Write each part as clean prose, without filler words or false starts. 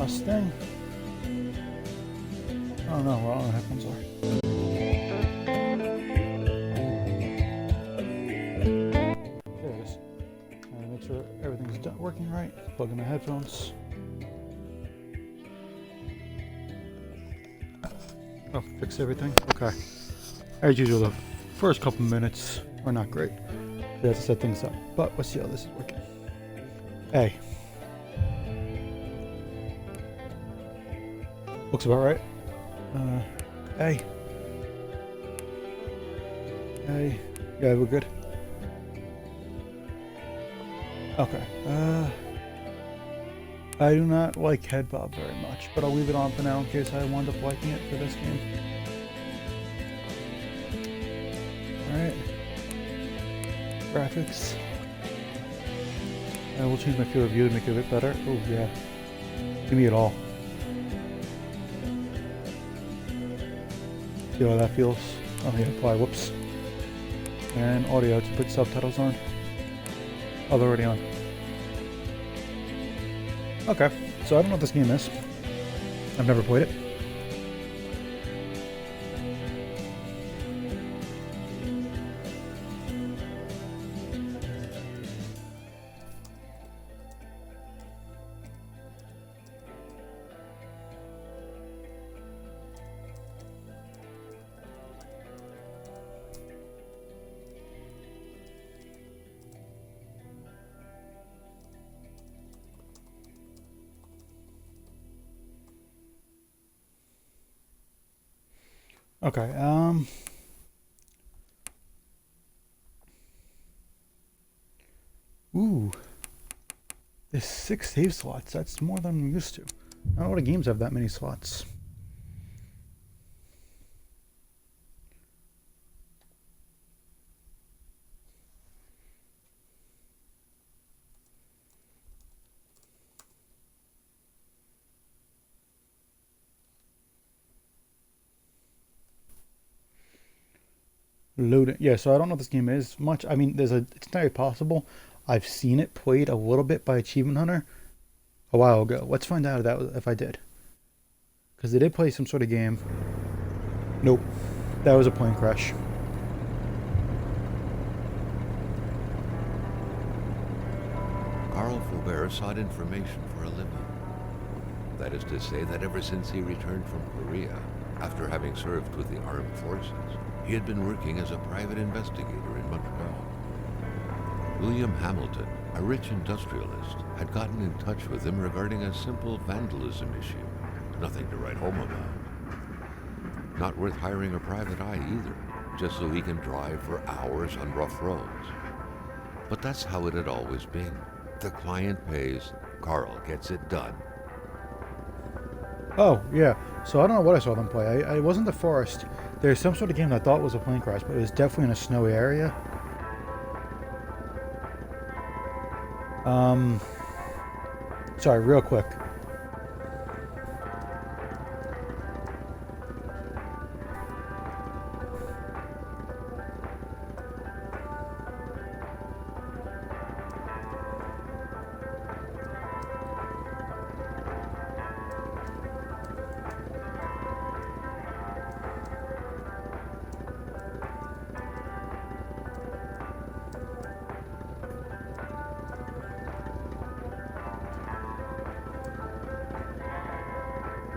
Mustang? I don't know what the headphones are. There it is. Make sure everything's working right. Plug in my headphones. Oh, fix everything? Okay. As usual, the first couple minutes are not great. We have to set things up. But let's see how this is working. Hey. Looks about right. Hey. Hey. Yeah, we're good. Okay. I do not like head bob very much, but I'll leave it on for now in case I wind up liking it for this game. Alright. Graphics. I will change my field of view to make it a bit better. Oh yeah. Give me it all. See how that feels? Oh yeah, apply, whoops. And audio to put subtitles on. Oh, they're already on. Okay, so I don't know what this game is. I've never played it. Okay, ooh. There's 6 save slots. That's more than I'm used to. Not a lot of games have that many slots. Loading. Yeah, so I don't know what this game is much. I mean, it's entirely possible. I've seen it played a little bit by Achievement Hunter a while ago. Let's find out if I did. Because they did play some sort of game. Nope. That was a plane crash. Carl Faubert sought information for a living. That is to say that ever since he returned from Korea, after having served with the armed forces, he had been working as a private investigator in Montreal. William Hamilton, a rich industrialist, had gotten in touch with him regarding a simple vandalism issue. Nothing to write home about. Not worth hiring a private eye either, just so he can drive for hours on rough roads. But that's how it had always been. The client pays, Carl gets it done. Oh, yeah. So I don't know what I saw them play. I wasn't the forest. There's some sort of game that I thought was a plane crash, but it was definitely in a snowy area. Sorry, real quick.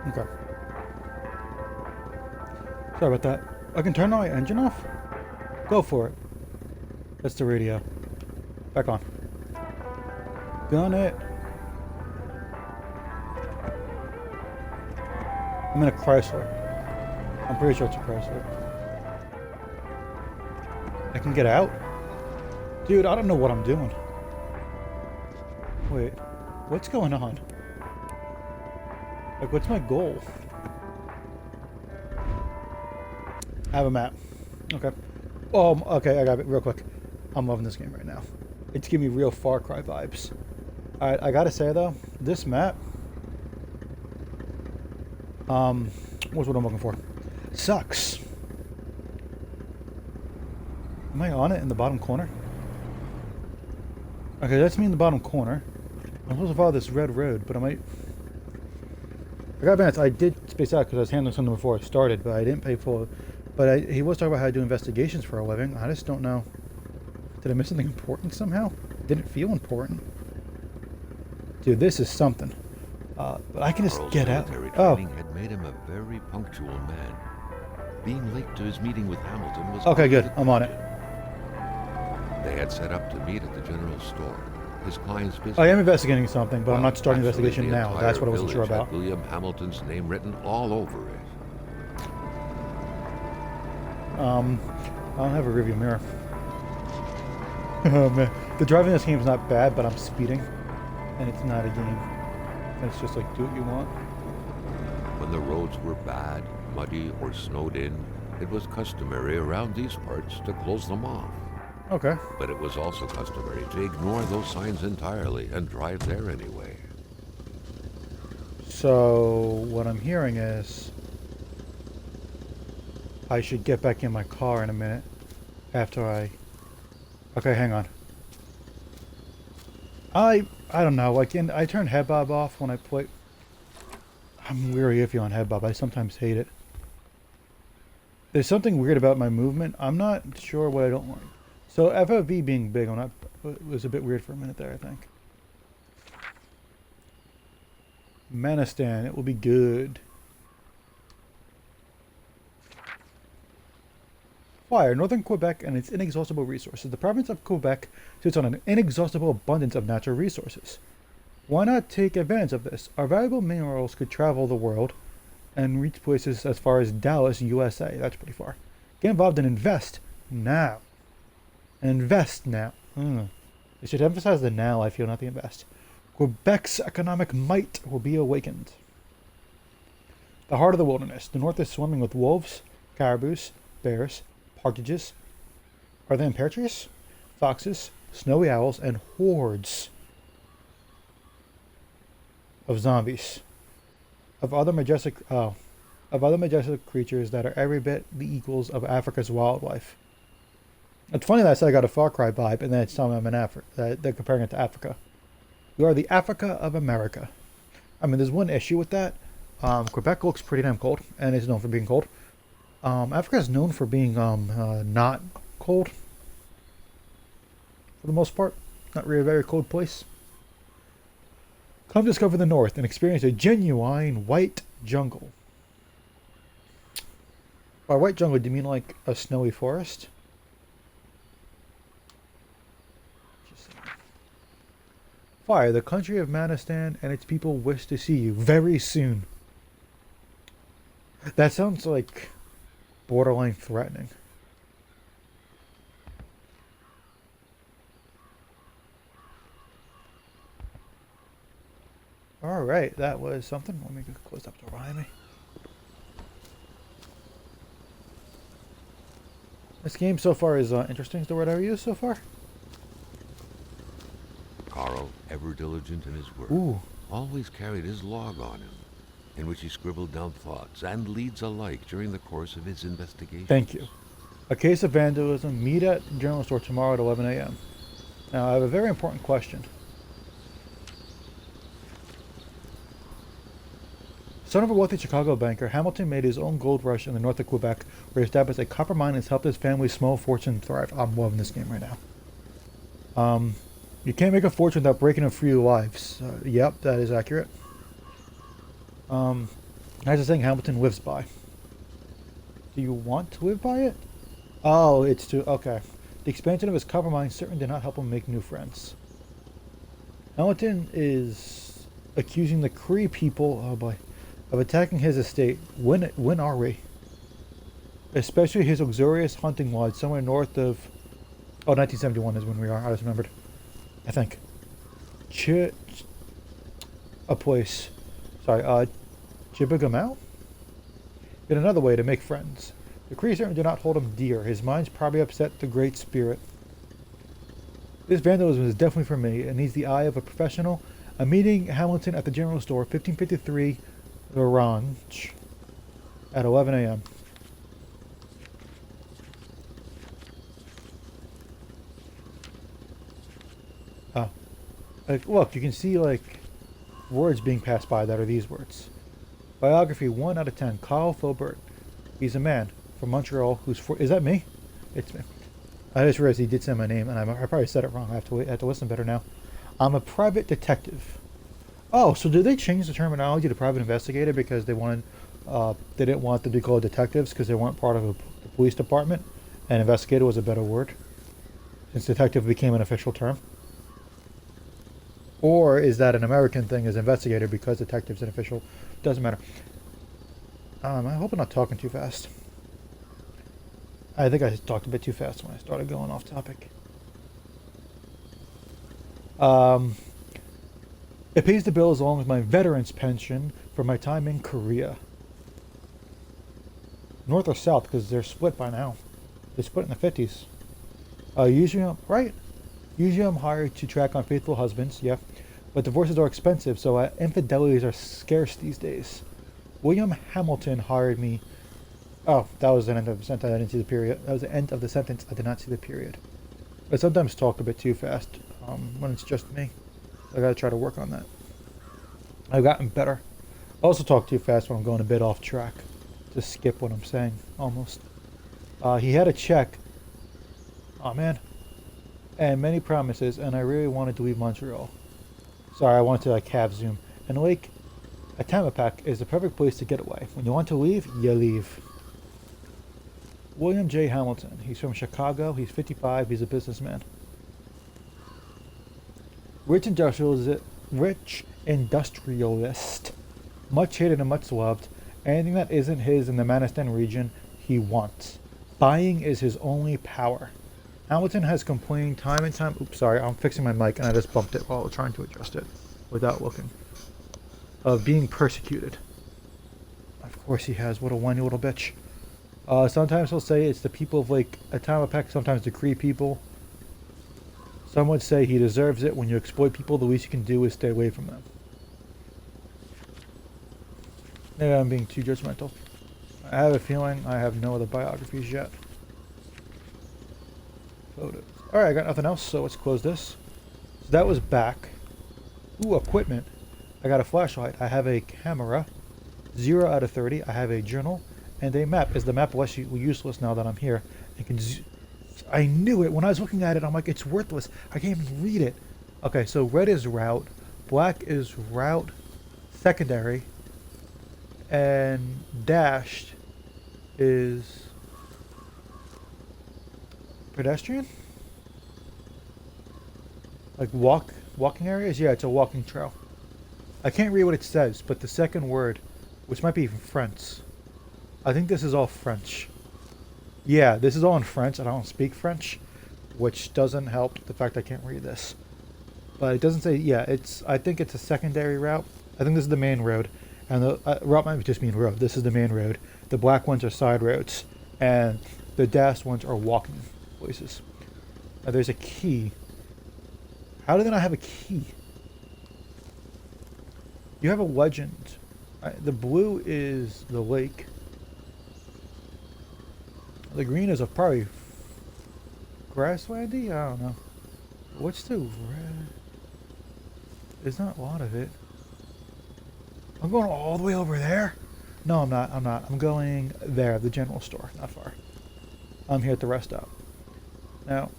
Okay. Sorry about that. I can turn my engine off? Go for it. That's the radio. Back on. Gun it. I'm in a Chrysler. I'm pretty sure it's a Chrysler. I can get out? Dude, I don't know what I'm doing. Wait. What's going on? Like, what's my goal? I have a map. Okay. Oh, okay, I got it real quick. I'm loving this game right now. It's giving me real Far Cry vibes. Alright, I gotta say though, this map... what's what I'm looking for? Sucks. Am I on it in the bottom corner? Okay, that's me in the bottom corner. I'm supposed to follow this red road, but I might... I gotta be honest, I did space out because I was handling something before I started, but I didn't pay full. But he was talking about how to do investigations for a living. I just don't know. Did I miss something important somehow? Didn't feel important. Dude, this is something. But I can just Carl's get out. military Oh, training had made him a very punctual man. Being late to his meeting with Hamilton was okay, out of good. the I'm on it. question. They had set up to meet at the general store. His client's business. I am investigating something, but I'm Well, not starting actually, investigation the now. entire That's what I wasn't sure village had about. William Hamilton's name written all over it. I don't have a rearview mirror. Oh man, the driving in this game is not bad, but I'm speeding, and it's not a game. It's just like do what you want. When the roads were bad, muddy, or snowed in, it was customary around these parts to close them off. Okay. But it was also customary to ignore those signs entirely and drive there anyway. So what I'm hearing is I should get back in my car in a minute after I. Okay, hang on. I don't know. Like I turn head bob off when I play. I'm weary iffy on head bob. I sometimes hate it. There's something weird about my movement. I'm not sure what I don't like. So FOV being big on that was a bit weird for a minute there, I think. Manistan, it will be good. Fire, northern Quebec and its inexhaustible resources. The province of Quebec sits on an inexhaustible abundance of natural resources. Why not take advantage of this? Our valuable minerals could travel the world and reach places as far as Dallas, USA. That's pretty far. Get involved and invest now. Invest now. They should emphasize the now, I feel, not the invest. Quebec's economic might will be awakened. The heart of the wilderness. The north is swimming with wolves, caribous, bears, partridges. Are they imperatrice? Foxes, snowy owls, and hordes of zombies. Of other majestic creatures that are every bit the equals of Africa's wildlife. It's funny that I said I got a Far Cry vibe, and then it's telling me I'm in Africa. They're comparing it to Africa. You are the Africa of America. I mean, there's one issue with that. Quebec looks pretty damn cold, and is known for being cold. Africa is known for being not cold, for the most part. Not really a very cold place. Come discover the North and experience a genuine white jungle. By white jungle, do you mean like a snowy forest? Fire, the country of Manistan and its people wish to see you very soon. That sounds like borderline threatening. Alright, that was something. Let me close up the door behind me. This game so far is interesting. Is the word I use so far? Carl, ever diligent in his work, Ooh. always carried his log on him, in which he scribbled down thoughts and leads alike during the course of his investigation. Thank you. A case of vandalism. Meet at the general store tomorrow at 11 a.m. Now, I have a very important question. Son of a wealthy Chicago banker, Hamilton made his own gold rush in the north of Quebec, where he established a copper mine and has helped his family's small fortune thrive. I'm loving this game right now. You can't make a fortune without breaking a few lives. Yep, that is accurate. That's the thing Hamilton lives by. Do you want to live by it? Oh, it's too... Okay. The expansion of his copper mine certainly did not help him make new friends. Hamilton is accusing the Cree people... Oh boy. Of attacking his estate. When are we? Especially his luxurious hunting lodge somewhere north of... Oh, 1971 is when we are. I just remembered. I think. A place. Sorry, Chibigamau? In another way to make friends. The Cree certainly do not hold him dear. His mind's probably upset the Great Spirit. This vandalism is definitely for me. It needs the eye of a professional. I'm meeting Hamilton at the general store, 1553 Orange, at 11 a.m. Like, look, you can see, like, words being passed by that are these words. Biography 1 out of 10. Kyle Filbert. He's a man from Montreal who's for. Is that me? It's me. I just realized he did say my name, and I probably said it wrong. I have to wait. I have to listen better now. I'm a private detective. Oh, so did they change the terminology to private investigator because they didn't want them to be called detectives because they weren't part of the police department, and investigator was a better word since detective became an official term? Or is that an American thing as investigator because detective's an official? Doesn't matter. I hope I'm not talking too fast. I think I talked a bit too fast when I started going off topic. It pays the bills along with my veteran's pension for my time in Korea. North or south, because they're split by now. They split in the 50s. Right? Usually I'm hired to track unfaithful husbands, yeah. But divorces are expensive, so infidelities are scarce these days. William Hamilton hired me. Oh, that was the end of the sentence. I didn't see the period. That was the end of the sentence. I did not see the period. I sometimes talk a bit too fast when it's just me. I gotta try to work on that. I've gotten better. I also talk too fast when I'm going a bit off track. Just skip what I'm saying, almost. He had a check. Oh man. And many promises, and I really wanted to leave Montreal. Sorry, I wanted to like half zoom. And Lake Atamapak is the perfect place to get away. When you want to leave, you leave. William J. Hamilton. He's from Chicago. He's 55. He's a businessman. Rich industrialist. Much hated and much loved. Anything that isn't his in the Manistan region, he wants. Buying is his only power. Hamilton has complained time and time. Oops, sorry, I'm fixing my mic and I just bumped it while trying to adjust it without looking. Of being persecuted. Of course he has. What a whiny little bitch. Sometimes he'll say it's the people of Lake Atamapek, sometimes the Cree people. Some would say he deserves it. When you exploit people, the least you can do is stay away from them. Maybe I'm being too judgmental. I have a feeling I have no other biographies yet. Photos. Alright, I got nothing else, so let's close this. So that was back. Ooh, equipment. I got a flashlight. I have a camera. 0 out of 30. I have a journal. And a map. Is the map less useless now that I'm here? I knew it. When I was looking at it, I'm like, it's worthless. I can't even read it. Okay, so red is route. Black is route secondary. And dashed is pedestrian? Like walking areas? Yeah, it's a walking trail. I can't read what it says, but the second word, which might be French. I think this is all French. Yeah, this is all in French, and I don't speak French, which doesn't help the fact I can't read this. But it doesn't say, yeah, I think it's a secondary route. I think this is the main road. And the route might just mean road. This is the main road. The black ones are side roads. And the dashed ones are walking places. Now there's a key. How do they not have a key? You have a legend. The blue is the lake. The green is probably grasslandy? I don't know. What's the red? There's not a lot of it. I'm going all the way over there? No, I'm not. I'm going there, the general store. Not far. I'm here at the rest stop. Now,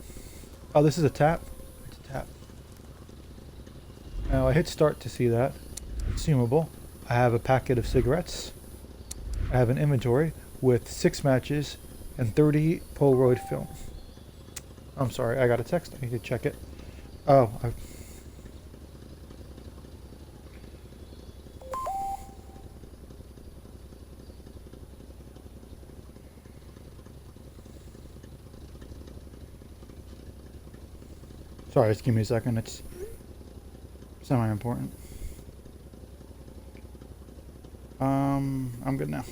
oh, this is a tap? It's a tap. Now, I hit start to see that. Consumable. I have a packet of cigarettes. I have an inventory with 6 matches and 30 Polaroid film. I'm sorry, I got a text. I need to check it. Oh, sorry, just give me a second. It's semi-important. I'm good now.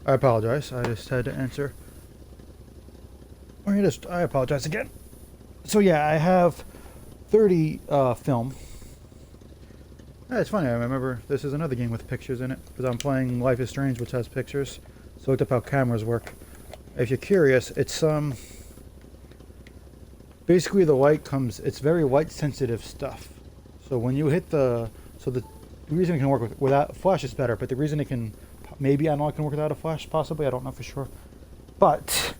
I apologize. I just had to answer. I apologize again. So yeah, I have 30 film. Yeah, it's funny. I remember this is another game with pictures in it because I'm playing Life is Strange, which has pictures. So I looked up how cameras work. If you're curious, it's basically the light comes. It's very light sensitive stuff. So when you hit the So the reason it can work without flash is better, but the reason it can maybe I know it can work without a flash, possibly, I don't know for sure. But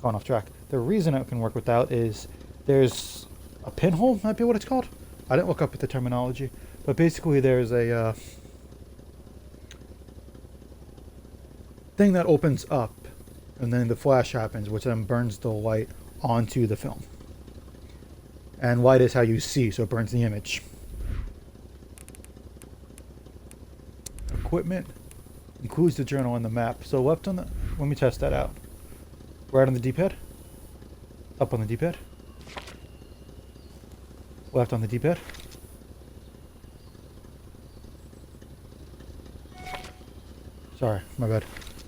going off track, the reason it can work without is there's a pinhole, might be what it's called. I didn't look up at the terminology, but basically there's a thing that opens up, and then the flash happens, which then burns the light onto the film. And light is how you see, so it burns the image. Equipment includes the journal and the map. So left on the... Let me test that out. Right on the D-pad. Up on the D-pad. Left on the D-pad. Sorry, my bad.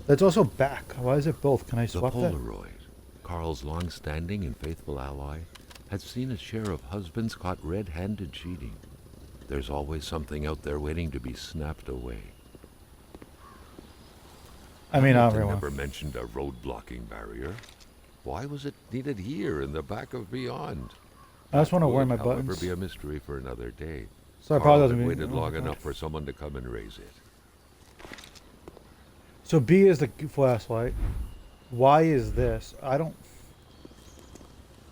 That's also back. Why is it both? Can I The swap that? Polaroid, Carl's long-standing and faithful ally, had seen a share of husbands caught red-handed cheating. There's always something out there waiting to be snapped away. I mean, not Hamilton really. never mentioned a road-blocking barrier. Why was it needed here in the back of Beyond? I just want to That wear would, my however, buttons. be a mystery for another day. So I Carl probably had doesn't mean... waited oh, long God. enough for someone to come and raise it. So B is the flashlight. Y is this. I don't...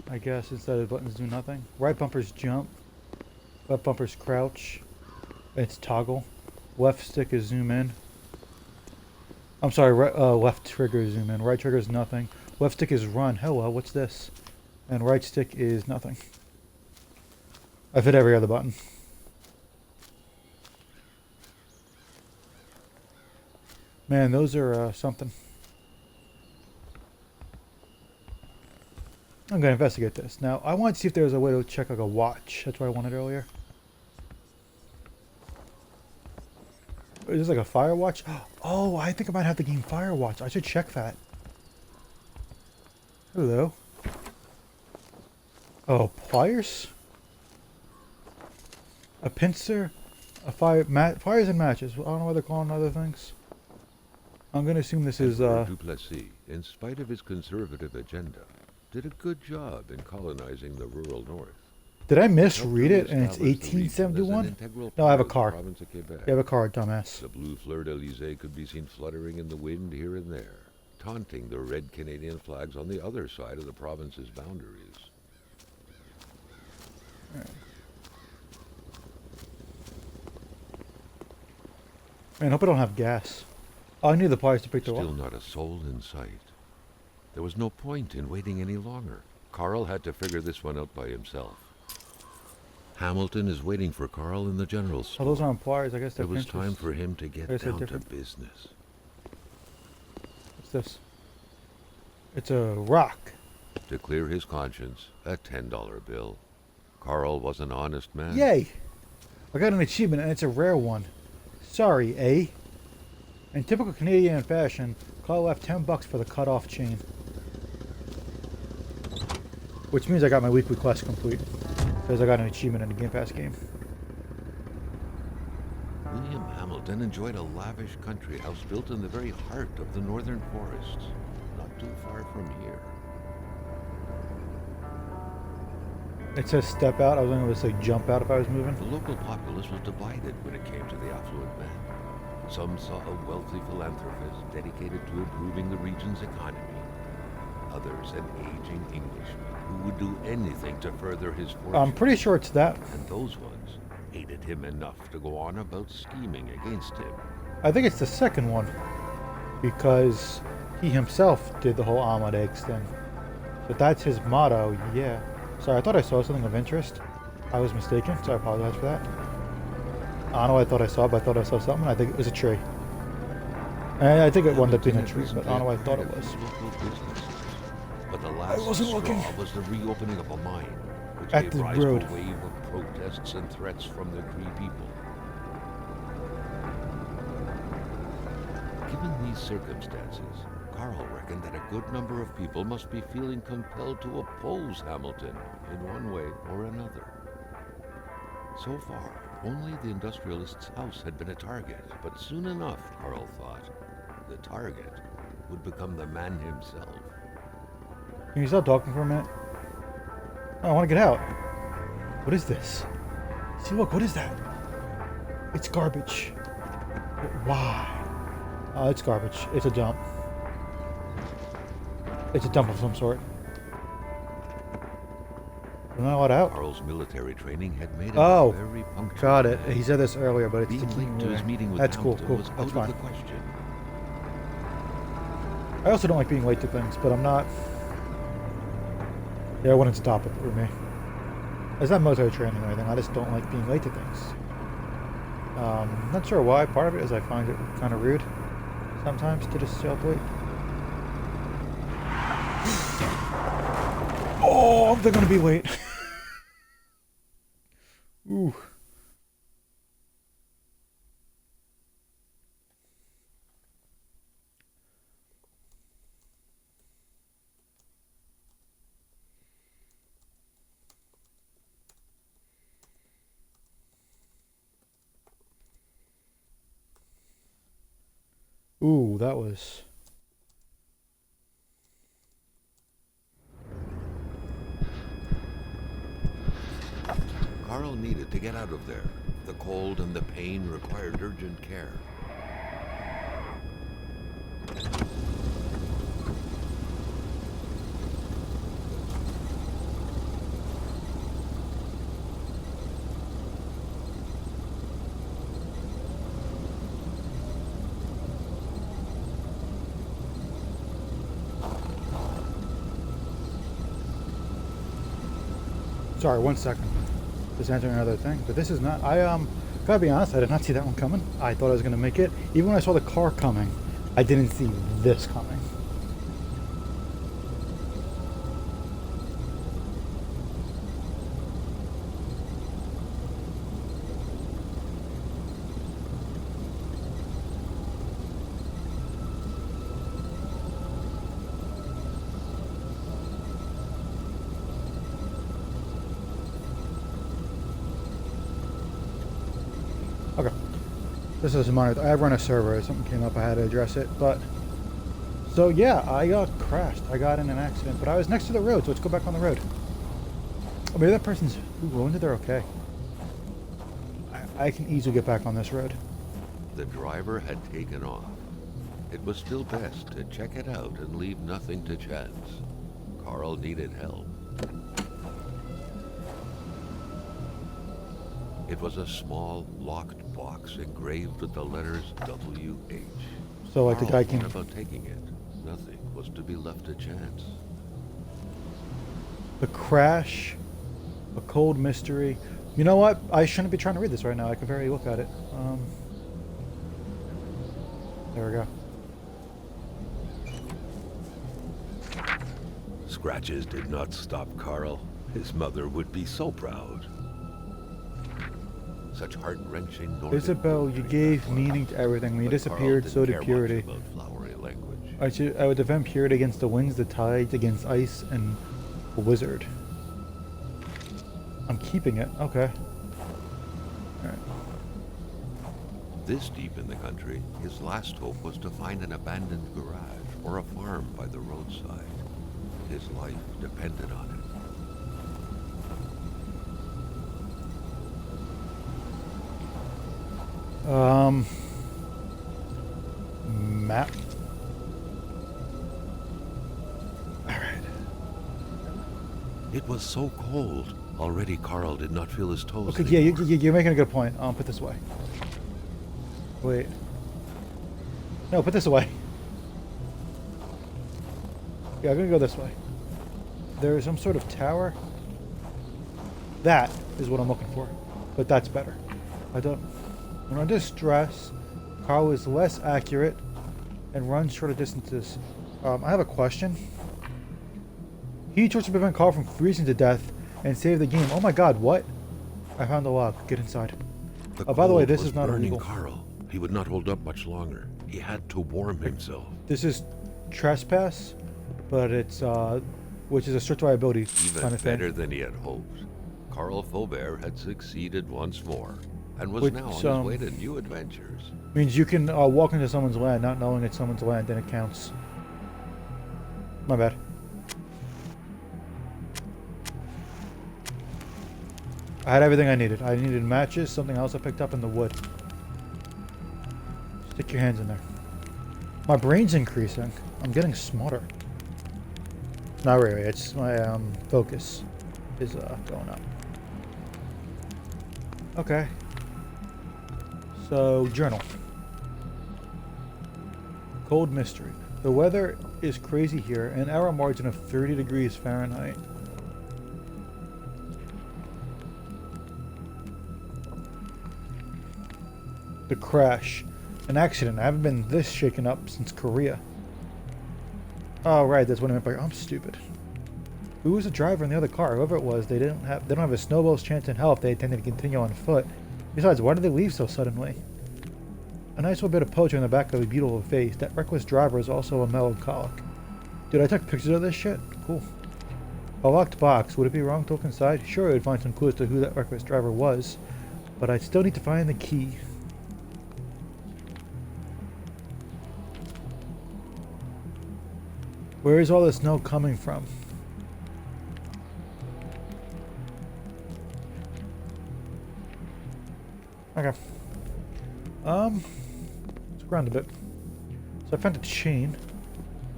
I guess instead of buttons do nothing. Right bumper's jump. Left bumper's crouch. It's toggle. Left stick is zoom in. I'm sorry, left trigger is zoom in. Right trigger is nothing. Left stick is run. Hello, what's this? And right stick is nothing. I've hit every other button. Man, those are something. I'm going to investigate this. Now, I want to see if there's a way to check like a watch. That's what I wanted earlier. Is this like a fire watch? Oh, I think I might have to gain fire watch. I should check that. Hello. Oh, pliers? A pincer? A fires and matches. I don't know what they're calling other things. I'm going to assume this is, Emperor Duplessis, in spite of his conservative agenda, did a good job in colonizing the rural north. Did I Helped misread it and it's re-establish the region as an 1871? integral No, I have a part car. of the province of Quebec. You have a card, dumbass. The blue fleur-de-lis could be seen fluttering in the wind here and there, taunting the red Canadian flags on the other side of the province's boundaries. Man, I hope I don't have gas. Oh, I need the pliers to pick the Still up. not a soul in sight. There was no point in waiting any longer. Carl had to figure this one out by himself. Hamilton is waiting for Carl in the general Oh, store. those aren't pliers. I guess they're It was pinchers. time for him to get Guess they're down to different. business. What's this? It's a rock. To clear his conscience, a $10 bill. Carl was an honest man. Yay! I got an achievement and it's a rare one. Sorry, eh? In typical Canadian fashion, Carl left $10 for the cut-off chain. Which means I got my weekly quest complete. Because I got an achievement in a Game Pass game. William Hamilton enjoyed a lavish country house built in the very heart of the northern forests, not too far from here. It says step out. I was going to say jump out if I was moving. The local populace was divided when it came to the affluent man. Some saw a wealthy philanthropist dedicated to improving the region's economy. Others, an aging Englishman who would do anything to further his fortune. I'm pretty sure it's that. And those ones hated him enough to go on about scheming against him. I think it's the second one. Because he himself did the whole omelet eggs thing. But that's his motto, yeah. Sorry, I thought I saw something of interest. I was mistaken, so I apologize for that. I don't know what I thought I saw, but I thought I saw something. I think it was a tree. And I think it wound up being a tree, but I don't know what I thought it was. But the last wasn't straw looking. was the reopening of a mine, which At gave the rise road. to a wave of protests and threats from the Cree people. Given these circumstances, Carl reckoned that a good number of people must be feeling compelled to oppose Hamilton in one way or another. So far, only the industrialist's house had been a target, but soon enough, Carl thought, the target would become the man himself. Can you stop talking for a minute? Oh, I want to get out. What is this? See, look, what is that? It's garbage. Why? Oh, it's garbage. It's a dump. It's a dump of some sort. Am I allowed out? Carl's military training had made him Oh, very punctual. got it. He said this earlier, but it's Being the late to his meeting with That's cool. Hampton Cool. was That's out fine. of the question. I also don't like being late to things, but I'm not. Yeah, I wouldn't stop it for me. It's not military training or anything. I just don't like being late to things. Not sure why. Part of it is I find it kind of rude sometimes to just show up late. Oh, they're gonna be late. Ooh. Ooh, that was. Carl needed to get out of there. The cold and the pain required urgent care. Sorry, 1 second. Just answering another thing, but this is not. Gotta be honest. I did not see that one coming. I thought I was gonna make it. Even when I saw the car coming, I didn't see this coming. Okay. This is a minor. I run a server. Something came up. I had to address it. But so yeah, I got crashed. I got in an accident, but I was next to the road. So let's go back on the road. Oh, maybe that person's wounded. They're okay. I can easily get back on this road. The driver had taken off. It was still best to check it out and leave nothing to chance. Carl needed help. It was a small, locked box engraved with the letters W.H. So like the guy Carl came. thought about taking it. Nothing was to be left to chance. The crash, a cold mystery. You know what? I shouldn't be trying to read this right now. I can barely look at it. There we go. Scratches did not stop Carl. His mother would be so proud. Such heart-wrenching Northern Isabel, you poetry gave that was. meaning to everything. When you But disappeared, Carl so didn't did care much purity. about flowery language. I would defend purity against the winds, the tides, against ice and a wizard. I'm keeping it. Okay. Alright. This deep in the country, his last hope was to find an abandoned garage or a farm by the roadside. His life depended on it. Map. Alright. It was so cold. Already Carl did not feel his toes Okay, yeah, anymore. you're making a good point. Put this away. Wait. No, put this away. Yeah, I'm gonna go this way. There is some sort of tower. That is what I'm looking for. But that's better. When under stress, Carl is less accurate and runs shorter distances. I have a question. He tries to prevent Carl from freezing to death and save the game. Oh my god, what? I found a log. Get inside. The By the way, cold this was is not burning illegal. Carl. He would not hold up much longer. He had to warm himself. This is trespass, but it's which is a strict liability Even kind of thing. better than he had hoped. Carl Faubert had succeeded once more and was Which, now on his way to new adventures. Means you can walk into someone's land not knowing it's someone's land, and it counts. My bad. I had everything I needed. I needed matches, something else I picked up in the wood. Stick your hands in there. My brain's increasing. I'm getting smarter. Not really. It's my focus is going up. Okay. So journal. Cold mystery. The weather is crazy here. An error margin of 30 degrees Fahrenheit. The crash. An accident. I haven't been this shaken up since Korea. Oh right, that's what I meant by I'm stupid. Who was the driver in the other car? Whoever it was, they don't have a snowball's chance in hell if they intended to continue on foot. Besides, why did they leave so suddenly? A nice little bit of poetry on the back of a beautiful face. That reckless driver is also a melancholic. Dude, I took pictures of this shit. Cool. A locked box. Would it be wrong to look inside? Sure, it would find some clues to who that reckless driver was, but I'd still need to find the key. Where is all this snow coming from? Okay. Let's ground a bit. So I found a chain.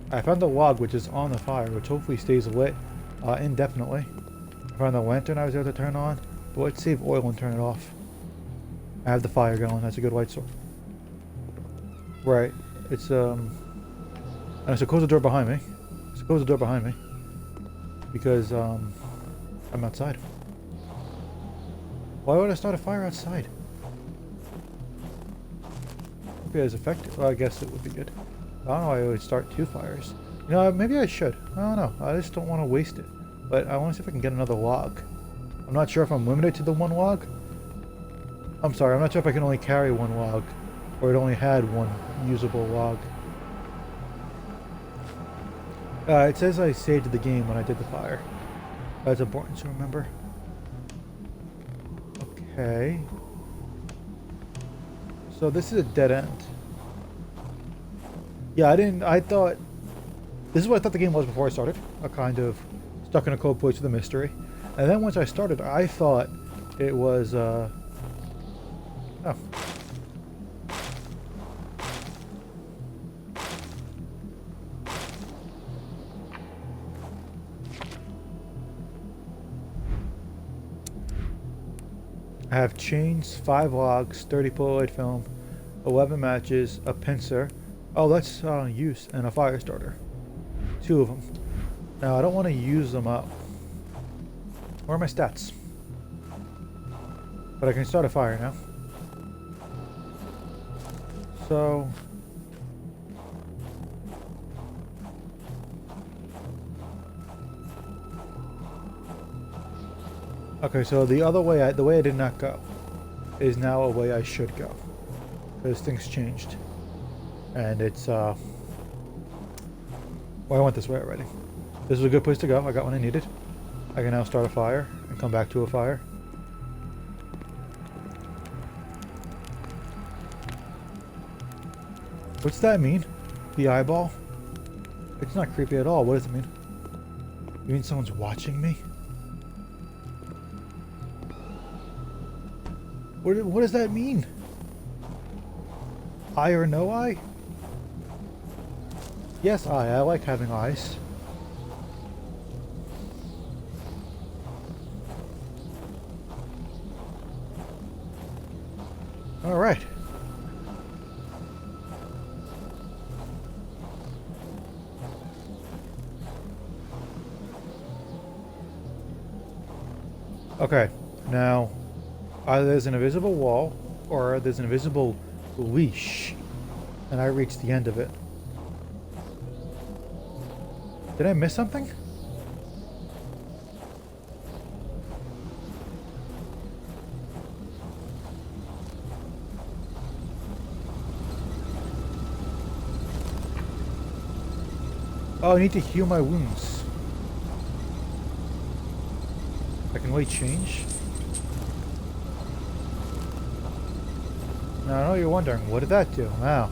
I found the log which is on the fire, which hopefully stays lit indefinitely. I found the lantern I was able to turn on, but let's save oil and turn it off. I have the fire going. That's a good white sword. Right. It's and so close the door behind me. So close the door behind me because I'm outside. Why would I start a fire outside? Be as effective. Well, I guess it would be good. I don't know why I would start two fires. You know, maybe I should. I don't know. I just don't want to waste it. But I want to see if I can get another log. I'm not sure if I'm limited to the one log. I'm sorry, I'm not sure if I can only carry one log. Or it only had one usable log. It says I saved the game when I did the fire. That's important to remember. Okay. So this is a dead end. Yeah, I thought... This is what I thought the game was before I started. A kind of stuck in a cold place with a mystery. And then once I started, I thought it was, Oh. I have chains, 5 logs, 30 Polaroid film, 11 matches, a pincer. Oh, that's use, and a fire starter. 2 of them. Now, I don't want to use them up. Where are my stats? But I can start a fire now. So... Okay, so the other way, the way I did not go, is now a way I should go. Because things changed. And it's, well, I went this way already. This is a good place to go. I got what I needed. I can now start a fire and come back to a fire. What's that mean? The eyeball? It's not creepy at all. What does it mean? You mean someone's watching me? What does that mean? Eye or no eye? Yes, eye. I like having eyes. All right. Okay, now either there's an invisible wall or there's an invisible leash and I reached the end of it. Did I miss something? Oh, I need to heal my wounds. I can wait change? Now I know you're wondering, what did that do? Wow.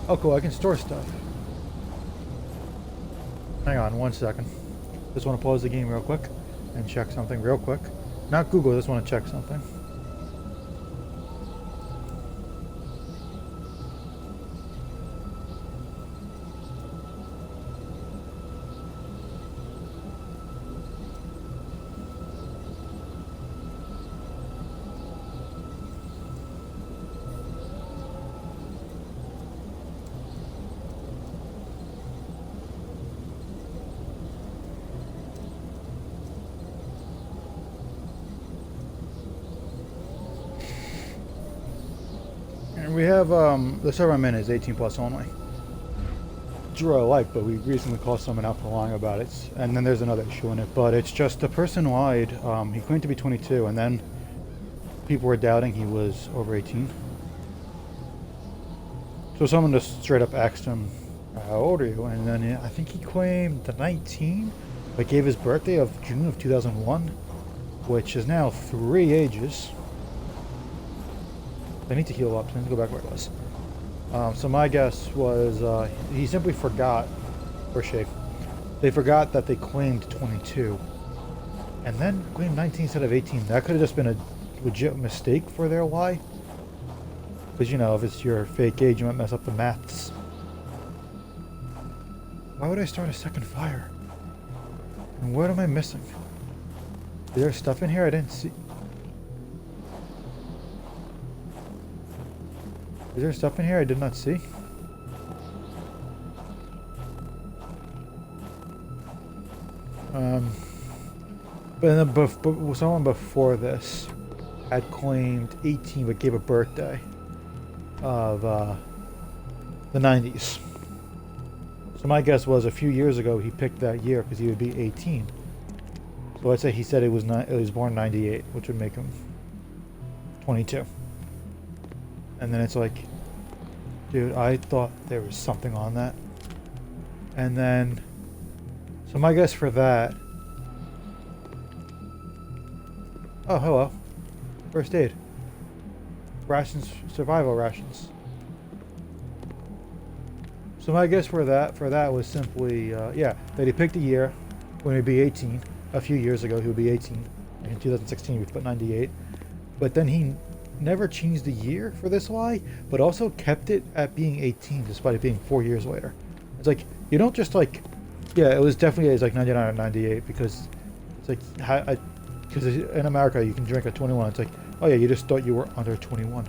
Oh cool, I can store stuff. Hang on 1 second. Just want to pause the game real quick and check something real quick. Not Google, I just want to check something. We have the server I'm in is 18 plus only. Drew I like, but we recently called someone out for lying about it, and then there's another issue in it. But it's just the person lied. He claimed to be 22, and then people were doubting he was over 18. So someone just straight up asked him, "How old are you?" And then I think he claimed the 19, but gave his birthday of June of 2001, which is now 3 ages. I need to heal up, so I need to go back where it was. So my guess was he simply forgot, or Shafe, they forgot that they claimed 22, and then claimed 19 instead of 18. That could have just been a legit mistake for their lie. Because, you know, if it's your fake age, you might mess up the maths. Why would I start a second fire? And what am I missing? Is there stuff in here I didn't see? Is there stuff in here I did not see? But someone before this had claimed 18 but gave a birthday of the 90s. So my guess was a few years ago he picked that year because he would be 18. So let's say he said he was born in 98, which would make him 22. And then it's like, dude, I thought there was something on that. And then, so my guess for that. Oh, hello. First aid. Rations, survival rations. So my guess for that was simply, yeah, that he picked a year when he'd be 18. A few years ago, he would be 18. In 2016, we put 98. But then he never changed the year for this lie, but also kept it at being 18 despite it being 4 years later. It's like, you don't just like, yeah, it was definitely, it's like 99 or 98 because it's like, because in America you can drink at 21. It's like, oh yeah, you just thought you were under 21.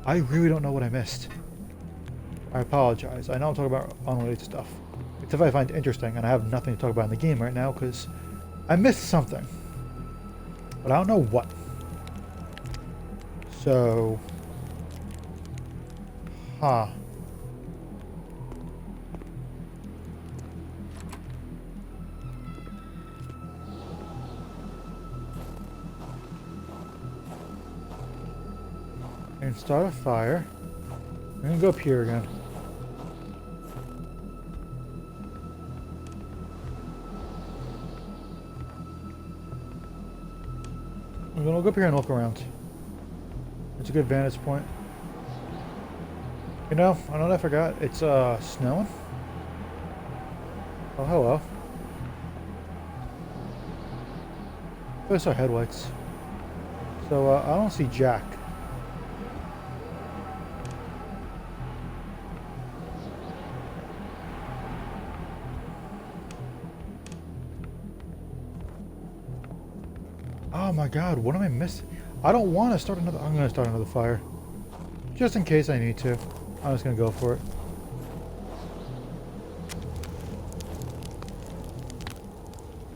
I really don't know what I missed. I apologize. I know I'm talking about unrelated stuff. Except I find it interesting, and I have nothing to talk about in the game right now because I missed something. But I don't know what. So, and start a fire. I'm gonna go up here again. I'm gonna go up here and look around. It's a good vantage point. You know, I know what I forgot. It's snowing. Oh, hello. Those are headlights. So I don't see Jack. Oh my god, what am I missing? I don't want to start another. I'm going to start another fire. Just in case I need to. I'm just going to go for it.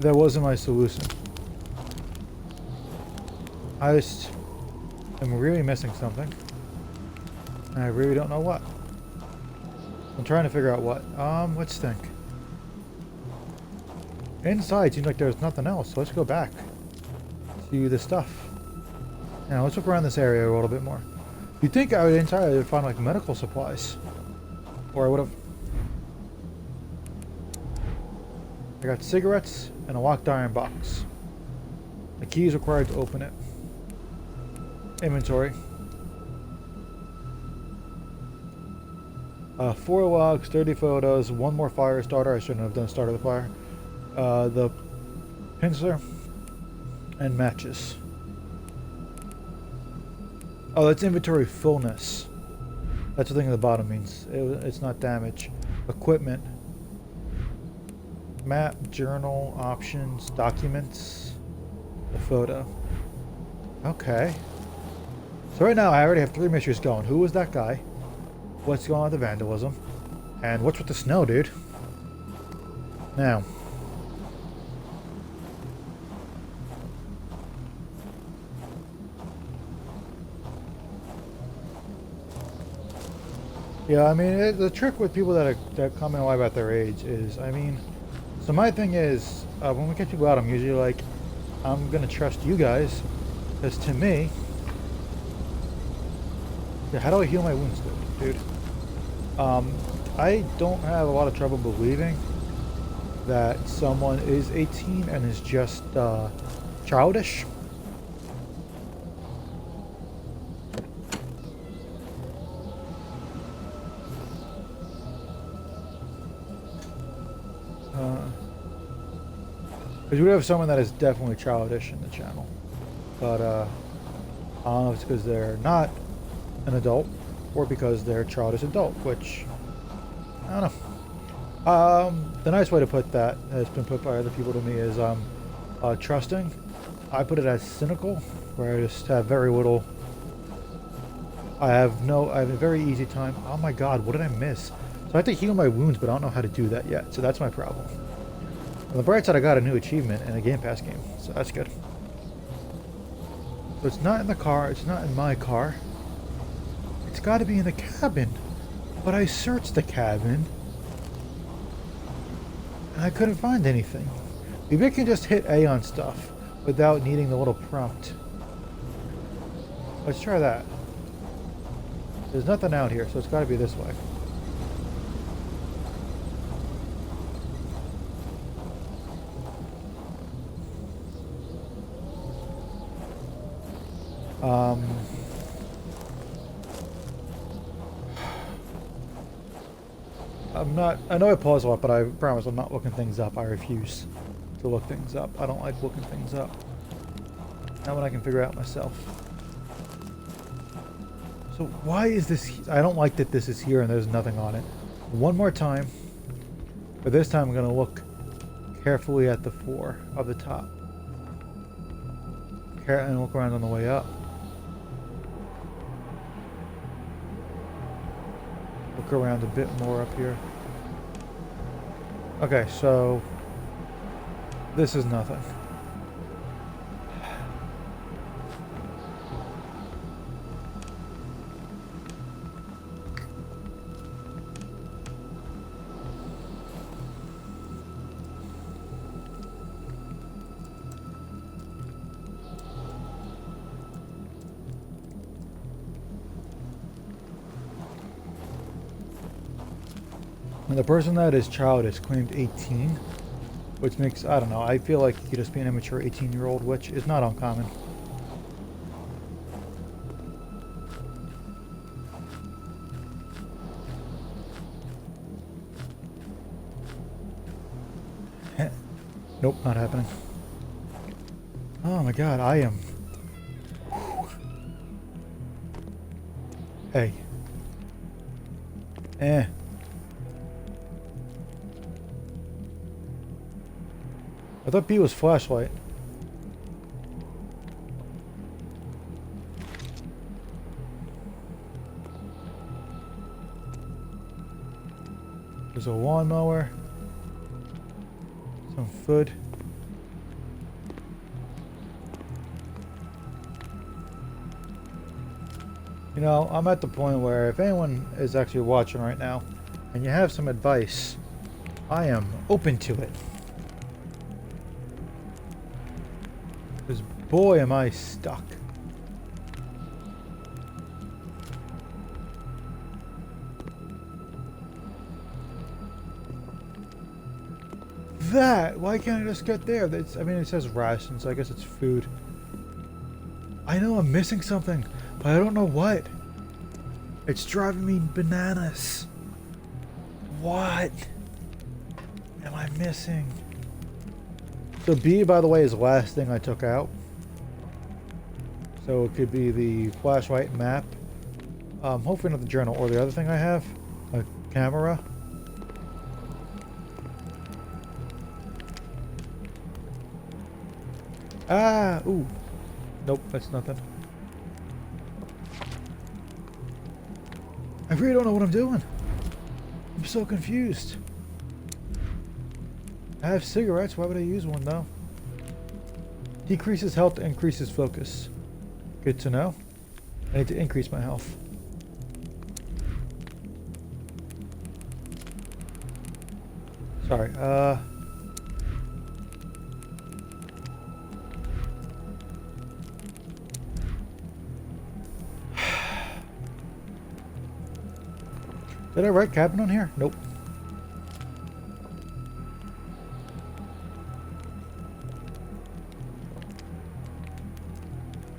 That wasn't my solution. I just am really missing something. And I really don't know what. I'm trying to figure out what. Let's think. Inside seems like there's nothing else, so let's go back. See the stuff. Now let's look around this area a little bit more. You'd think I would inside I would find like medical supplies. Or I would have. I got cigarettes and a locked iron box. The key is required to open it. Inventory. 4 logs, 30 photos, 1 more fire starter. I shouldn't have done start of the fire. The pincer and matches. Oh, that's inventory fullness. That's the thing at the bottom means. It's not damage. Equipment. Map, journal, options, documents, the photo. Okay. So right now I already have 3 mysteries going. Who was that guy? What's going on with the vandalism? And what's with the snow, dude? Now. Yeah, I mean, the trick with people that come in alive at their age is, I mean, so my thing is, when we catch people out, I'm usually like, I'm gonna trust you guys, because to me, yeah, how do I heal my wounds, dude? I don't have a lot of trouble believing that someone is 18 and is just childish. Because we have someone that is definitely childish in the channel, but I don't know if it's because they're not an adult or because they're a childish adult, which I don't know. The nice way to put that has been put by other people to me is trusting. I put it as cynical, where I just have very little. I have a very easy time. Oh my god, what did I miss? So I have to heal my wounds, but I don't know how to do that yet. So that's my problem. On the bright side, I got a new achievement in a Game Pass game, so that's good. So it's not in the car. It's not in my car. It's got to be in the cabin. But I searched the cabin, and I couldn't find anything. Maybe I can just hit A on stuff without needing the little prompt. Let's try that. There's nothing out here, so it's got to be this way. I know I pause a lot, but I promise I'm not looking things up. I refuse to look things up. I don't like looking things up. Not when I can figure out myself. So why is this? I don't like that this is here and there's nothing on it. One more time. But this time I'm going to look carefully at the 4 of the top. And look around on the way up. Look around a bit more up here. Okay, so this is nothing. And the person that is childish claimed 18, which makes, I don't know, I feel like you could just be an immature 18-year-old, which is not uncommon. Nope, not happening. Oh my god, I am... Hey. I thought B was flashlight. There's a lawnmower. Some food. You know, I'm at the point where if anyone is actually watching right now and you have some advice, I am open to it. Because boy am I stuck. That! Why can't I just get there? That's, I mean, it says rations, so I guess it's food. I know I'm missing something, but I don't know what. It's driving me bananas. What am I missing? So B, by the way, is the last thing I took out. So it could be the flashlight map. Hopefully not the journal or the other thing I have. A camera. Ah! Ooh. Nope, that's nothing. I really don't know what I'm doing. I'm so confused. I have cigarettes. Why would I use one though? Decreases health, increases focus. Good to know. I need to increase my health. Sorry. Did I write cabin on here? Nope.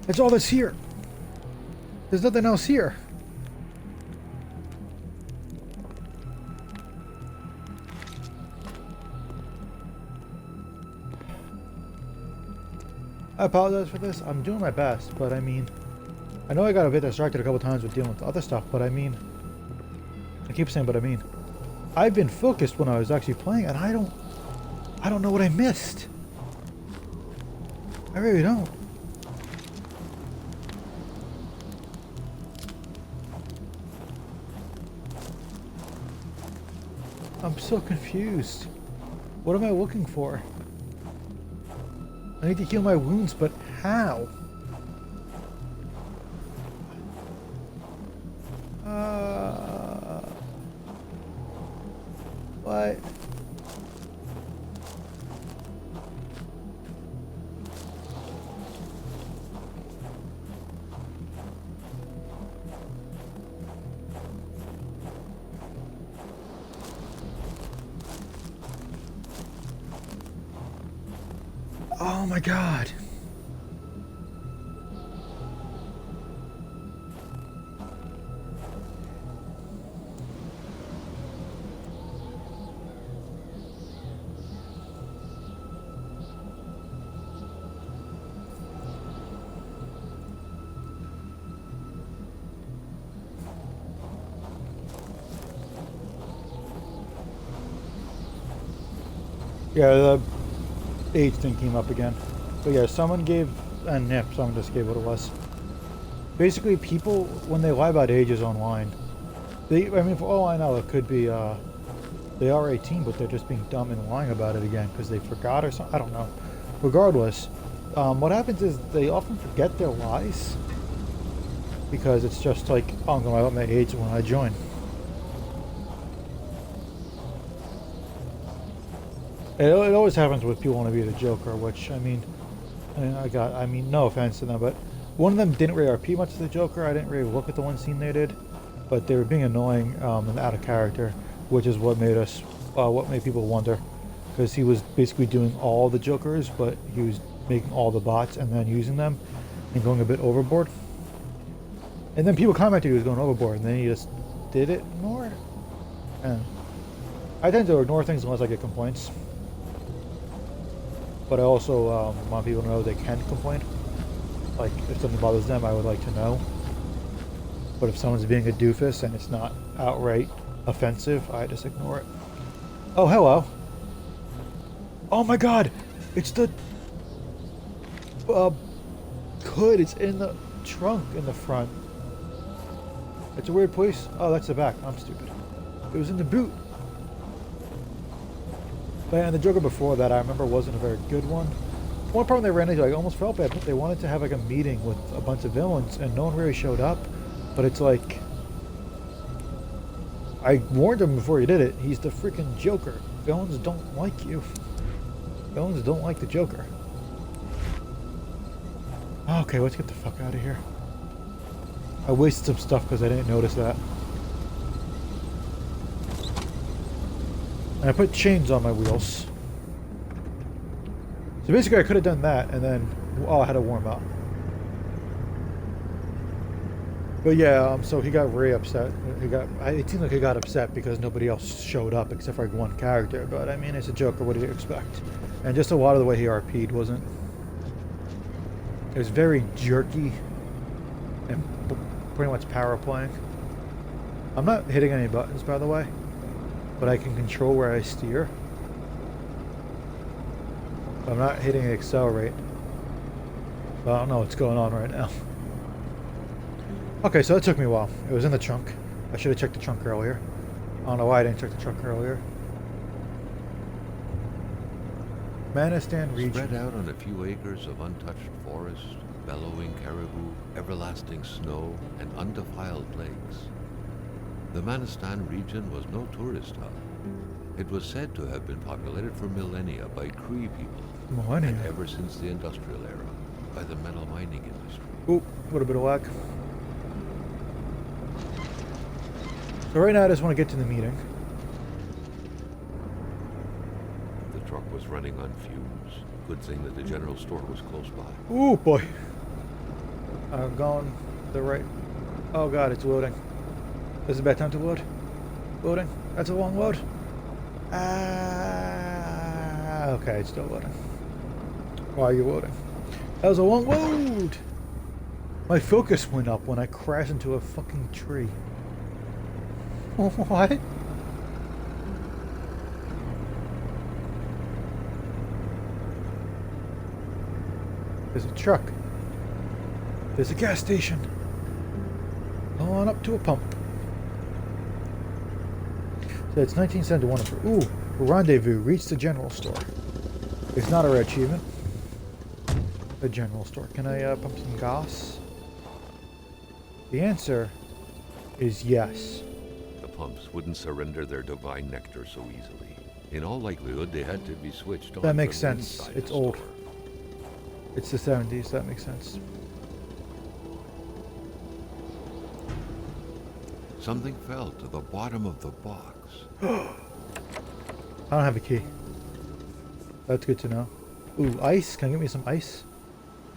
That's all that's here. There's nothing else here. I apologize for this. I'm doing my best, but I mean, I know I got a bit distracted a couple times with dealing with other stuff, but I mean, I keep saying, but I mean, I've been focused when I was actually playing, and I don't know what I missed. I really don't. I'm so confused. What am I looking for? I need to heal my wounds, but how? What? Oh my god. Yeah, the age thing came up again. But yeah, someone gave a nip, someone just gave what it was. Basically, people, when they lie about ages online, I mean, for all I know, it could be, they are 18, but they're just being dumb and lying about it again because they forgot or something. I don't know. Regardless, what happens is they often forget their lies because it's just like, oh, I'm going to lie about my age when I join. It always happens with people want to be the Joker, which, I mean, I mean, no offense to them, but one of them didn't really RP much to the Joker. I didn't really look at the one scene they did, but they were being annoying and out of character, which is what made what made people wonder, because he was basically doing all the Jokers, but he was making all the bots and then using them and going a bit overboard. And then people commented he was going overboard, and then he just did it more. And I tend to ignore things unless I get complaints. But I also want people to know they can complain. Like, if something bothers them, I would like to know. But if someone's being a doofus and it's not outright offensive, I just ignore it. Oh, hello. Oh my god! It's the... hood. It's in the trunk in the front. It's a weird place. Oh, that's the back. I'm stupid. It was in the boot. And the Joker before that, I remember, wasn't a very good one. One problem they ran into, I almost felt bad, but they wanted to have like a meeting with a bunch of villains, and no one really showed up. But it's like, I warned him before he did it. He's the freaking Joker. Villains don't like you. Villains don't like the Joker. Okay, let's get the fuck out of here. I wasted some stuff because I didn't notice that. And I put chains on my wheels. So basically I could have done that and then, oh, I had to warm up. But yeah, so he got really upset. It seemed like he got upset because nobody else showed up except for like one character. But I mean, it's a Joker, what do you expect? And just a lot of the way he RP'd wasn't... It was very jerky and pretty much power playing. I'm not hitting any buttons, by the way, but I can control where I steer. I'm not hitting accelerate. So I don't know what's going on right now. Okay, so that took me a while. It was in the trunk. I should have checked the trunk earlier. I don't know why I didn't check the trunk earlier. Manistan region. Spread out on a few acres of untouched forest, bellowing caribou, everlasting snow, and undefiled lakes, the Manistan region was no tourist hub. It was said to have been populated for millennia by Cree people, Millennia. and ever since the industrial era, by the metal mining industry. Ooh, a little bit of lag. So right now I just want to get to the meeting. The truck was running on fumes. Good thing that the general store was close by. Ooh, boy. I'm going the right. Oh god, it's loading. This is a bad time to load. Loading. That's a long load. Okay, it's still loading. Why are you loading? That was a long load! My focus went up when I crashed into a fucking tree. What? There's a truck. There's a gas station. Go on up to a pump. So it's 1971. Ooh, rendezvous. Reach the general store. It's not a rare achievement. The general store. Can I pump some gas? The answer is yes. The pumps wouldn't surrender their divine nectar so easily. In all likelihood, they had to be switched on. That makes from sense. inside It's the old. store. It's the 70s. That makes sense. Something fell to the bottom of the box. I don't have a key. That's good to know. Ooh, ice? Can you get me some ice?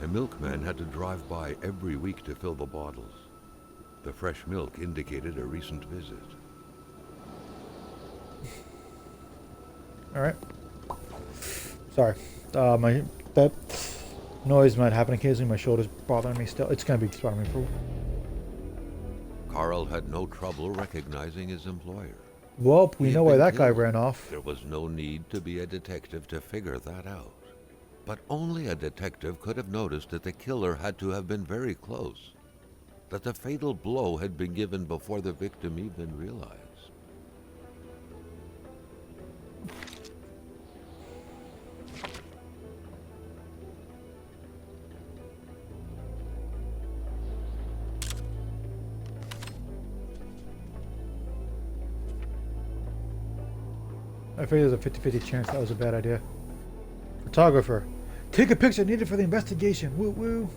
A milkman had to drive by every week to fill the bottles. The fresh milk indicated a recent visit. Alright. Sorry. That noise might happen occasionally. My shoulder's bothering me still. It's gonna be bothering me for. Carl had no trouble recognizing his employer. Well, we He had know why been that guy killed. ran off. There was no need to be a detective to figure that out. But only a detective could have noticed that the killer had to have been very close. That the fatal blow had been given before the victim even realized. I figured there's a 50-50 chance that was a bad idea. Photographer. Take a picture needed for the investigation. Woo woo.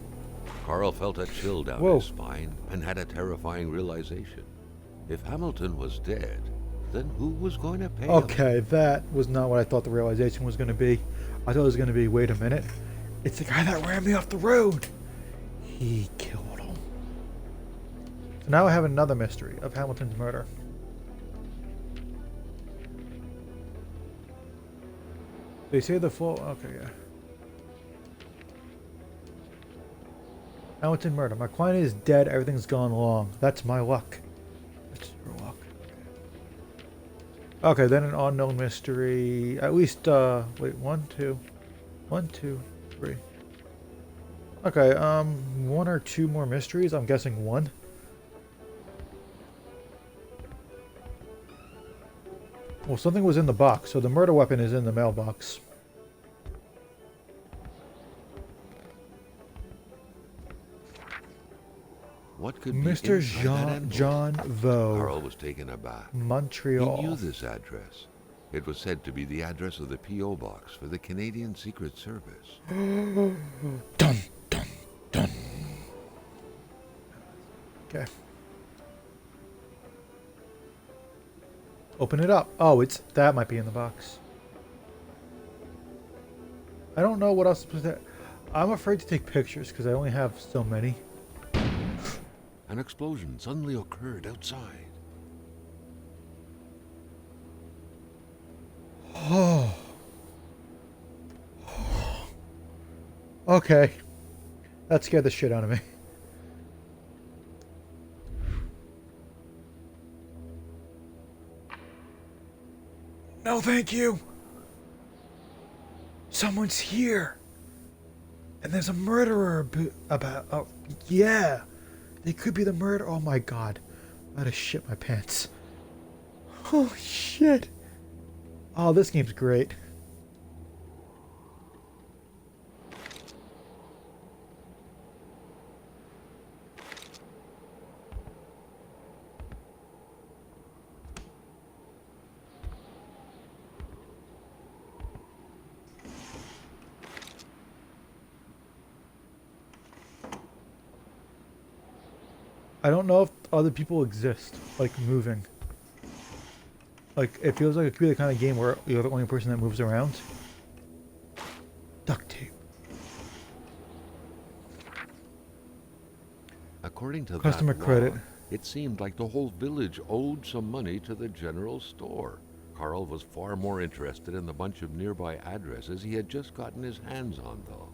Carl felt a chill down Whoa. his spine and had a terrifying realization. If Hamilton was dead, then who was going to pay him? Okay, that was not what I thought the realization was going to be. I thought it was going to be, wait a minute. It's the guy that ran me off the road. He killed him. So now I have another mystery of Hamilton's murder. They say the full. Okay, yeah. Hamilton murder. My client is dead. Everything's gone wrong. That's my luck. That's your luck. Okay, then an unknown mystery. At least, wait, 1, 2. 1, 2, 3. Okay, 1 or 2 more mysteries. I'm guessing 1. Well, something was in the box, so the murder weapon is in the mailbox. What could Mr. be inside that envelope? John Vo, Carl was taken aback. He Montreal. knew this address. It was said to be the address of the P.O. box for the Canadian Secret Service. Dun, dun, dun. Okay. Open it up. Oh, that might be in the box. I don't know what else was there. I'm afraid to take pictures because I only have so many. An explosion suddenly occurred outside. Oh. Okay. That scared the shit out of me. No, thank you. Someone's here. And there's a murderer about. Oh, yeah. They could be the murderer. Oh my god. I had to shit my pants. Oh shit. Oh, this game's great. I don't know if other people exist, like moving. Like it feels like it could be the kind of game where you're the only person that moves around. Duct tape. According to that Customer credit. law, it seemed like the whole village owed some money to the general store. Carl was far more interested in the bunch of nearby addresses he had just gotten his hands on, though.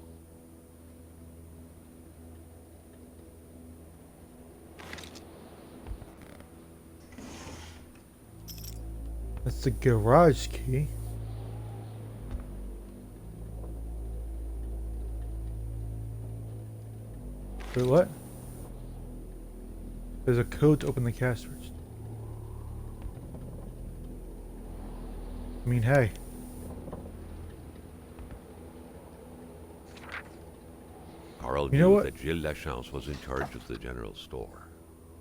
That's the garage key. Wait, what? There's a code to open the cash register. I mean, hey. Carl You know knew what? that Gilles Lachance was in charge of the general store.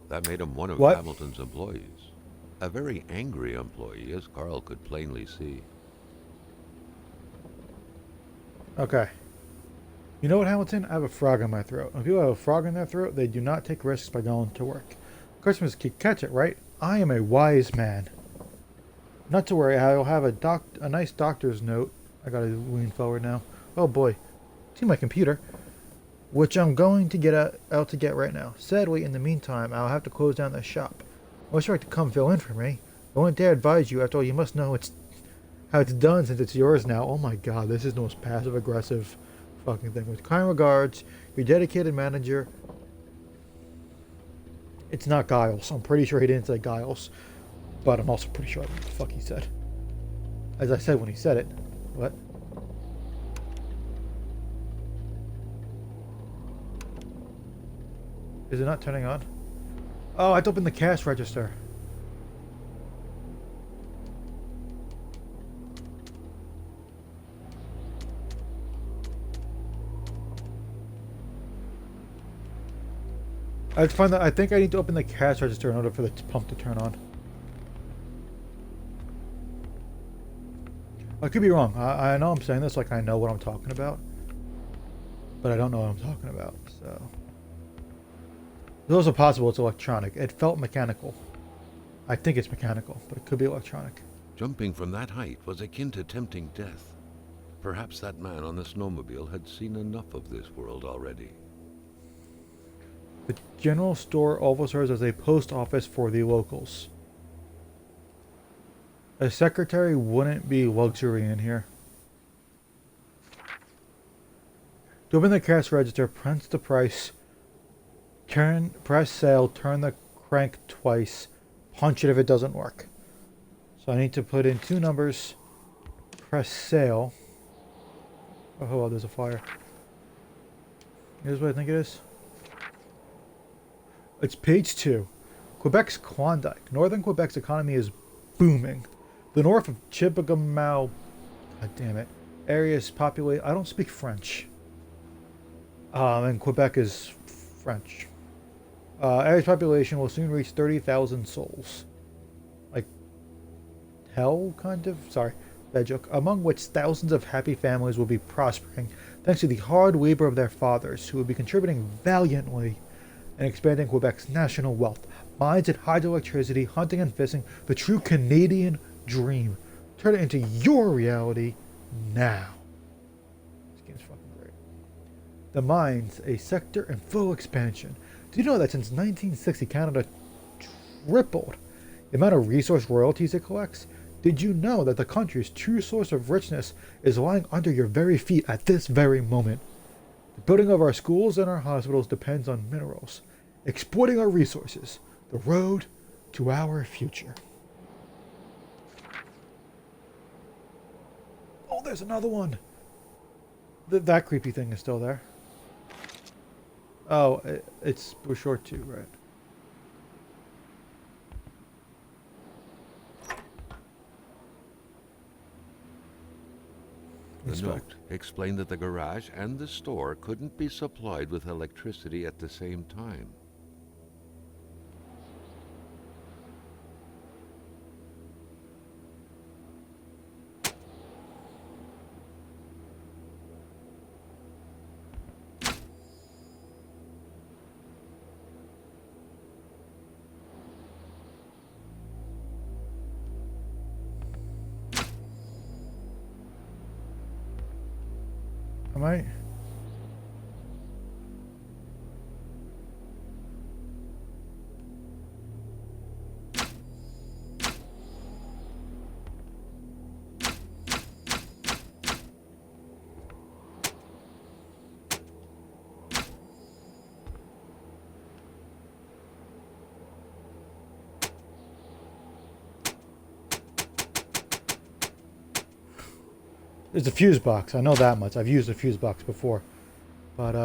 That made him one of What? Hamilton's employees. A very angry employee, as Carl could plainly see. Okay. You know what, Hamilton? I have a frog in my throat. When people have a frog in their throat, they do not take risks by going to work. Customers can catch it, right? I am a wise man. Not to worry, I'll have a nice doctor's note. I gotta lean forward now. Oh boy. See my computer. Which I'm going to get out to get right now. Sadly, in the meantime, I'll have to close down the shop. I wish you like to come fill in for me. I won't dare advise you. After all, you must know how it's done since it's yours now. Oh my god, this is the most passive-aggressive fucking thing. With kind regards, your dedicated manager. It's not Giles. I'm pretty sure he didn't say Giles. But I'm also pretty sure what the fuck he said. As I said when he said it. What? Is it not turning on? Oh, I have to open the cash register. I have to find that. I think I need to open the cash register in order for the pump to turn on. I could be wrong. I know I'm saying this like I know what I'm talking about. But I don't know what I'm talking about, so. It's also possible it's electronic. It felt mechanical. I think it's mechanical, but it could be electronic. Jumping from that height was akin to tempting death. Perhaps that man on the snowmobile had seen enough of this world already. The general store also serves as a post office for the locals. A secretary wouldn't be luxury in here. To open the cash register, press the price. Press sale, turn the crank twice, punch it if it doesn't work. So I need to put in 2 numbers, press sale. Oh, well, there's a fire. Here's what I think it is. It's page 2. Quebec's Klondike. Northern Quebec's economy is booming. The north of Chibougamau, god damn it, area is populated. I don't speak French. And Quebec is French. Area's population will soon reach 30,000 souls. Like, hell, kind of? Sorry, bad joke. Among which thousands of happy families will be prospering, thanks to the hard labor of their fathers, who will be contributing valiantly and expanding Quebec's national wealth. Mines and hydroelectricity, hunting and fishing, the true Canadian dream. Turn it into your reality now. This game's fucking great. The mines, a sector in full expansion. Do you know that since 1960, Canada tripled the amount of resource royalties it collects? Did you know that the country's true source of richness is lying under your very feet at this very moment? The building of our schools and our hospitals depends on minerals. Exploiting our resources, the road to our future. Oh, there's another one. That creepy thing is still there. Oh, we're short too, right? The note explained that the garage and the store couldn't be supplied with electricity at the same time. Am I? There's a fuse box. I know that much. I've used a fuse box before. But,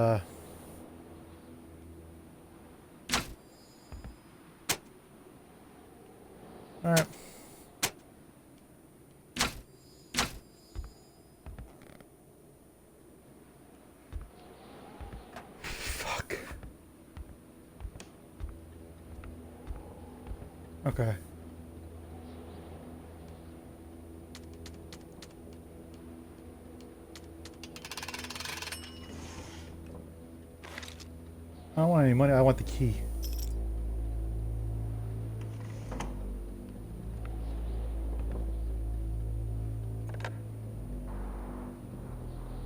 alright. Fuck. Okay. I don't want any money. I want the key.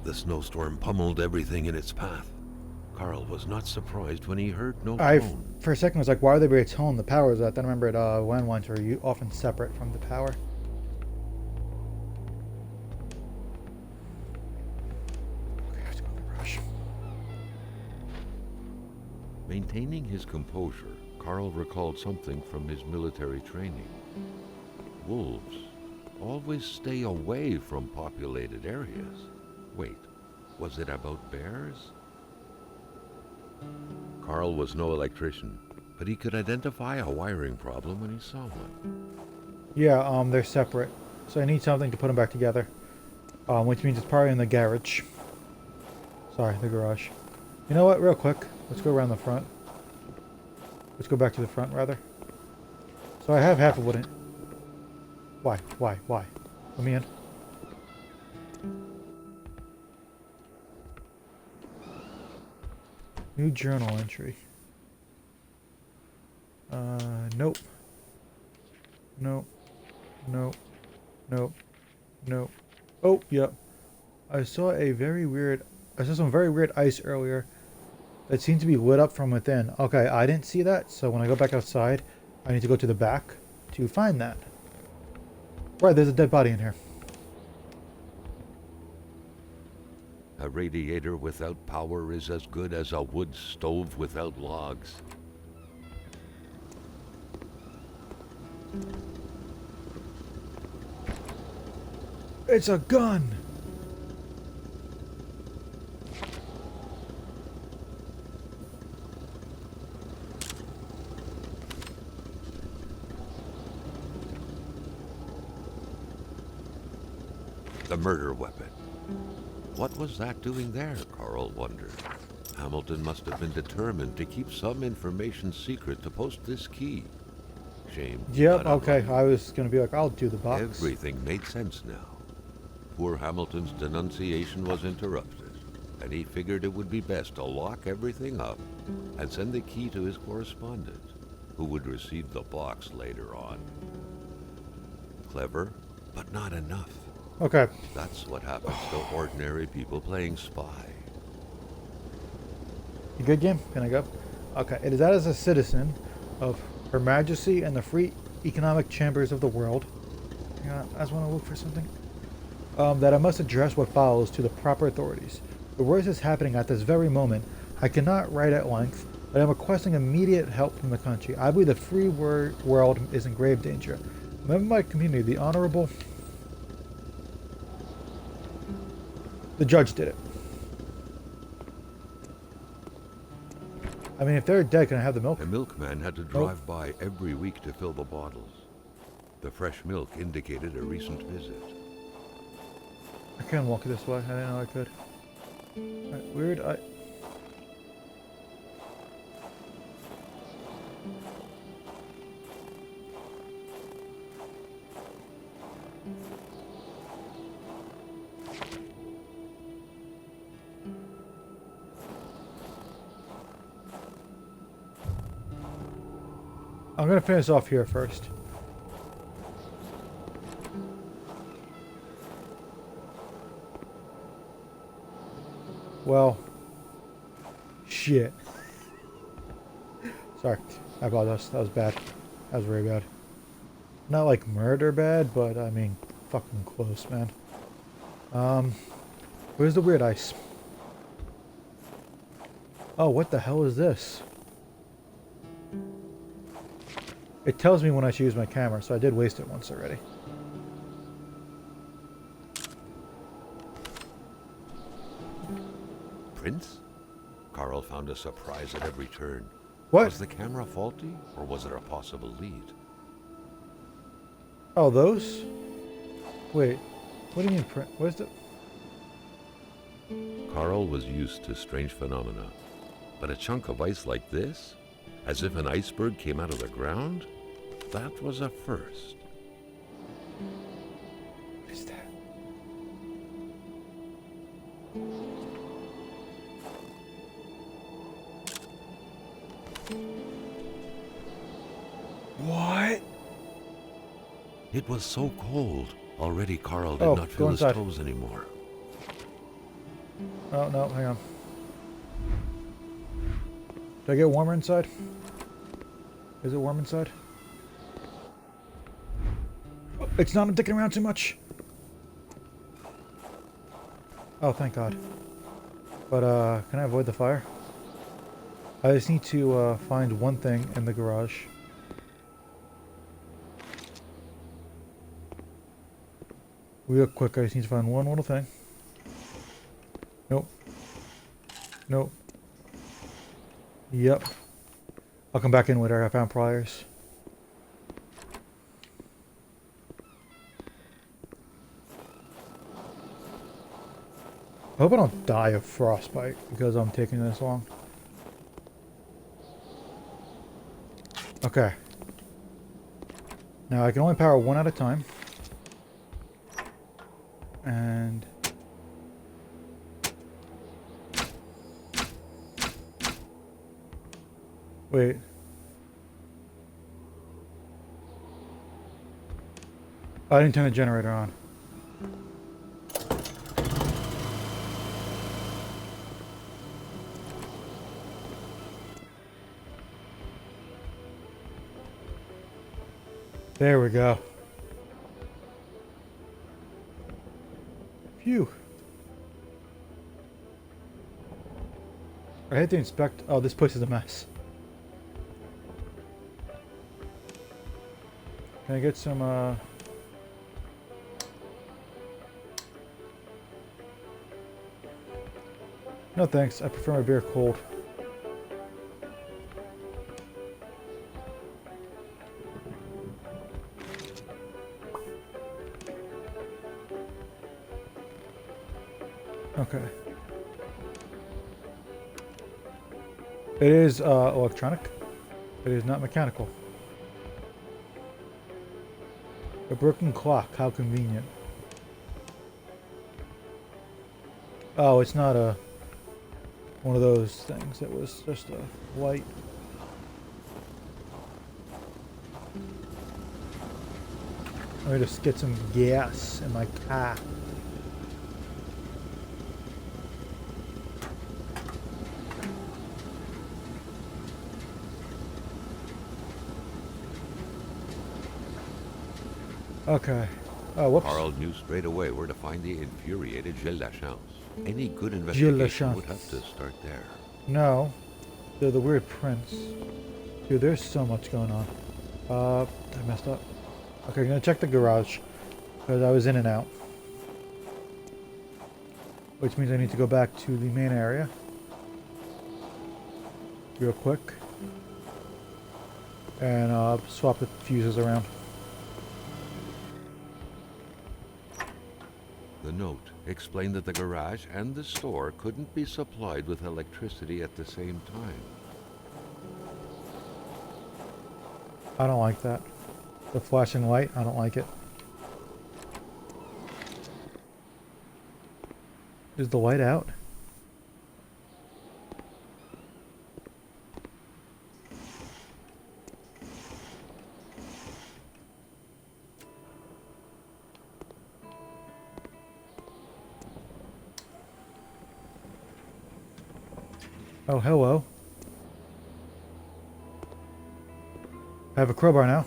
The snowstorm pummeled everything in its path. Carl was not surprised when he heard no I, tone. for a second, was like, why are they very tone? The power is that. Then I remembered when ones are you often separate from the power. Okay, I have to go in the rush. Maintaining his composure, Carl recalled something from his military training. Wolves always stay away from populated areas. Wait, was it about bears? Carl was no electrician, but he could identify a wiring problem when he saw one. Yeah, they're separate. So I need something to put them back together. Which means it's probably in the garage. Sorry, the garage. You know what, real quick, let's go around the front. Let's go back to the front, rather. So I have half of what it... Why? Let me in. New journal entry. Nope. Nope. Nope. Nope. Nope. Oh, yep. I saw some very weird ice earlier that seemed to be lit up from within. Okay, I didn't see that, so when I go back outside, I need to go to the back to find that. Right, there's a dead body in here. A radiator without power is as good as a wood stove without logs. It's a gun! The murder weapon. What was that doing there, Carl wondered. Hamilton must have been determined to keep some information secret to post this key. Shame. Yep, not okay. unlike- I was gonna be like, I'll do the box. Everything made sense now. Poor Hamilton's denunciation was interrupted, and he figured it would be best to lock everything up and send the key to his correspondent, who would receive the box later on. Clever, but not enough. Okay. That's what happens to ordinary people playing spy. You good, game? Can I go? Okay. It is that as a citizen of Her Majesty and the free economic chambers of the world. I just want to look for something. That I must address what follows to the proper authorities. The worst is happening at this very moment. I cannot write at length, but I am requesting immediate help from the country. I believe the free world is in grave danger. A member of my community, the Honorable... The judge did it. I mean, if they're dead, can I have the milk? The milkman had to drive by every week to fill the bottles. The fresh milk indicated a recent visit. I can walk this way. I didn't know I could. Alright, weird. I'm gonna finish off here first. Well, shit. Sorry. I apologize. That was bad. That was very bad. Not like murder bad, but I mean, fucking close, man. Where's the weird ice? Oh, what the hell is this? It tells me when I should use my camera, so I did waste it once already. Prince? Carl found a surprise at every turn. What? Was the camera faulty, or was it a possible lead? Oh, those? Wait. What do you mean print? Where's the... Carl was used to strange phenomena, but a chunk of ice like this, as if an iceberg came out of the ground, that was a first. What is that? What? It was so cold. Already Carl did Oh, not go feel his inside. toes anymore. Oh, no, hang on. Did I get warmer inside? Is it warm inside? Oh, it's not, I'm dicking around too much. Oh, thank God. But, can I avoid the fire? I just need to, find one thing in the garage. Real quick, I just need to find one little thing. Nope. Nope. Yep. I'll come back in later. I found pliers. I hope I don't die of frostbite because I'm taking this long. Okay. Now I can only power one at a time. And... wait. I didn't turn the generator on. There we go. Phew. I had to inspect... oh, this place is a mess. Can I get some, no thanks, I prefer my beer cold. Okay. It is, electronic. It is not mechanical. A broken clock, how convenient. Oh, it's not a... one of those things. It was just a light. Let me just get some gas in my car. Okay. Oh, whoops. Carl knew straight away where to find the infuriated Gilles Lachance. Any good Gilles investigation would Lachance. have to start there. No. They're the weird prince. Dude, there's so much going on. I messed up. Okay, I'm gonna check the garage. Because I was in and out. Which means I need to go back to the main area. Real quick. And swap the fuses around. The note explained that the garage and the store couldn't be supplied with electricity at the same time. I don't like that. The flashing light, I don't like it. Is the light out? Oh, hello. I have a crowbar now.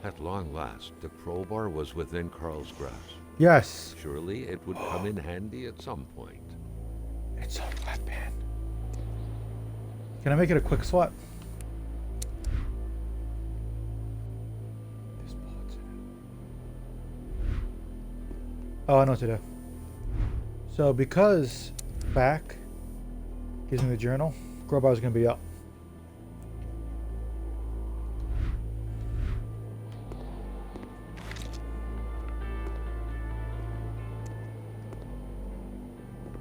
At long last, the crowbar was within Carl's grasp. Yes. Surely it would come in handy at some point. It's a weapon. Can I make it a quick swap? There's bullets in it. Oh, I know what to do. So because back gives me the journal, crowbar is going to be up.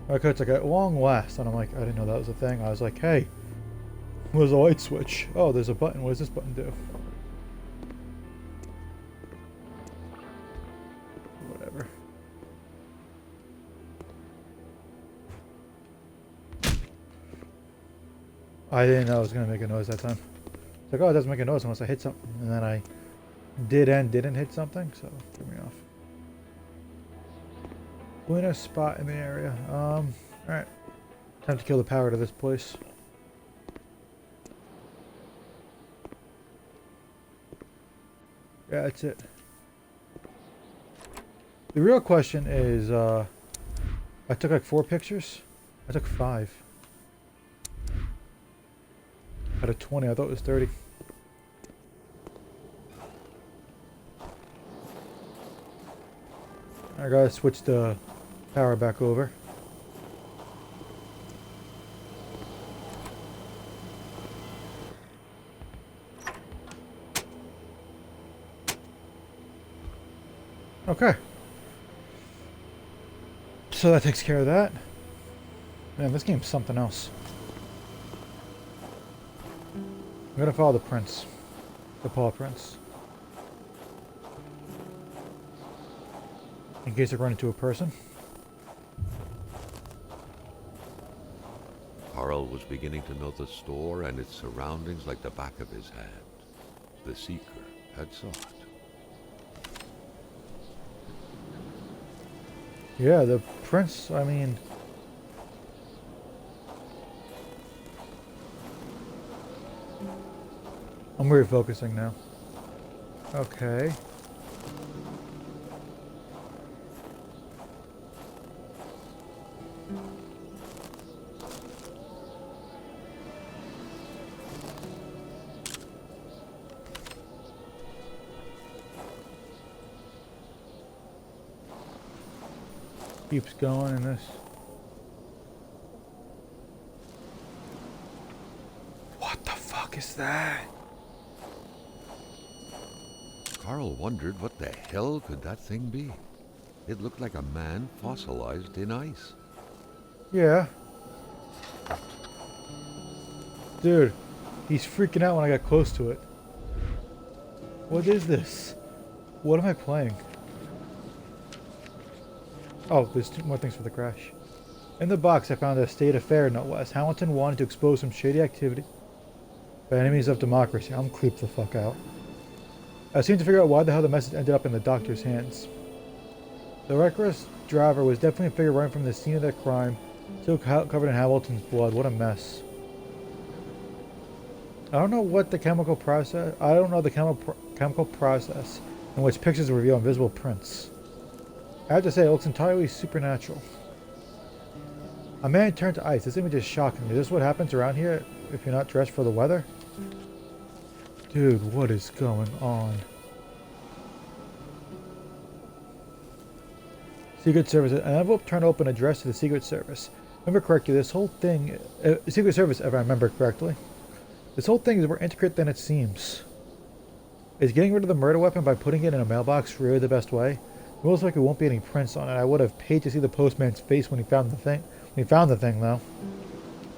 Okay, it's like at long last, and I'm like, I didn't know that was a thing. I was like, hey, where's the light switch? Oh, there's a button. What does this button do? Whatever. I didn't know it was going to make a noise that time. It's like, oh, it doesn't make a noise unless I hit something. And then I did and didn't hit something, so it threw me off. Cleanest spot in the area. Alright. Time to kill the power to this place. Yeah, that's it. The real question is, I took like 4 pictures. I took 5. Out of 20, I thought it was 30. I gotta switch the power back over. Okay. So that takes care of that. Man, this game's something else. I'm gonna follow the prince. The paw prince. In case I run into a person. Carl was beginning to know the store and its surroundings like the back of his hand. The Seeker had sought. Yeah, the prince, I mean... I'm refocusing now. Okay. Keeps going in this. What the fuck is that? Carl wondered what the hell could that thing be. It looked like a man fossilized in ice. Yeah. Dude, he's freaking out when I got close to it. What is this? What am I playing? Oh, there's 2 more things for the crash. In the box, I found a state affair, no less. Hamilton wanted to expose some shady activity by enemies of democracy. I'm creeped the fuck out. I seem to figure out why the hell the message ended up in the doctor's hands. The reckless driver was definitely a figure running from the scene of the crime, still covered in Hamilton's blood. What a mess. I don't know what the chemical process... I don't know the chemical process in which pictures reveal invisible prints. I have to say, it looks entirely supernatural. A man turned to ice. This image is shocking. Is this what happens around here if you're not dressed for the weather? Dude, what is going on? Secret Service. An envelope turned open addressed to the Secret Service. Remember correctly, this whole thing... Secret Service, if I remember correctly. This whole thing is more intricate than it seems. Is getting rid of the murder weapon by putting it in a mailbox really the best way? Most likely won't be any prints on it. I would have paid to see the postman's face when he found the thing. Though.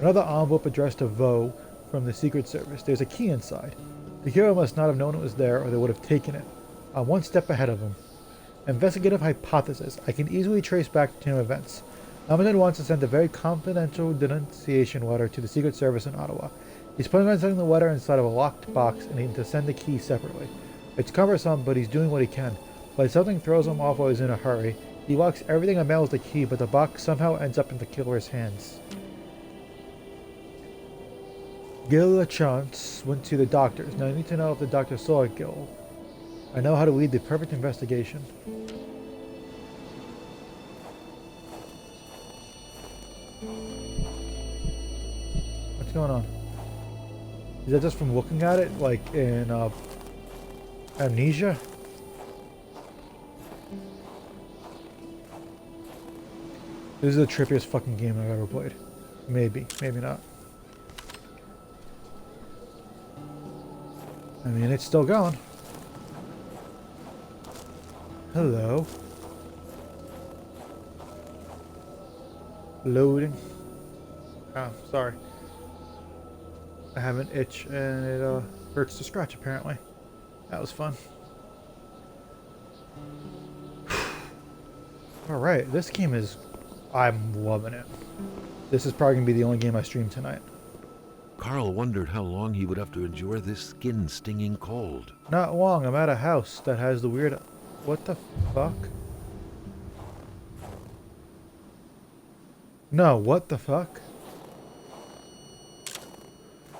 Another envelope addressed to Vo from the Secret Service. There's a key inside. The hero must not have known it was there, or they would have taken it. I'm 1 step ahead of him. Investigative hypothesis. I can easily trace back to chain of events. Hamilton wants to send a very confidential denunciation letter to the Secret Service in Ottawa. He's planning on sending the letter inside of a locked box and needing to send the key separately. It's cumbersome, but he's doing what he can. But something throws him off while he's in a hurry. He locks everything and mails the key, but the box somehow ends up in the killer's hands. Gil LaChance went to the doctors. Now I need to know if the doctor saw Gil. I know how to lead the perfect investigation. What's going on? Is that just from looking at it, like in Amnesia? This is the trippiest fucking game I've ever played. Maybe, maybe not. I mean, it's still going. Hello. Loading. Oh, sorry. I have an itch and it hurts to scratch apparently. That was fun. Alright, this game is... I'm loving it. This is probably going to be the only game I stream tonight. Carl wondered how long he would have to endure this skin-stinging cold. Not long, I'm at a house that has the weird... What the fuck? No, what the fuck?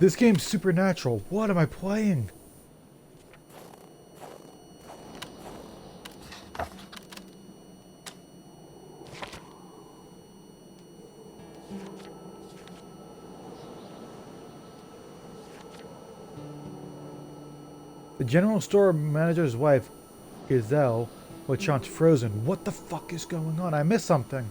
This game's supernatural. What am I playing? The general store manager's wife, Gazelle, LaChance frozen. What the fuck is going on? I missed something.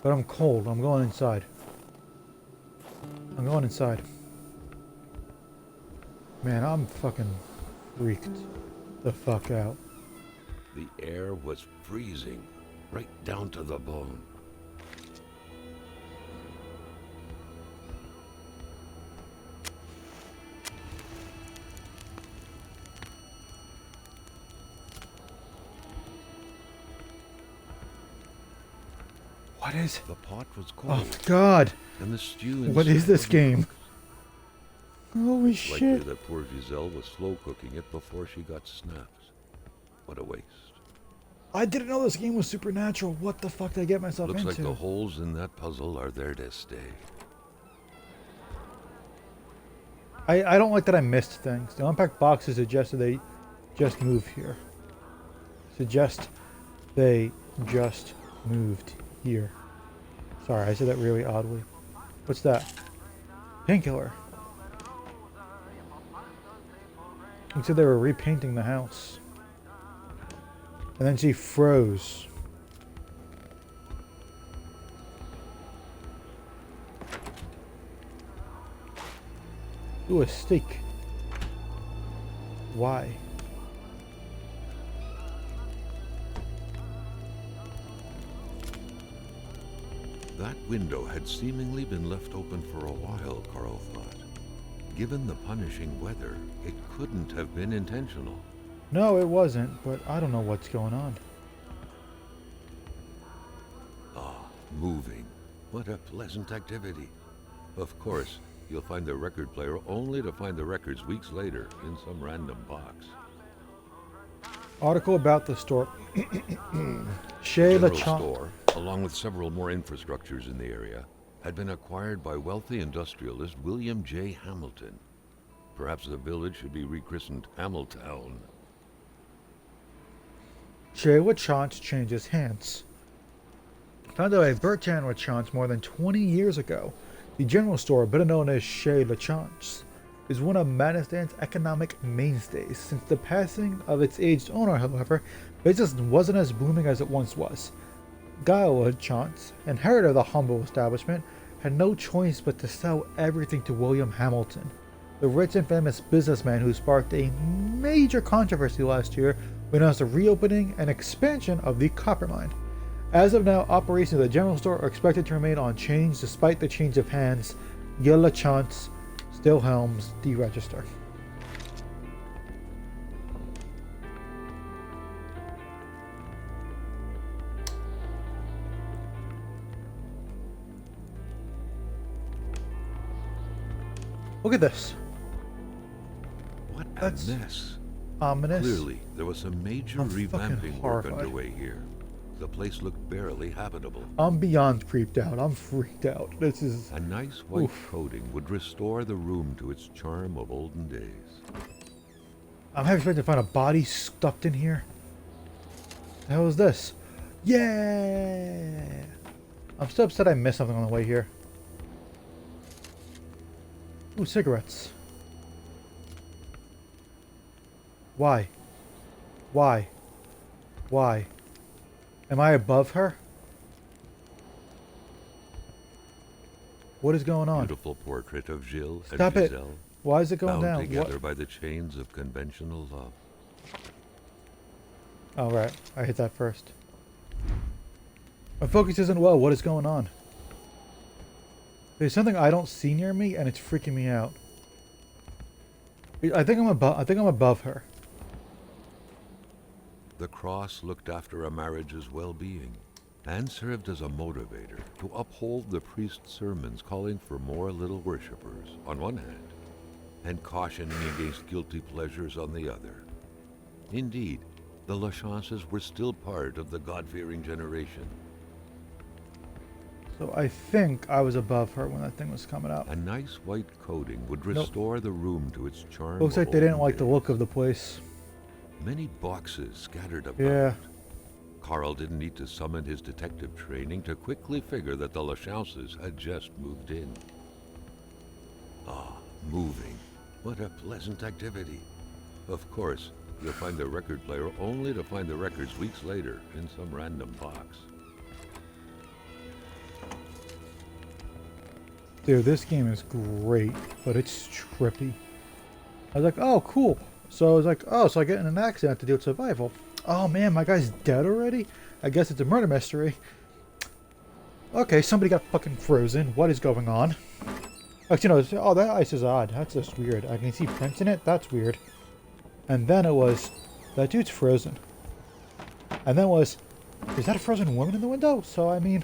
But I'm cold. I'm going inside. I'm going inside. Man, I'm fucking freaked the fuck out. The air was freezing, right down to the bone. What is... The pot was Oh cold, my god! and the stew What is this wasn't game? cooked. Holy Likely shit! that poor Giselle was slow cooking it before she got snapped. What a waste. I didn't know this game was supernatural. What the fuck did I get myself Looks into? like the holes in that puzzle are there to stay. I don't like that I missed things. The unpacked boxes suggest that they just moved here. Suggest they just moved here. Sorry, I said that really oddly. What's that? Painkiller. He said they were repainting the house. And then she froze. Ooh, a steak. Why? That window had seemingly been left open for a while, Carl thought. Given the punishing weather, it couldn't have been intentional. No, it wasn't, but I don't know what's going on. Ah, moving. What a pleasant activity. Of course, you'll find the record player only to find the records weeks later in some random box. Article about the store. Chez The general LaChance. store, along with several more infrastructures in the area, had been acquired by wealthy industrialist William J. Hamilton. Perhaps the village should be rechristened Hamiltown. Chez LaChance changes hands. Founded by Bertrand LaChance more than 20 years ago, the general store, better known as Chez LaChance, is one of Manistan's economic mainstays. Since the passing of its aged owner, however, business wasn't as booming as it once was. Guy LaChance, inheritor of the humble establishment, had no choice but to sell everything to William Hamilton, the rich and famous businessman who sparked a major controversy last year when announced the reopening and expansion of the copper mine. As of now, operations of the general store are expected to remain unchanged despite the change of hands. Gil LaChance still helms the register. What a That's- mess. Ominous. Clearly, there was some major I'm fucking revamping work horrified. underway here. The place looked barely habitable. I'm beyond creeped out. I'm freaked out. This is... A nice white Oof. coating would restore the room to its charm of olden days. I'm having expected to find a body stuffed in here. The hell is this? Yeah! I'm still upset I missed something on the way here. Ooh, cigarettes. Why? Why? Why? Am I above her? What is going on? Beautiful portrait of Gilles Stop and it. Giselle, Why is it going bound down? together What? by the chains of conventional love. Oh, right. I hit that first. My focus isn't well. What is going on? There's something I don't see near me, and it's freaking me out. I think I'm above her. The cross looked after a marriage's well-being and served as a motivator to uphold the priest's sermons calling for more little worshippers on one hand and cautioning against guilty pleasures on the other. Indeed, the Lachances were still part of the God-fearing generation. So I think I was above her when that thing was coming out. A nice white coating would restore the room to its charm. Looks like they didn't like the look of the place. Many boxes scattered about. Yeah. Carl didn't need to summon his detective training to quickly figure that the Lachances had just moved in. Ah, moving. What a pleasant activity. Of course, you'll find the record player only to find the records weeks later in some random box. Dude, this game is great, but it's trippy. I was like, oh, cool. So I was like, oh, so I get in an accident to do with survival. Oh man, my guy's dead already? I guess it's a murder mystery. Okay, somebody got fucking frozen. What is going on? Actually, no, oh, that ice is odd. That's just weird. I can see prints in it. That's weird. And then it was, that dude's frozen. And then it was, is that a frozen woman in the window? So, I mean,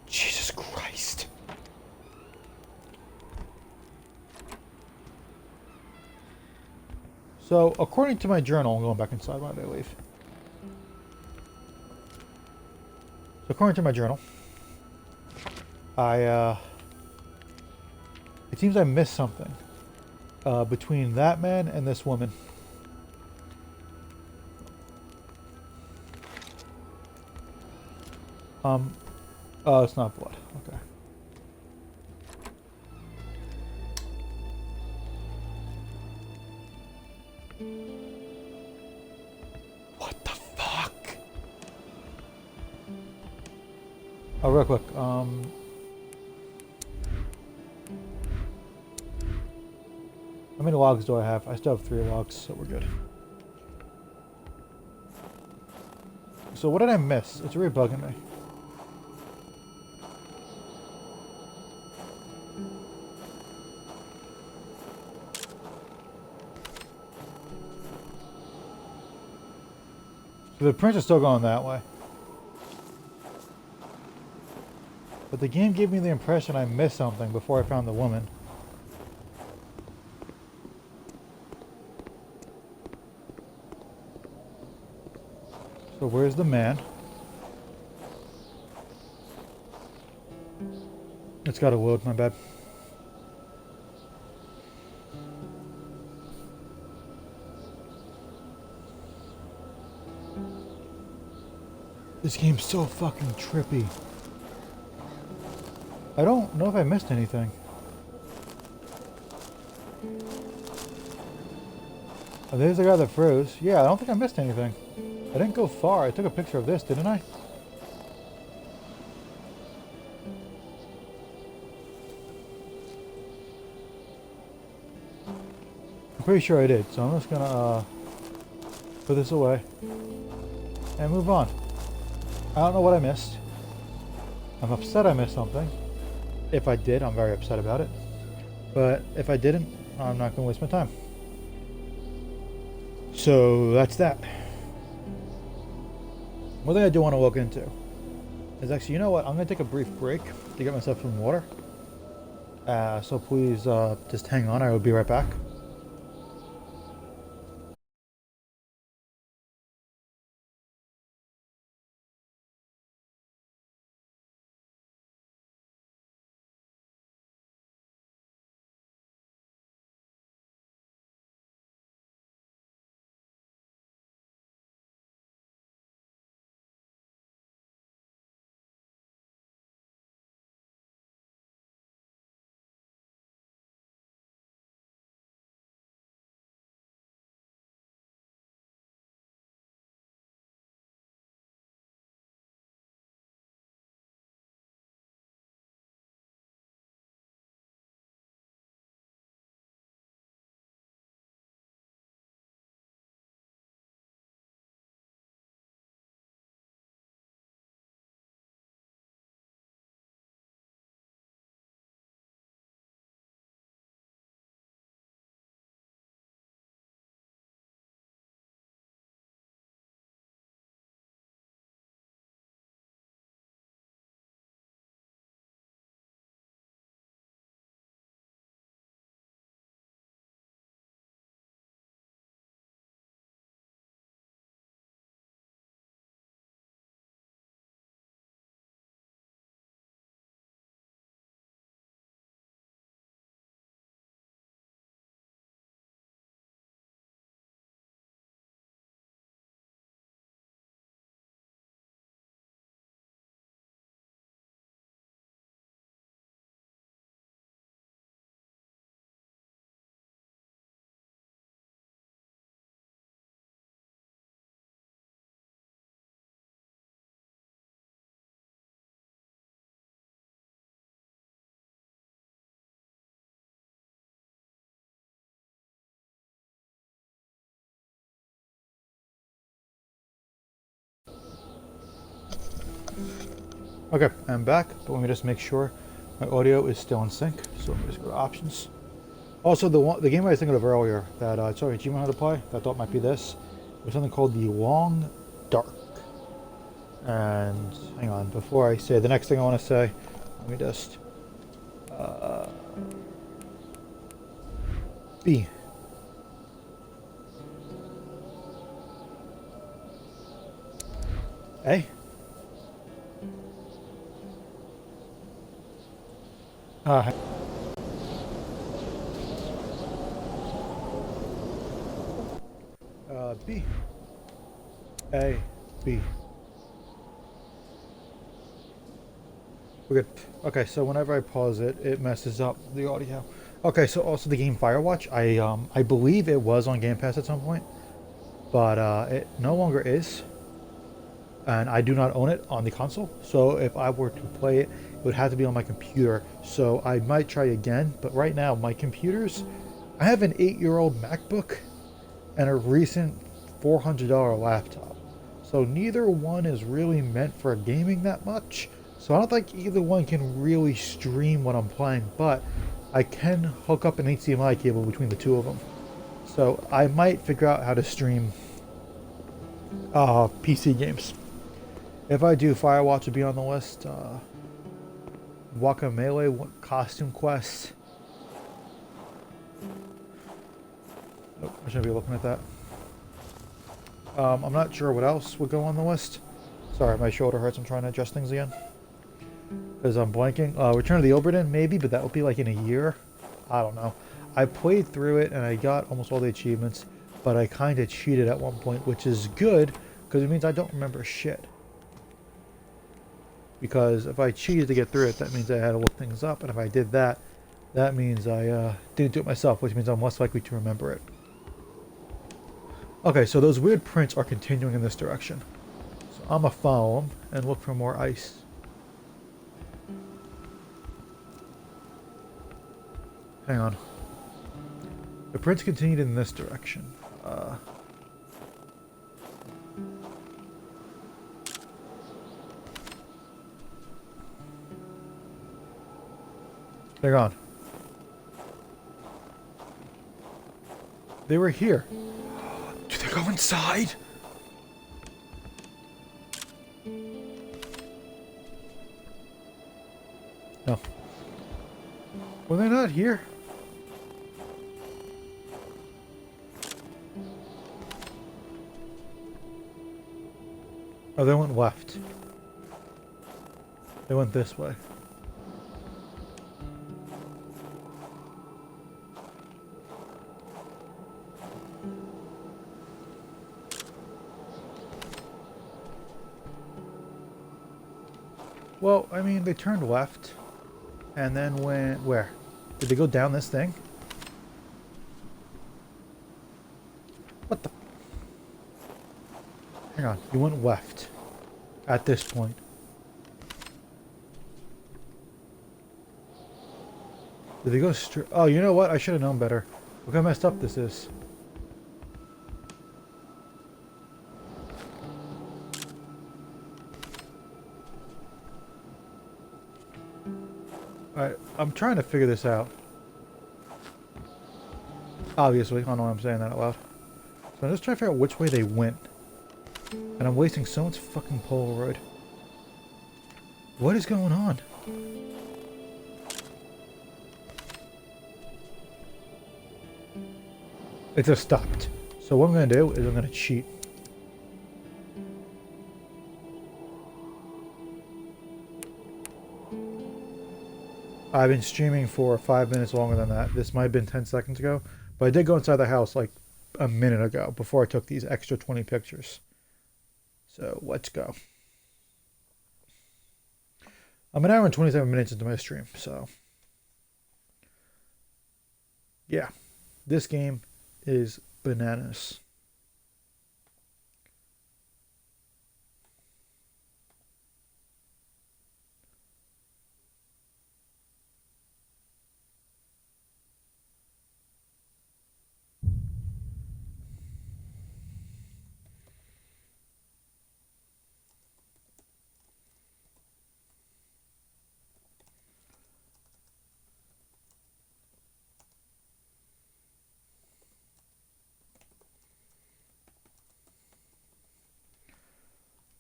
Jesus Christ. So, according to my journal, I'm going back inside when I leave. So, according to my journal, it seems I missed something between that man and this woman. Oh, it's not blood. Okay. What the fuck? Oh, real quick. How many logs do I have? I still have 3 logs, so we're good. So what did I miss? It's really bugging me. So the prince is still going that way. But the game gave me the impression I missed something before I found the woman. So where's the man? It's got to load, my bad. This game's so fucking trippy. I don't know if I missed anything. Oh, there's the guy that froze. Yeah, I don't think I missed anything. I didn't go far. I took a picture of this, didn't I? I'm pretty sure I did, so I'm just gonna put this away and move on. I don't know what I missed. I'm upset I missed something. If I did, I'm very upset about it. But if I didn't, I'm not gonna waste my time. So that's that. One thing I do want to look into is actually, you know what? I'm going to take a brief break to get myself some water. So please just hang on. I will be right back. Okay, I'm back, but let me just make sure my audio is still in sync. So let me just go to options. Also, the game I was thinking of earlier that I saw Achievement how to play that I thought might be this was something called The Long Dark. And hang on, before I say the next thing I want to say, let me just B. A. Uh, B. A. B. We're good. Okay, so whenever I pause it, it messes up the audio. Okay, so also the game Firewatch, I believe it was on Game Pass at some point, but it no longer is, and I do not own it on the console. So if I were to play it, it would have to be on my computer. So I might try again, but right now my computers, I have an 8-year-old MacBook and a recent $400 laptop. So neither one is really meant for gaming that much. So I don't think either one can really stream what I'm playing, but I can hook up an HDMI cable between the two of them. So I might figure out how to stream PC games. If I do, Firewatch would be on the list. Guacamelee, Costume Quest. Nope, I shouldn't be looking at that. I'm not sure what else would go on the list. Sorry, my shoulder hurts. I'm trying to adjust things again. Because I'm blanking. Return of the Obra Dinn, maybe, but that would be like in a year. I don't know. I played through it and I got almost all the achievements, but I kind of cheated at one point, which is good because it means I don't remember shit. Because if I cheated to get through it, that means I had to look things up, and if I did that, that means I didn't do it myself, which means I'm less likely to remember it. Okay, so those weird prints are continuing in this direction. So I'm gonna follow them and look for more ice. Hang on. The prints continued in this direction. They're gone. They were here. Do they go inside? No. Were they not here? Oh, they went left. They went this way. Well, I mean, they turned left and then went where? Did they go down this thing? What the? Hang on, you went left at this point. Did they go straight? Oh, you know what? I should have known better. Look how messed up this is. Alright, I'm trying to figure this out. Obviously, I don't know why I'm saying that out loud. So I'm just trying to figure out which way they went. And I'm wasting so much fucking Polaroid. What is going on? It just stopped. So what I'm going to do is I'm going to cheat. I've been streaming for 5 minutes longer than that. This might have been 10 seconds ago. But I did go inside the house like a minute ago before I took these extra 20 pictures. So let's go. I'm an hour and 27 minutes into my stream. So yeah, this game is bananas.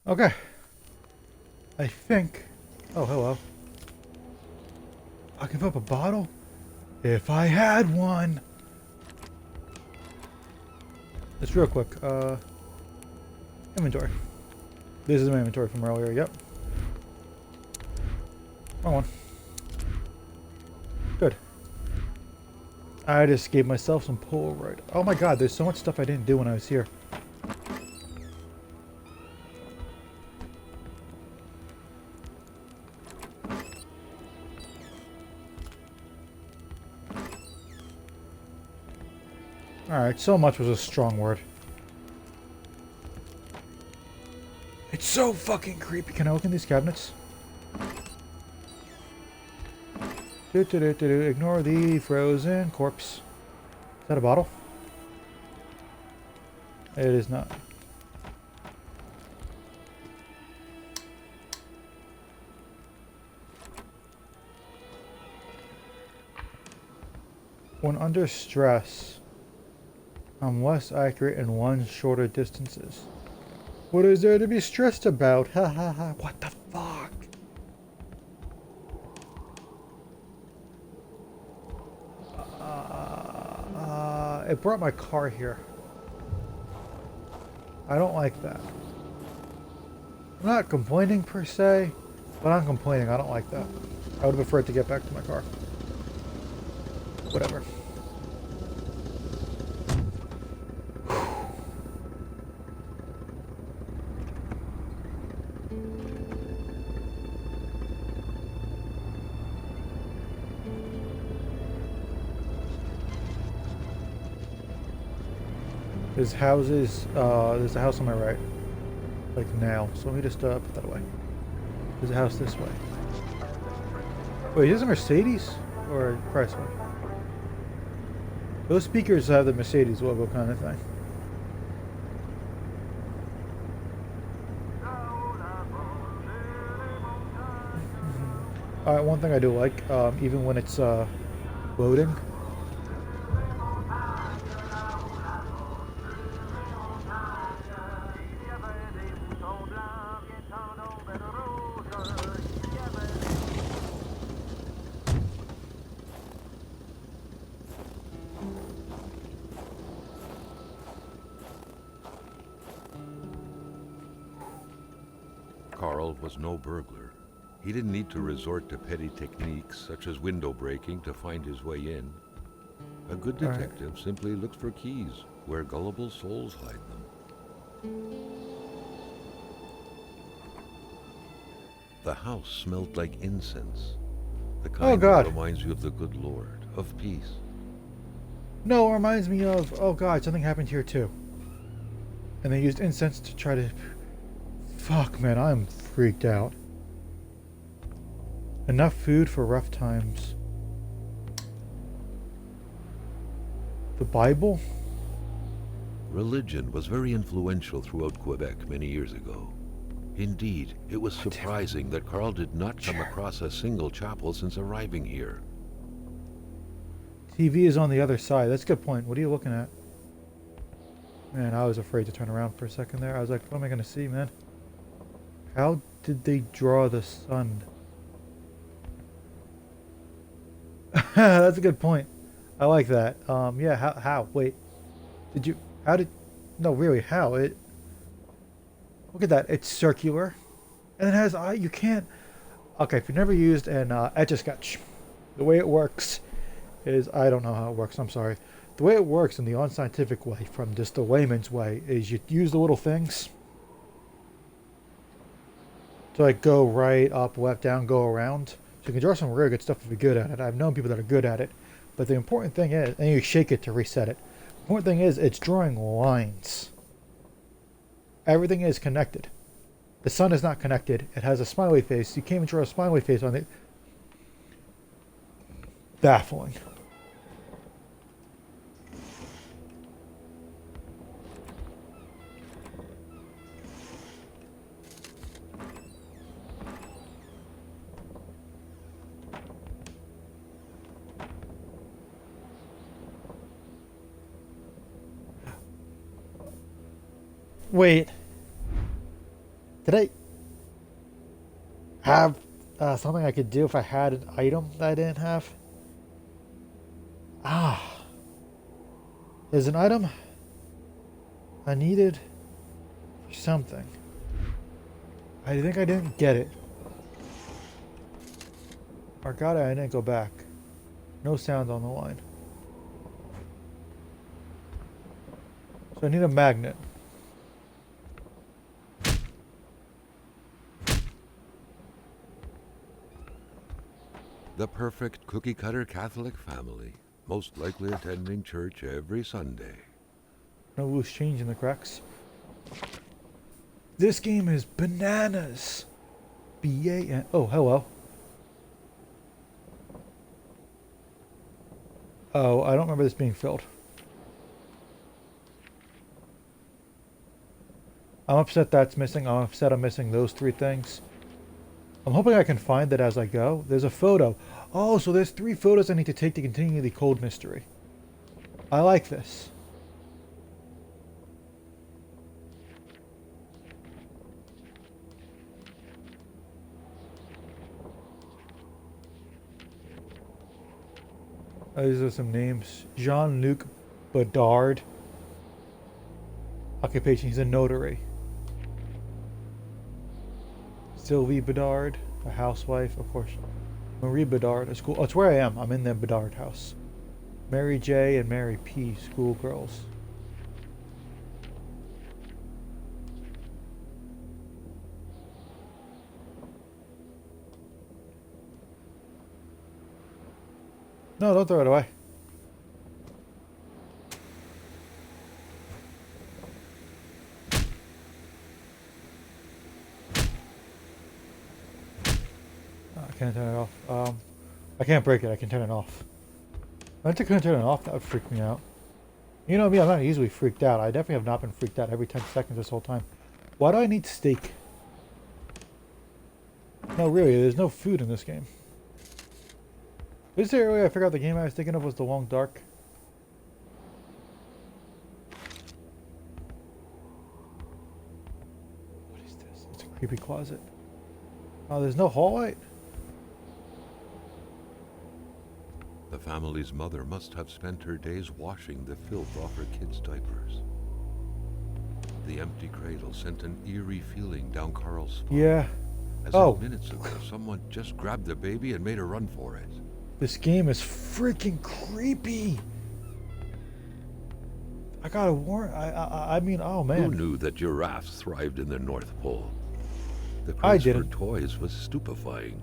Okay. I think... Oh, hello. I can fill up a bottle? If I had one! Just real quick. Inventory. This is my inventory from earlier. Yep. Wrong one. Good. I just gave myself some Polaroid. Oh my god, there's so much stuff I didn't do when I was here. Alright, so much was a strong word. It's so fucking creepy. Can I open these cabinets? Ignore the frozen corpse. Is that a bottle? It is not. When under stress, I'm less accurate in one shorter distances. What is there to be stressed about? Ha ha ha. What the fuck? It brought my car here. I don't like that. I'm not complaining per se, but I'm complaining. I don't like that. I would have preferred to get back to my car. Whatever. There's houses, there's a house on my right. Like now. So let me just put that away. There's a house this way. Wait, is this a Mercedes? Or a Chrysler? Those speakers have the Mercedes logo kind of thing. Alright, one thing I do like, even when it's loading. Carl was no burglar. He didn't need to resort to petty techniques such as window breaking to find his way in. A good detective simply looks for keys where gullible souls hide them. The house smelled like incense. The kind that reminds you of the good Lord, of peace. No, it reminds me of, oh god, something happened here too. And they used incense to try to... Fuck, man, I'm freaked out. Enough food for rough times. The Bible? Religion was very influential throughout Quebec many years ago. Indeed, it was surprising that Carl did not come across a single chapel since arriving here. TV is on the other side. That's a good point. What are you looking at? Man, I was afraid to turn around for a second there. I was like, what am I going to see, man? How did they draw the sun? That's a good point. I like that. Yeah, how? Wait. Did you... How did... No, really, how? Look at that. It's circular. And it has... you can't... Okay, if you've never used an Etch-a-Sketch, the way it works is... I don't know how it works, I'm sorry. The way it works in the unscientific way, from just the layman's way, is you use the little things to like go right, up, left, down, go around. So you can draw some really good stuff if you're good at it. I've known people that are good at it. But the important thing is... And you shake it to reset it. The important thing is, it's drawing lines. Everything is connected. The sun is not connected. It has a smiley face. You can't even draw a smiley face on it. Baffling. Wait. Did I have something I could do if I had an item that I didn't have? Ah, there's an item I needed for something. I think I didn't get it. Or got it, I didn't go back. No sound on the line. So I need a magnet. The perfect cookie-cutter Catholic family, most likely attending church every Sunday. No loose change in the cracks. This game is bananas. B-A-N. Oh, hello. Oh, I don't remember this being filled. I'm upset that's missing. I'm upset I'm missing those three things. I'm hoping I can find it as I go. There's a photo. Oh, so there's 3 photos I need to take to continue the cold mystery. I like this. These are some names. Jean-Luc Bedard. Occupation, he's a notary. Sylvie Bedard, a housewife, of course. Marie Bedard, a school. Oh, it's where I am. I'm in the Bedard house. Mary J. and Mary P. Schoolgirls. No, don't throw it away. I can't turn it off. I can't break it. I can turn it off. I couldn't turn it off. That would freak me out. You know me, I'm not easily freaked out. I definitely have not been freaked out every 10 seconds this whole time. Why do I need steak? No, really, there's no food in this game. Is there a way I figured out the game I was thinking of was The Long Dark? What is this? It's a creepy closet. Oh, there's no hallway? The family's mother must have spent her days washing the filth off her kids' diapers. The empty cradle sent an eerie feeling down Carl's spine. Yeah. As Oh. if minutes ago, someone just grabbed the baby and made a run for it. This game is freaking creepy. I gotta warn. I mean, oh man. Who knew that giraffes thrived in the North Pole? The I price for didn't. toys was stupefying.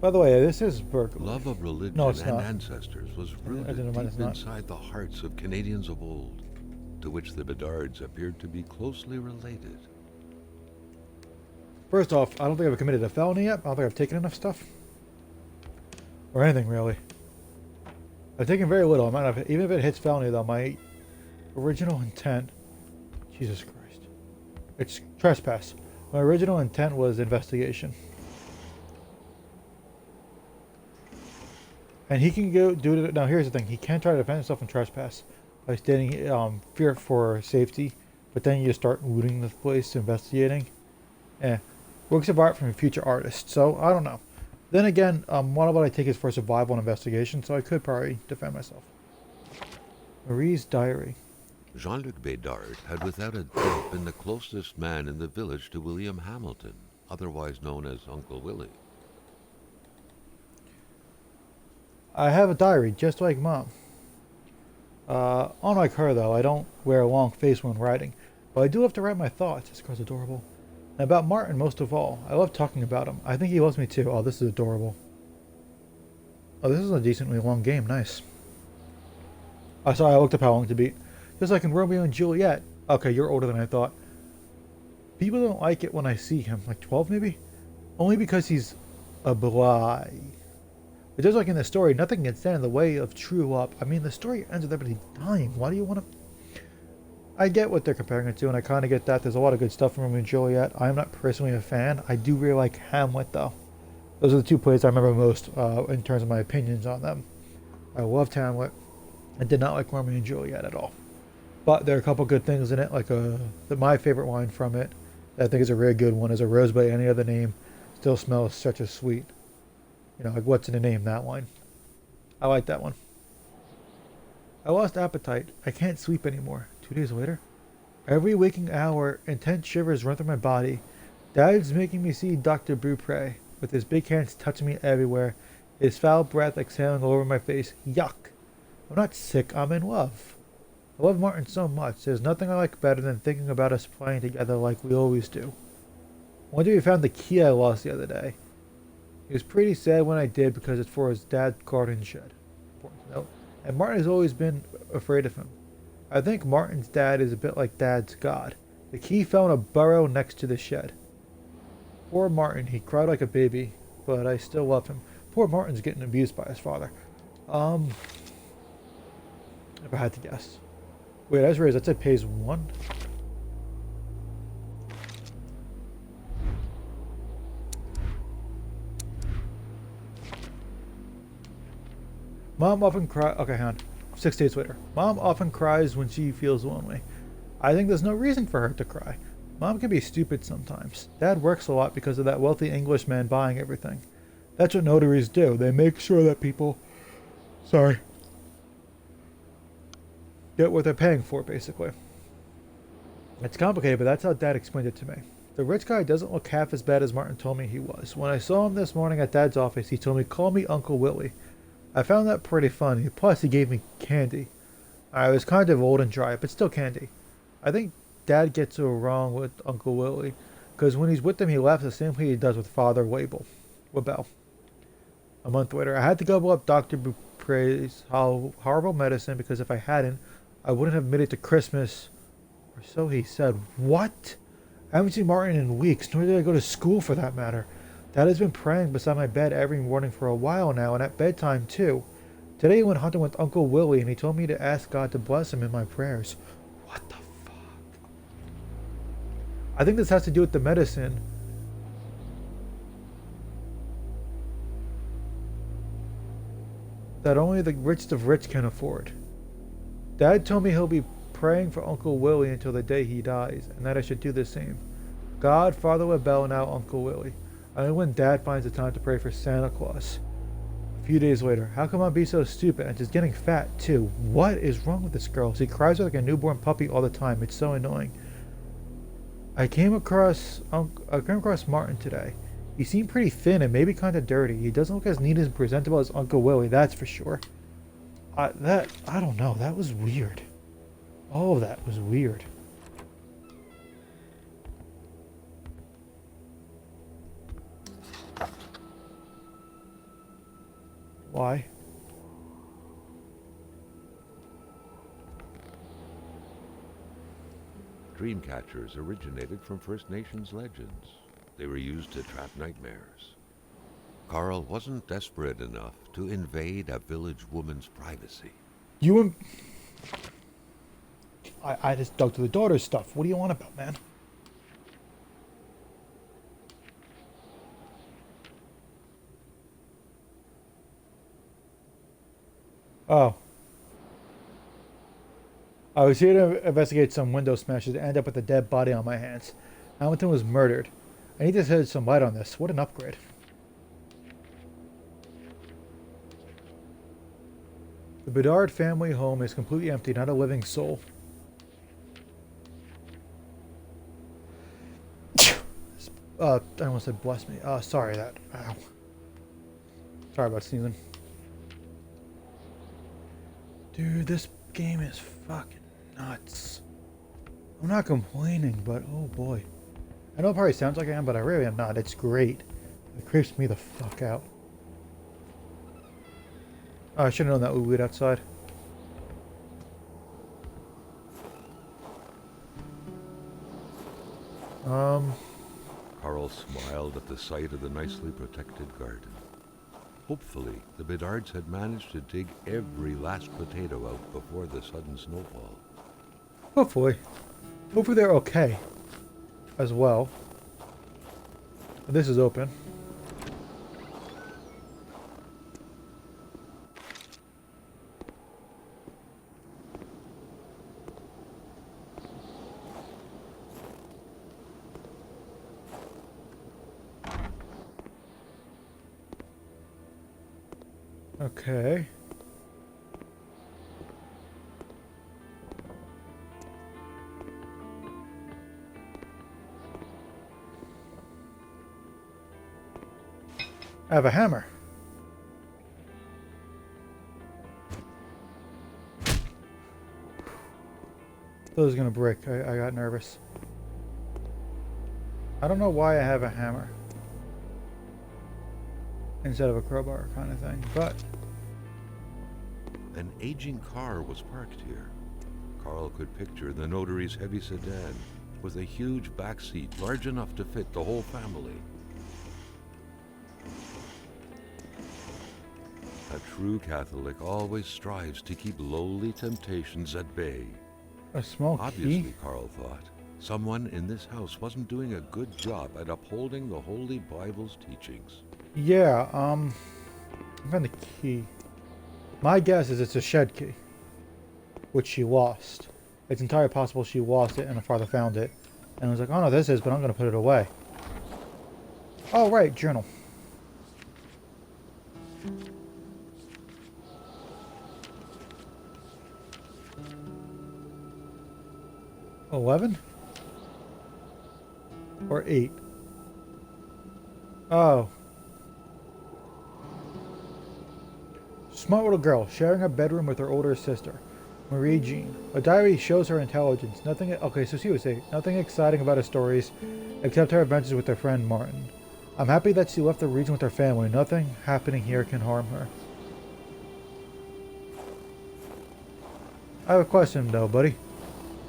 By the way, this is burglary. Love of religion No, it's and not. ancestors was I rooted didn't mind, deep it's not. inside the hearts of Canadians of old, to which the Bedards appeared to be closely related. First off, I don't think I've committed a felony yet. I don't think I've taken enough stuff. Or anything, really. I've taken very little. I might have, even if it hits felony, though, my original intent... Jesus Christ. It's trespass. My original intent was investigation. And he can go do it. Now, here's the thing. He can try to defend himself in trespass by stating fear for safety. But then you just start looting the place, investigating. Works of art from a future artist. So, I don't know. Then again, one of what I take is for survival and investigation, so I could probably defend myself. Marie's diary. Jean-Luc Bedard had without a doubt been the closest man in the village to William Hamilton, otherwise known as Uncle Willie. I have a diary, just like Mom. Unlike her, though, I don't wear a long face when writing. But I do have to write my thoughts. This card's adorable. And about Martin, most of all. I love talking about him. I think he loves me, too. Oh, this is adorable. Oh, this is a decently long game. Nice. Sorry, I looked up how long to beat. Just like in Romeo and Juliet. Okay, you're older than I thought. People don't like it when I see him. Like 12, maybe? Only because he's a boy. But just like in the story, nothing can stand in the way of true love. I mean, the story ends with everybody dying. Why do you want to... I get what they're comparing it to, and I kind of get that. There's a lot of good stuff from Romeo and Juliet. I'm not personally a fan. I do really like Hamlet, though. Those are the 2 plays I remember most in terms of my opinions on them. I loved Hamlet. I did not like Romeo and Juliet at all. But there are a couple good things in it, like my favorite wine from it, that I think is a really good one, is a rose by any other name. Still smells such a sweet. You know, like what's in the name, that wine. I like that one. I lost appetite. I can't sleep anymore. 2 days later. Every waking hour, intense shivers run through my body. Dad's making me see Dr. Beaupre, with his big hands touching me everywhere, his foul breath exhaling all over my face. Yuck. I'm not sick, I'm in love. I love Martin so much. There's nothing I like better than thinking about us playing together like we always do. I wonder if he found the key I lost the other day. He was pretty sad when I did because it's for his dad's garden shed. Important to note. And Martin has always been afraid of him. I think Martin's dad is a bit like Dad's God. The key fell in a burrow next to the shed. Poor Martin, he cried like a baby, but I still love him. Poor Martin's getting abused by his father. If I had to guess. Wait, I was raised, that said pays 1. Mom often cries. Okay, hang on. 6 days later. Mom often cries when she feels lonely. I think there's no reason for her to cry. Mom can be stupid sometimes. Dad works a lot because of that wealthy Englishman buying everything. That's what notaries do. They make sure that people, sorry, get what they're paying for, basically. It's complicated, but that's how Dad explained it to me. The rich guy doesn't look half as bad as Martin told me he was. When I saw him this morning at Dad's office, he told me, "Call me Uncle Willie." I found that pretty funny. Plus, he gave me candy. I was kind of old and dry, but still candy. I think Dad gets it wrong with Uncle Willie, because when he's with them, he laughs the same way he does with Father Wabel. A month later, I had to gobble up Dr. Beaupre's horrible medicine because if I hadn't, I wouldn't have made it to Christmas. Or so he said. What? I haven't seen Martin in weeks, nor did I go to school for that matter. Dad has been praying beside my bed every morning for a while now, and at bedtime too. Today he went hunting with Uncle Willie, and he told me to ask God to bless him in my prayers. What the fuck? I think this has to do with the medicine. That only the richest of rich can afford. Dad told me he'll be praying for Uncle Willie until the day he dies, and that I should do the same. God, Father LaBelle, now Uncle Willie. Only when Dad finds the time to pray for Santa Claus. A few days later, how come I'll be so stupid and she's getting fat too? What is wrong with this girl? She cries like a newborn puppy all the time. It's so annoying. I came across Martin today. He seemed pretty thin and maybe kind of dirty. He doesn't look as neat and presentable as Uncle Willie, that's for sure. I don't know. That was weird. Oh, that was weird. Why? Dream catchers originated from First Nations legends. They were used to trap nightmares. Carl wasn't desperate enough to invade a village woman's privacy. You and... I just dug to the daughter's stuff. What do you want about, man? Oh. I was here to investigate some window smashes and end up with a dead body on my hands. Hamilton was murdered. I need to shed some light on this. What an upgrade. The Bedard family home is completely empty, not a living soul. I almost said bless me. Sorry that. Ow. Sorry about sneezing. Dude, this game is fucking nuts. I'm not complaining, but oh boy. I know it probably sounds like I am, but I really am not. It's great. It creeps me the fuck out. Oh, I should have known that would wait outside. Carl smiled at the sight of the nicely protected garden. Hopefully, the Bedards had managed to dig every last potato out before the sudden snowfall. Hopefully. Hopefully they're okay. As well. This is open. Okay. I have a hammer. Thought it was gonna break. I got nervous. I don't know why I have a hammer instead of a crowbar kind of thing, but An aging car was parked here. Carl could picture the notary's heavy sedan with a huge back seat large enough to fit the whole family. A true Catholic always strives to keep lowly temptations at bay. a small Obviously, key. Carl thought, someone in this house wasn't doing a good job at upholding the Holy Bible's teachings. Yeah, I found the key. My guess is it's a shed key, which she lost. It's entirely possible she lost it and her father found it. And was like, oh no, this is, but I'm going to put it away. Oh, right, journal. $11? Or $8? Oh. Smart little girl, sharing a bedroom with her older sister, Marie Jean. A diary shows her intelligence. Nothing. Okay, so she would say nothing exciting about her stories, except her adventures with her friend Martin. I'm happy that she left the region with her family. Nothing happening here can harm her. I have a question though, buddy.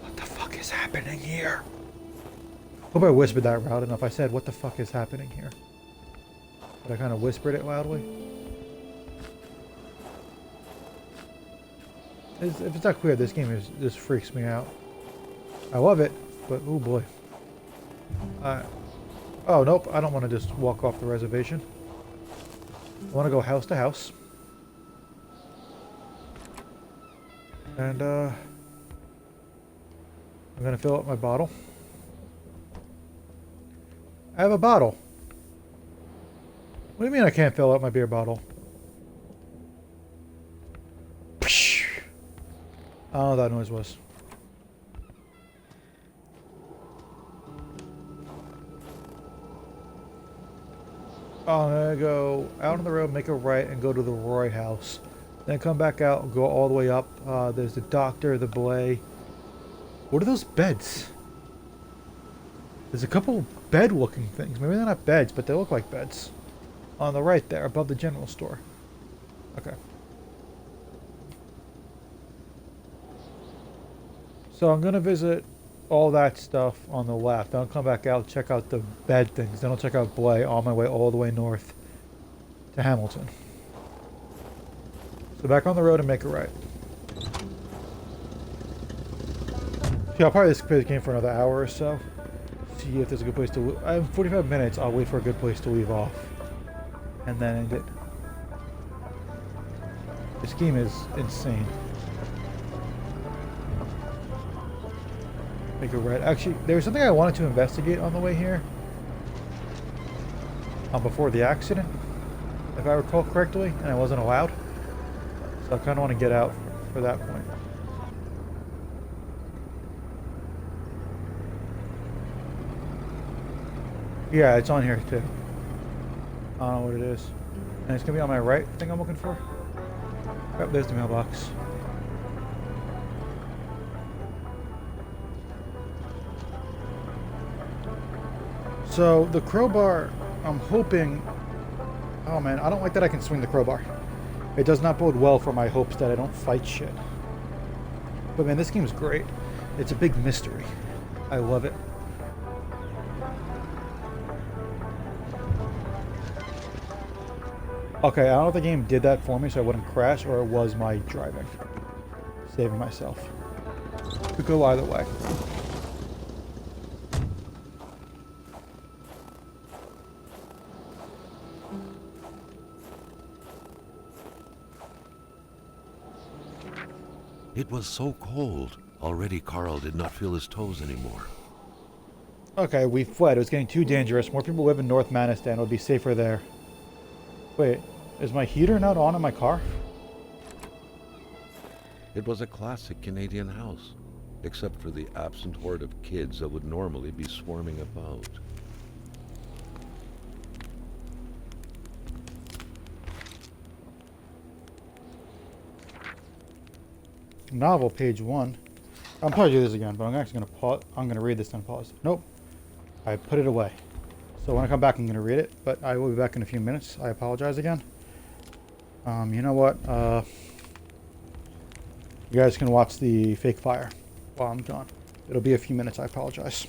What the fuck is happening here? Hope I whispered that loud enough. I said, what the fuck is happening here? But I kind of whispered it loudly. If it's not clear, this game just freaks me out. I love it, but oh boy. Oh nope, I don't want to just walk off the reservation. I want to go house to house. And I'm gonna fill up my bottle. I have a bottle. What do you mean I can't fill up my beer bottle? I don't know what that noise was. I'm gonna go out on the road, make a right, and go to the Roy house. Then come back out and go all the way up. There's the doctor, the Blay. What are those beds? There's a couple bed-looking things. Maybe they're not beds, but they look like beds. On the right there, above the general store. Okay. So I'm gonna visit all that stuff on the left. Then I'll come back out, check out the bed things. Then I'll check out Blay on my way all the way north to Hamilton. So back on the road and make a right. Yeah, I'll probably just play this game for another hour or so. See if there's a good place to. I have 45 minutes. I'll wait for a good place to leave off, and then end it. This game is insane. Make a right. Actually, there was something I wanted to investigate on the way here. Before the accident, if I recall correctly, and I wasn't allowed. So I kind of want to get out for that point. Yeah, it's on here too. I don't know what it is. And it's going to be on my right thing I'm looking for. Oh, there's the mailbox. So the crowbar, I'm hoping... Oh man, I don't like that I can swing the crowbar. It does not bode well for my hopes that I don't fight shit. But man, this game is great. It's a big mystery. I love it. Okay, I don't know if the game did that for me so I wouldn't crash, or it was my driving. Saving myself. Could go either way. It was so cold. Already Carl did not feel his toes anymore. Okay, we fled. It was getting too dangerous. More people live in North Manistan. It would be safer there. Wait. Is my heater not on in my car? It was a classic Canadian house, except for the absent horde of kids that would normally be swarming about. Novel, page 1. I'll probably do this again, but I'm actually gonna pause. I'm gonna read this and pause. Nope, I put it away. So when I come back, I'm gonna read it, but I will be back in a few minutes. I apologize again. You know what? You guys can watch the fake fire while I'm gone. It'll be a few minutes. I apologize.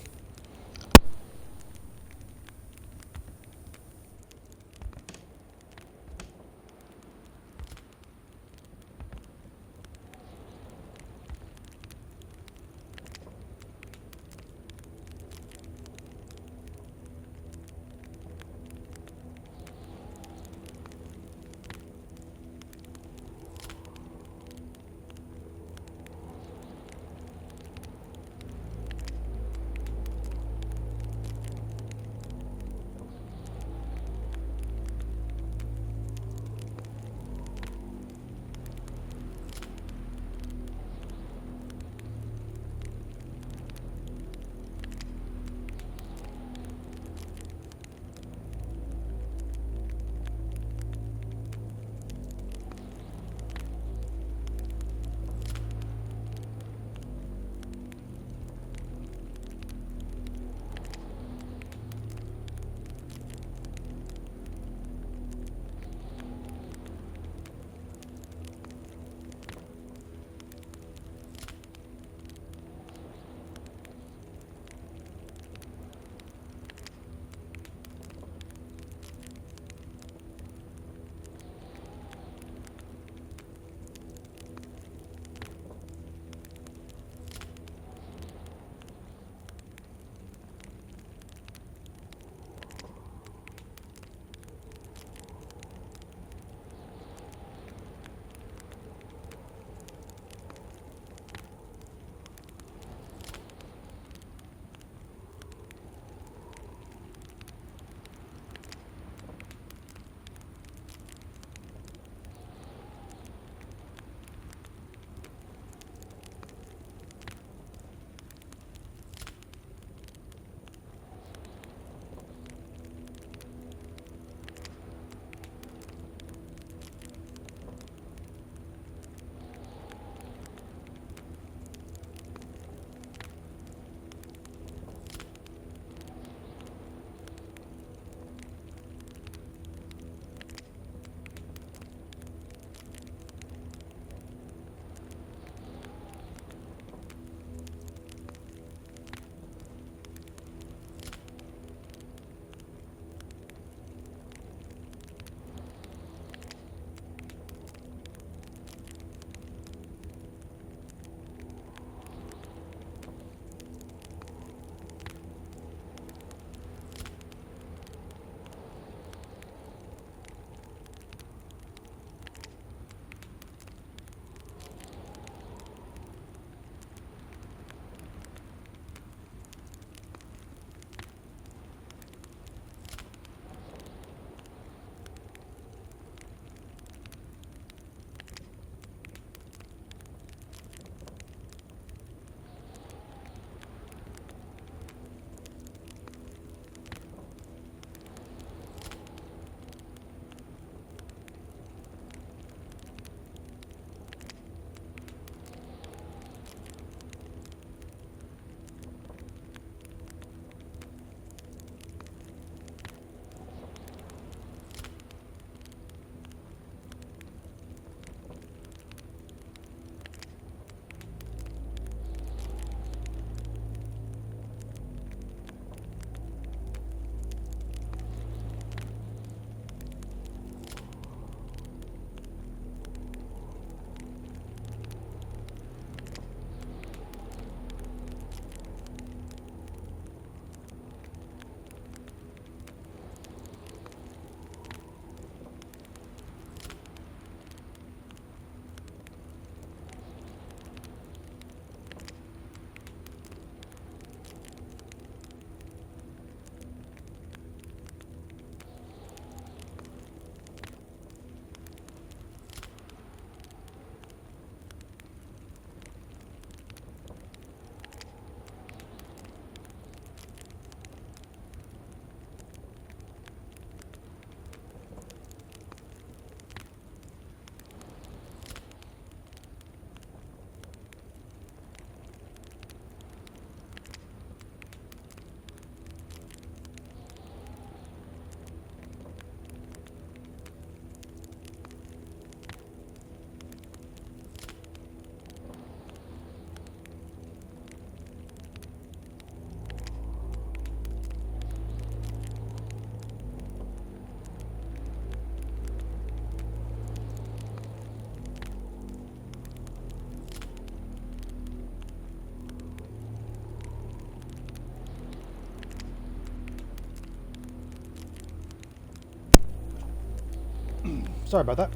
sorry about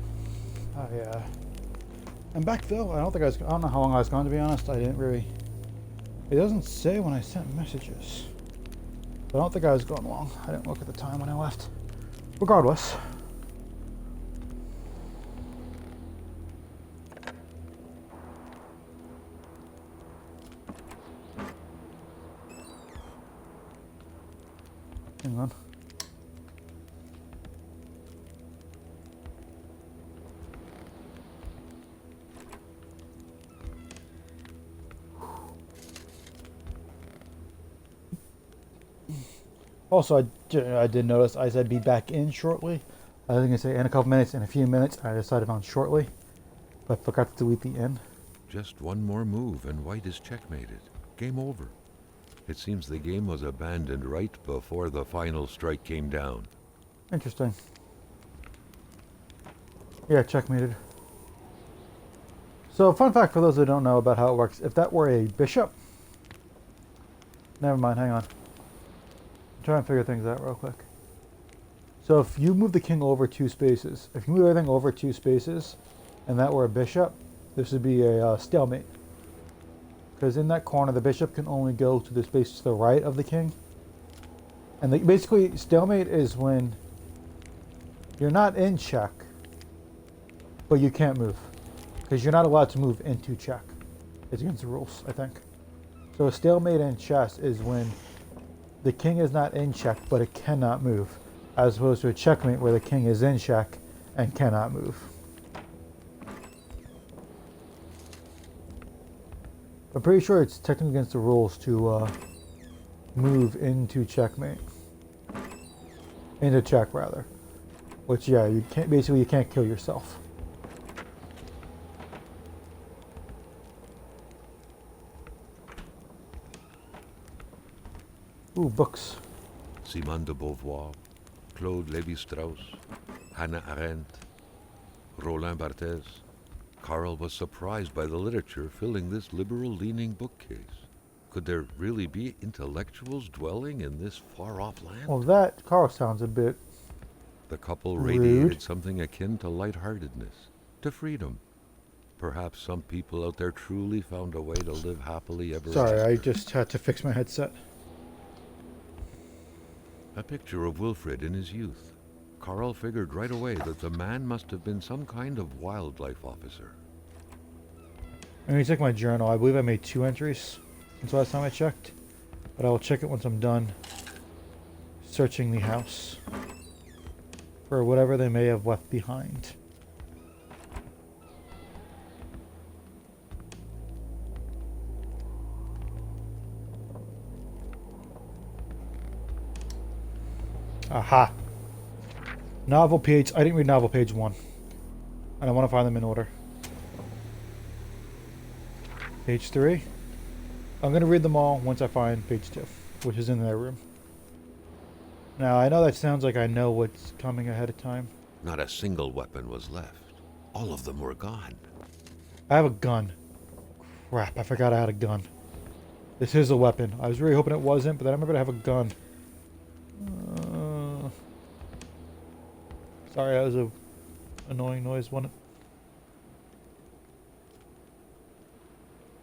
that. I'm back though. I don't know how long I was gone, to be honest. I didn't really. It doesn't say when I sent messages. But I don't think I was gone long. I didn't look at the time when I left. Regardless. Hang on. Also, I did notice I said be back in shortly. I was going to say in a couple minutes, in a few minutes. I decided on shortly. But I forgot to delete the in. Just one more move and white is checkmated. Game over. It seems the game was abandoned right before the final strike came down. Interesting. Yeah, checkmated. So, fun fact for those who don't know about how it works. If that were a bishop... Never mind, hang on. Try and figure things out real quick. So if you move the king over 2 spaces, if you move everything over 2 spaces, and that were a bishop, this would be a stalemate. Because in that corner, the bishop can only go to the space to the right of the king. And basically, stalemate is when you're not in check, but you can't move. Because you're not allowed to move into check. It's against the rules, I think. So a stalemate in chess is when the king is not in check, but it cannot move, as opposed to a checkmate where the king is in check and cannot move. I'm pretty sure it's technically against the rules to move into checkmate. Into check, rather. Which, yeah, you can't kill yourself. Ooh, books. Simone de Beauvoir, Claude Lévi-Strauss, Hannah Arendt, Roland Barthes. Carl was surprised by the literature filling this liberal-leaning bookcase. Could there really be intellectuals dwelling in this far-off land? Well, that, Carl, sounds a bit The couple rude. radiated something akin to lightheartedness, to freedom. Perhaps some people out there truly found a way to live happily ever Sorry, after. I just had to fix my headset. A picture of Wilfred in his youth. Carl figured right away that the man must have been some kind of wildlife officer. I'm going to check my journal. I believe I made 2 entries since last time I checked. But I will check it once I'm done searching the house for whatever they may have left behind. Aha. Novel page. I didn't read novel page 1. And I want to find them in order. Page 3. I'm going to read them all once I find page 2, which is in their room. Now, I know that sounds like I know what's coming ahead of time. Not a single weapon was left. All of them were gone. I have a gun. Crap, I forgot I had a gun. This is a weapon. I was really hoping it wasn't, but then I remember to have a gun. Sorry, that was a annoying noise, wasn't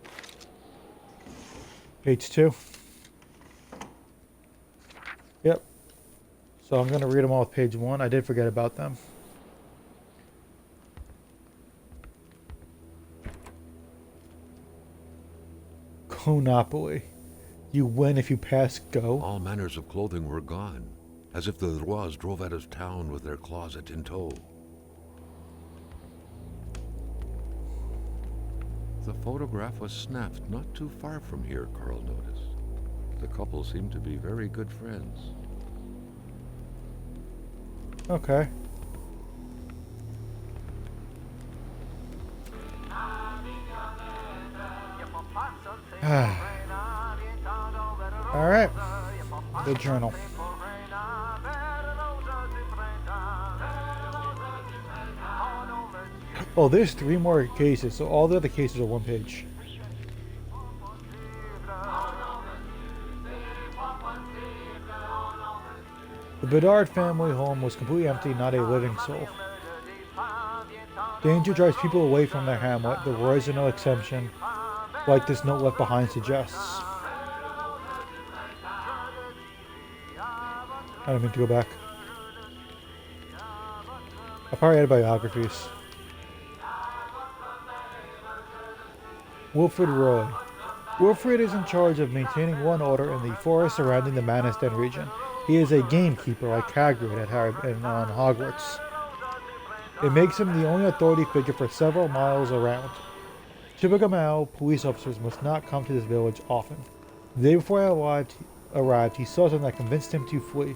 it? Page 2. Yep. So I'm going to read them all with page 1. I did forget about them. Konopoly. You win if you pass go. All manners of clothing were gone, as if the Rois drove out of town with their closet in tow. The photograph was snapped not too far from here, Carl noticed. The couple seemed to be very good friends. Okay. Alright. The journal. Oh, there's 3 more cases, so all the other cases are 1 page. The Bedard family home was completely empty, not a living soul. Danger drives people away from their hamlet. The Roys are no exception, like this note left behind suggests. I don't mean to go back. I probably had biographies. Wilfred Roy. Wilfred is in charge of maintaining one order in the forest surrounding the Maniston region. He is a gamekeeper like Hagrid on Hogwarts. It makes him the only authority figure for several miles around. Chibougamau police officers must not come to this village often. The day before I arrived, he saw something that convinced him to flee.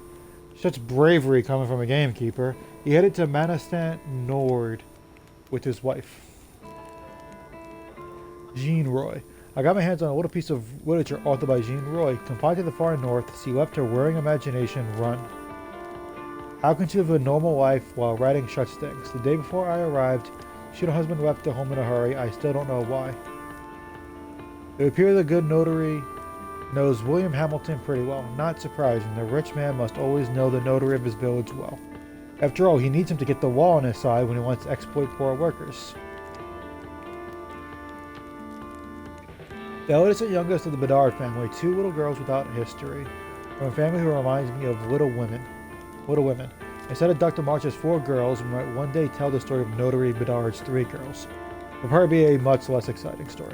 Such bravery coming from a gamekeeper. He headed to Manistan Nord with his wife. Jean Roy. I got my hands on a little piece of literature authored by Jean Roy. Confined to the far north, she left her whirring imagination run. How can she live a normal life while writing such things? The day before I arrived, she and her husband left the home in a hurry. I still don't know why. It appears the good notary knows William Hamilton pretty well. Not surprising. The rich man must always know the notary of his village well. After all, he needs him to get the law on his side when he wants to exploit poor workers. The eldest and youngest of the Bedard family, two little girls without history, from a family who reminds me of Little Women. Little Women. Instead of Dr. March's 4 girls, we might one day tell the story of Notary Bedard's 3 girls. It will probably be a much less exciting story.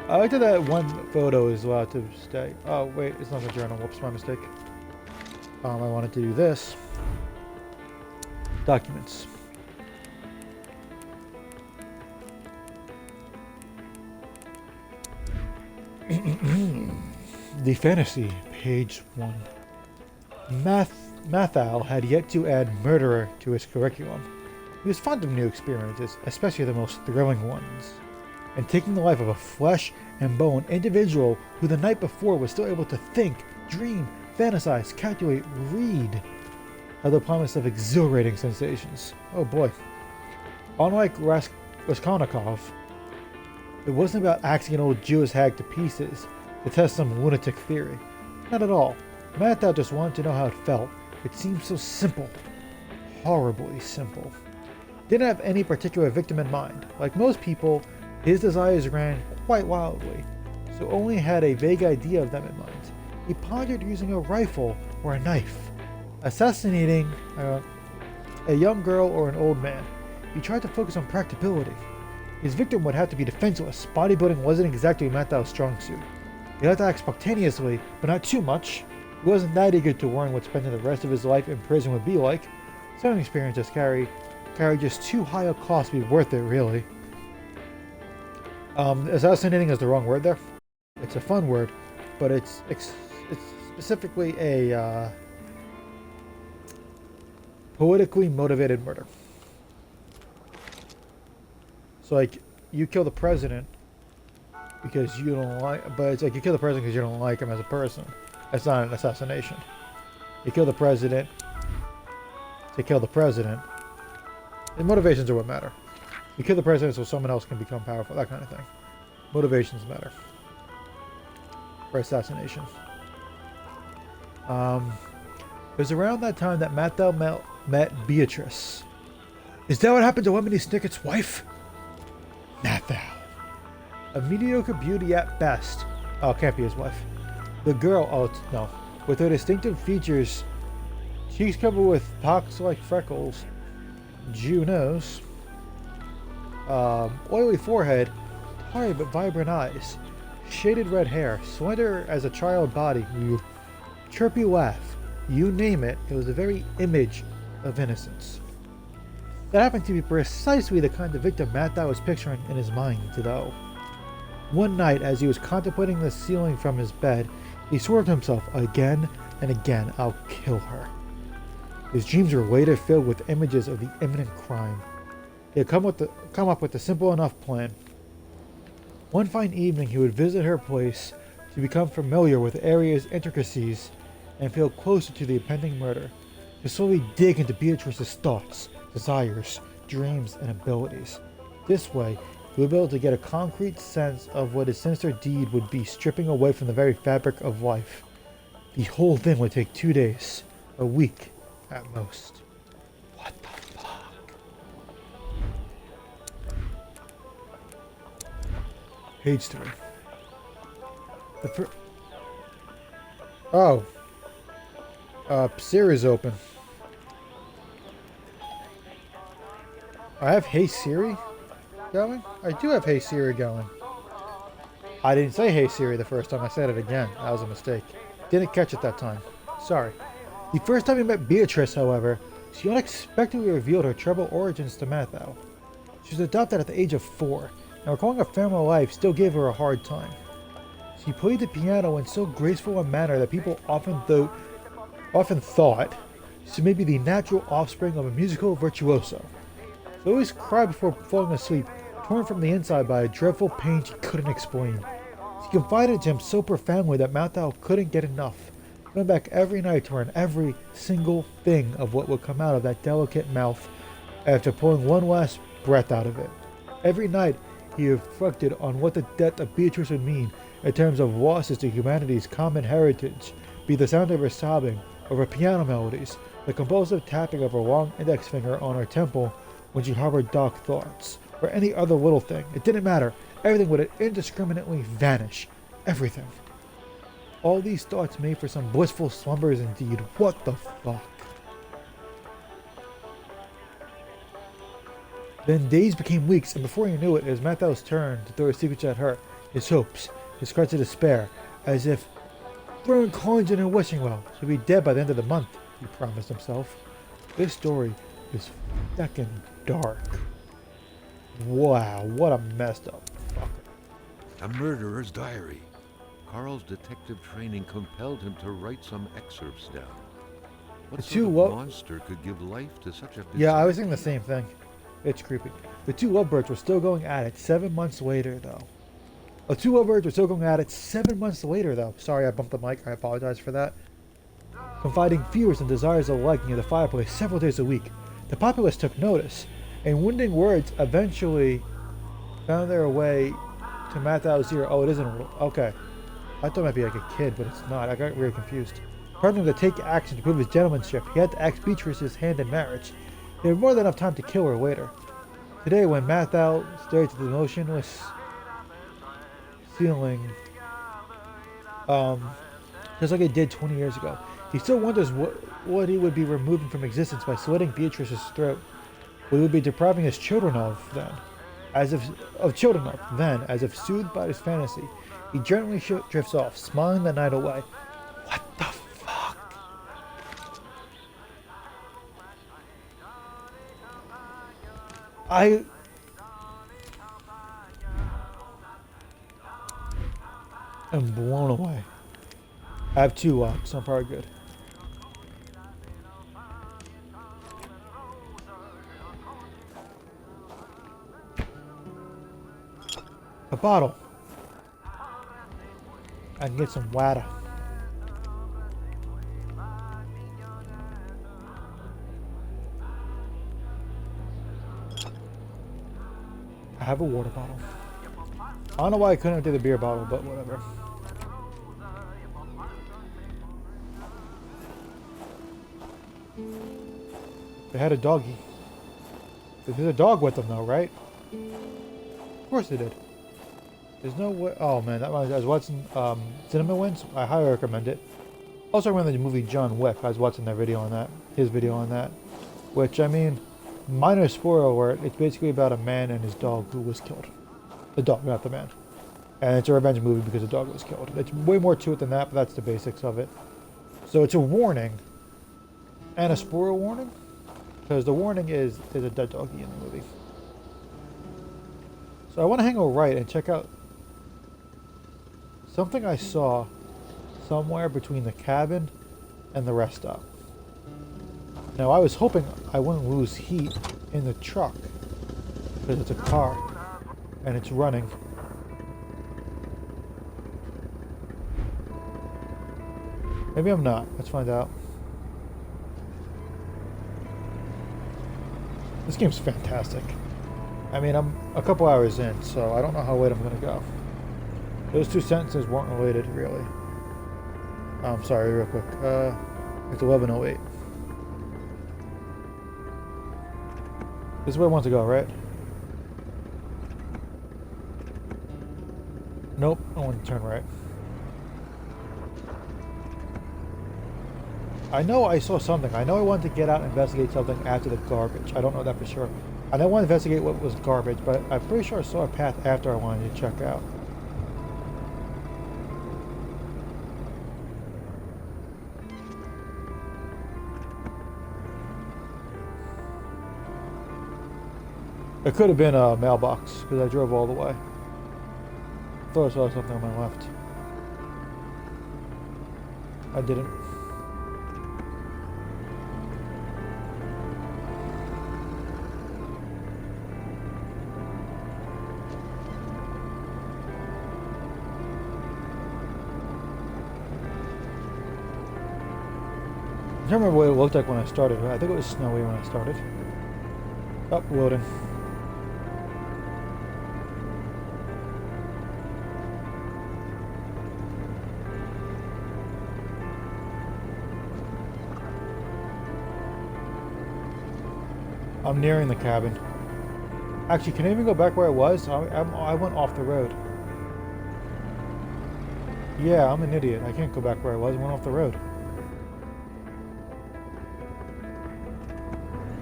I like that one photo is allowed to stay. Oh wait, it's not the journal. Whoops, my mistake. I wanted to do this. Documents. The Fantasy, page 1. Mathal had yet to add murderer to his curriculum. He was fond of new experiences, especially the most thrilling ones. And taking the life of a flesh and bone individual who the night before was still able to think, dream, fantasize, calculate, read, had the promise of exhilarating sensations. Oh boy. Unlike Raskolnikov, it wasn't about axing an old Jewish hag to pieces to test some lunatic theory. Not at all. Mathal just wanted to know how it felt. It seemed so simple. Horribly simple. Didn't have any particular victim in mind. Like most people, his desires ran quite wildly, so only had a vague idea of them in mind. He pondered using a rifle or a knife, assassinating a young girl or an old man. He tried to focus on practicability. His victim would have to be defenseless. Bodybuilding wasn't exactly Mathal's strong suit. He had to act spontaneously, but not too much. He wasn't that eager to learn what spending the rest of his life in prison would be like. Some experiences carry just too high a cost to be worth it, really. Assassinating is the wrong word there. It's a fun word, but it's specifically a politically motivated murder. So like, you kill the president because you don't like, but it's like you kill the president because you don't like him as a person. That's not an assassination. You kill the president to kill the president. And motivations are what matter. You kill the president so someone else can become powerful, that kind of thing. Motivations matter for assassination. It was around that time that Mathal met Beatrice. Is that what happened to Lemony Snicket's wife? Mathal. A mediocre beauty at best. Oh, it can't be his wife. The girl, no. With her distinctive features, cheeks covered with pox-like freckles, Jew nose, oily forehead, tired but vibrant eyes, shaded red hair, slender as a child body, chirpy laugh, you name it, it was the very image of innocence. That happened to be precisely the kind of victim Mathal was picturing in his mind, though. One night, as he was contemplating the ceiling from his bed, he swore to himself again and again, I'll kill her. His dreams were later filled with images of the imminent crime. He had come up with a simple enough plan. One fine evening he would visit her place to become familiar with the area's intricacies and feel closer to the impending murder, to slowly dig into Beatrice's thoughts, desires, dreams, and abilities. This way, he would be able to get a concrete sense of what his sinister deed would be, stripping away from the very fabric of life. The whole thing would take 2 days, a week, at most. What the fuck? Page 3. Oh. Siri's open. I have Hey Siri going? I do have Hey Siri going. I didn't say Hey Siri the first time. I said it again. That was a mistake. Didn't catch it that time. Sorry. The first time we met Beatrice, however, she unexpectedly revealed her troubled origins to Matthew. She was adopted at the age of 4, and recalling her family life still gave her a hard time. She played the piano in so graceful a manner that people often thought she may be the natural offspring of a musical virtuoso. She always cried before falling asleep, torn from the inside by a dreadful pain she couldn't explain. She confided to him so profoundly that Matthew couldn't get enough, coming back every night to learn every single thing of what would come out of that delicate mouth after pulling one last breath out of it. Every night he reflected on what the death of Beatrice would mean in terms of losses to humanity's common heritage, be the sound of her sobbing, of her piano melodies, the compulsive tapping of her long index finger on her temple when she harbored dark thoughts, or any other little thing. It didn't matter. Everything would indiscriminately vanish. Everything. All these thoughts made for some blissful slumbers indeed. What the fuck? Then days became weeks, and before he knew it, it was Matthew's turn to throw his secrets at her, his hopes, his cries of despair, as if throwing coins in her wishing well. She'll be dead by the end of the month, he promised himself. This story is fucking dark. Wow, what a messed up fucker. A murderer's diary. Carl's detective training compelled him to write some excerpts down. What sort of monster could give life to such a bizarre... Yeah, I was thinking the same thing. It's creepy. The two lovebirds were still going at it 7 months later, though. The two lovebirds were still going at it 7 months later, though. Sorry, I bumped the mic. I apologize for that. Confiding fears and desires alike near the fireplace several days a week, the populace took notice, and wounding words eventually found their way to Matthew's ear. Oh, it isn't a... Okay. I thought it might be like a kid, but it's not. I got really confused. Partnering to take action to prove his gentlemanship, he had to ask Beatrice's hand in marriage. He had more than enough time to kill her later. Today, when Matthew stared to the motionless ceiling, just like he did 20 years ago, he still wonders what he would be removing from existence by slitting Beatrice's throat. What he would be depriving his children of then, as if soothed by his fantasy, he gently drifts off, smiling the night away. What the fuck? I am blown away. I have 2 locks, so I'm probably good. A bottle. I can get some water. I have a water bottle. I don't know why I couldn't do the beer bottle, but whatever. They had a doggy. There's a dog with them though, right? Of course they did. There's no way. Oh man, I was watching Cinema Wins. I highly recommend it. Also, I recommend the movie John Wick. I was watching their video on that, his video on that. Which, I mean, minor spoiler alert. It's basically about a man and his dog who was killed. The dog, not the man. And it's a revenge movie because the dog was killed. It's way more to it than that, but that's the basics of it. So it's a warning and a spoiler warning, because the warning is a dead doggy in the movie. So I want to hang a right and check out something I saw somewhere between the cabin and the rest stop. Now I was hoping I wouldn't lose heat in the truck because it's a car and it's running. Maybe I'm not. Let's find out. This game's fantastic. I mean, I'm a couple hours in, so I don't know how late I'm going to go. Those 2 sentences weren't related, really. I'm sorry, real quick. It's 11:08. This is where I want to go, right? Nope, I want to turn right. I know I saw something. I know I wanted to get out and investigate something after the garbage. I don't know that for sure. I don't want to investigate what was garbage, but I'm pretty sure I saw a path after I wanted to check out. It could have been a mailbox, because I drove all the way. Thought I saw something on my left. I didn't. I can't remember what it looked like when I started. I think it was snowy when I started. Oh, loading. I'm nearing the cabin. Actually, can I even go back where I was? I went off the road. Yeah, I'm an idiot. I can't go back where I was. I went off the road.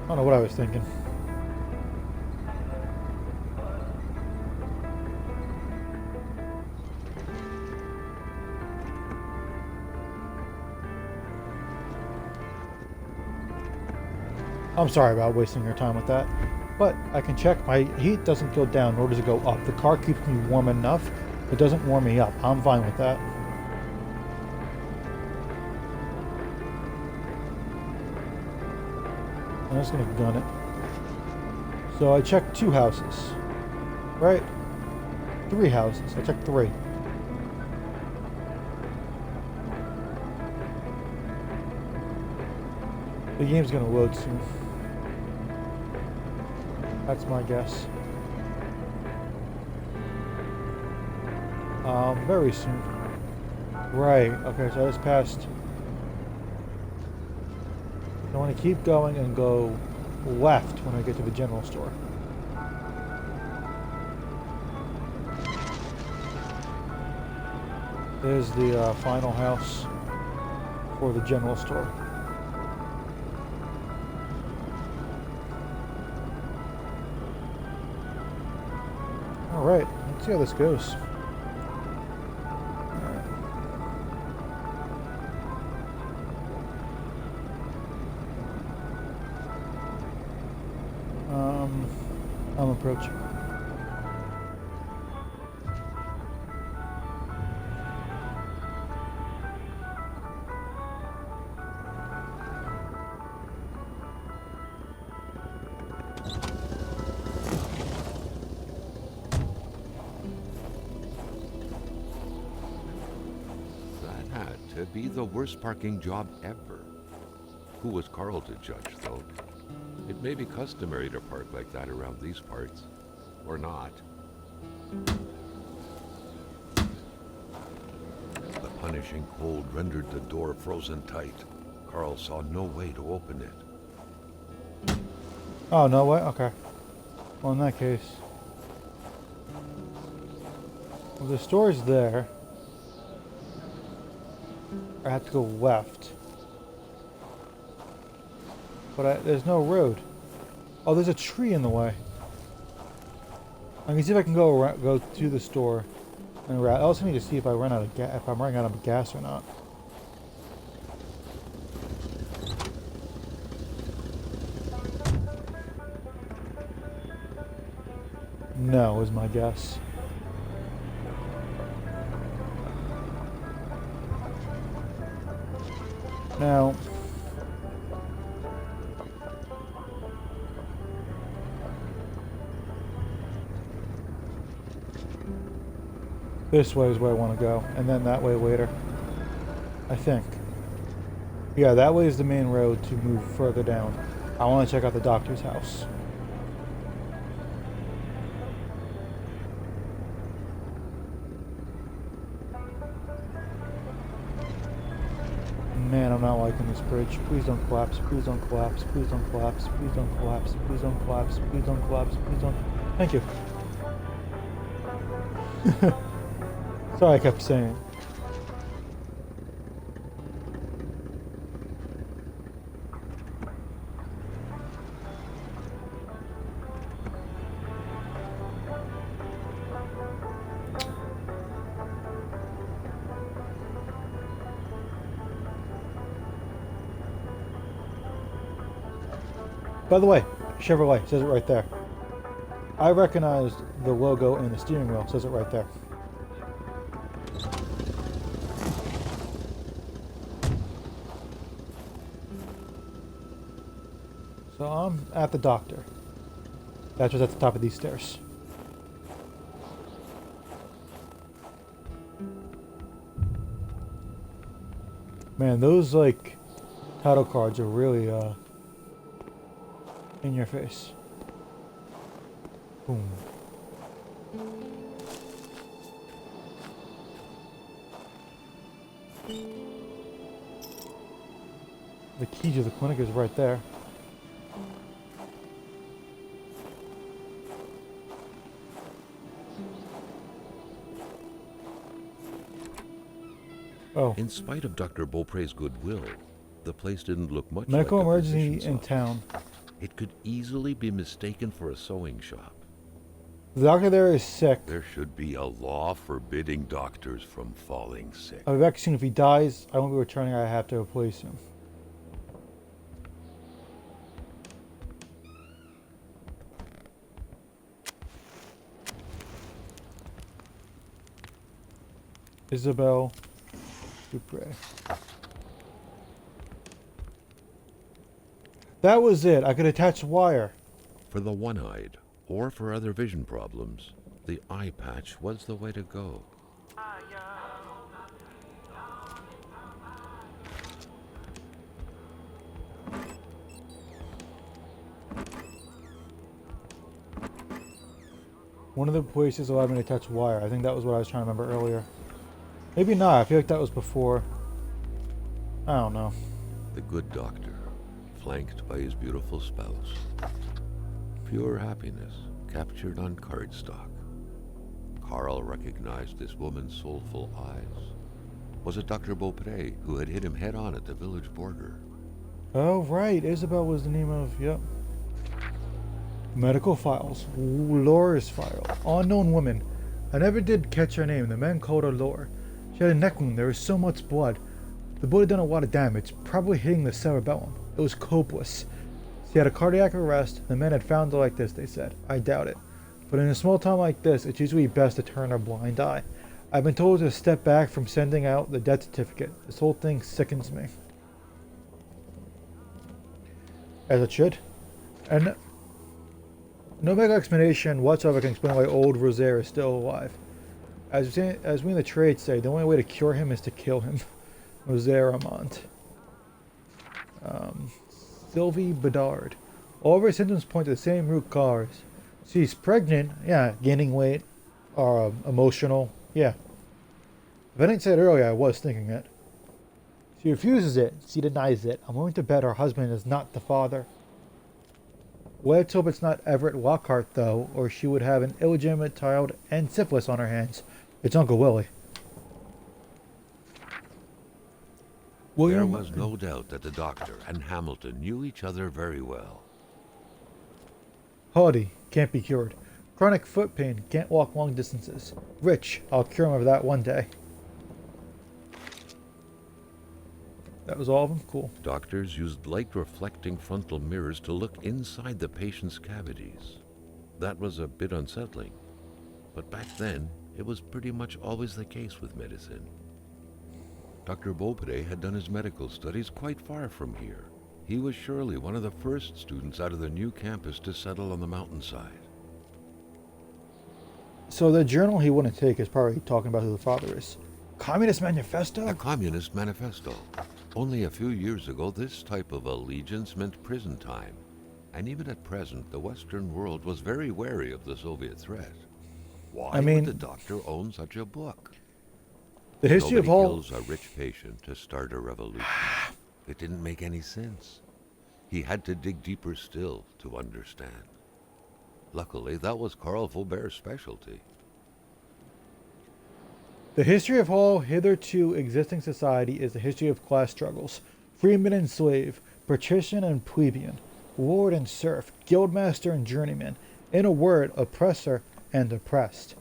I don't know what I was thinking. I'm sorry about wasting your time with that, but I can check. My heat doesn't go down, nor does it go up. The car keeps me warm enough. It doesn't warm me up. I'm fine with that. I'm just gonna gun it. So I checked 2 houses, right? 3 houses. I checked 3. The game's gonna load soon. That's my guess. Very soon. Right, okay, so I just passed. I want to keep going and go left when I get to the general store. There's the final house for the general store. Alright, let's see how this goes. I'm approaching. That had to be the worst parking job ever. Who was Carl to judge, though? It may be customary to park like that around these parts. Or not. The punishing cold rendered the door frozen tight. Carl saw no way to open it. Oh, no way? Okay. Well, in that case... Well, the store's there. I have to go left. But there's no road. Oh, there's a tree in the way. I can see if I can go to the store. And I also need to see if I'm running out of gas or not. No, is my guess. Now, this way is where I want to go, and then that way later. I think. Yeah, that way is the main road to move further down. I want to check out the doctor's house. Man, I'm not liking this bridge. Please don't collapse. Please don't collapse. Please don't collapse. Please don't collapse. Please don't collapse. Please don't collapse. Please don't. Thank you. Sorry, I kept saying. By the way, Chevrolet says it right there. I recognized the logo in the steering wheel. Says it right there. So I'm at the doctor. That's what's at the top of these stairs. Man, those like title cards are really in your face. Boom. The key to the clinic is right there. Oh. In spite of Dr. Beaupre's goodwill, the place didn't look much Medical like a emergency physician's in office. town. It could easily be mistaken for a sewing shop. The doctor there is sick. There should be a law forbidding doctors from falling sick. A vaccine, if he dies, I won't be returning. I have to replace him. Isabel Dupre. That was it. I could attach wire. For the one-eyed, or for other vision problems, the eye patch was the way to go. One of the places allowed me to touch wire. I think that was what I was trying to remember earlier. Maybe not. I feel like that was before. I don't know. The good doctor, flanked by his beautiful spouse. Pure happiness, captured on cardstock. Carl recognized this woman's soulful eyes. Was it Dr. Beaupre who had hit him head-on at the village border? Oh, right. Isabel was the name of... Yep. Medical files. Laura's file. Unknown woman. I never did catch her name. The men called her Laura. She had a neck wound. There was so much blood. The bullet had done a lot of damage, probably hitting the cerebellum. It was copious. She had a cardiac arrest. The men had found her like this, they said. I doubt it. But in a small town like this, it's usually best to turn a blind eye. I've been told to step back from sending out the death certificate. This whole thing sickens me. As it should. And no mega explanation whatsoever can explain why old Rosaire is still alive. As we in the trade say, the only way to cure him is to kill him. Rosaire Amont. Sylvie Bedard. All of her symptoms point to the same root cause. She's pregnant, yeah, gaining weight, or emotional, yeah. If I didn't say it earlier, I was thinking it. She refuses it. She denies it. I'm willing to bet her husband is not the father. Let's hope it's not Everett Lockhart, though, or she would have an illegitimate child and syphilis on her hands. It's Uncle Willie. There was no doubt that the doctor and Hamilton knew each other very well. Hardy, can't be cured. Chronic foot pain, can't walk long distances. Rich, I'll cure him of that one day. That was all of them? Cool. Doctors used light-reflecting frontal mirrors to look inside the patient's cavities. That was a bit unsettling. But back then, it was pretty much always the case with medicine. Dr. Beaupre had done his medical studies quite far from here. He was surely one of the first students out of the new campus to settle on the mountainside. So the journal he wouldn't take is probably talking about who the father is. Communist Manifesto? A Communist Manifesto. Only a few years ago, this type of allegiance meant prison time. And even at present, the Western world was very wary of the Soviet threat. Why would the doctor own such a book? The history Nobody of all... kills a rich patient to start a revolution. It didn't make any sense. He had to dig deeper still to understand. Luckily, that was Carl Faubert's specialty. The history of all hitherto existing society is the history of class struggles. Freeman and slave, patrician and plebeian, lord and serf, guildmaster and journeyman, in a word, oppressor and oppressed,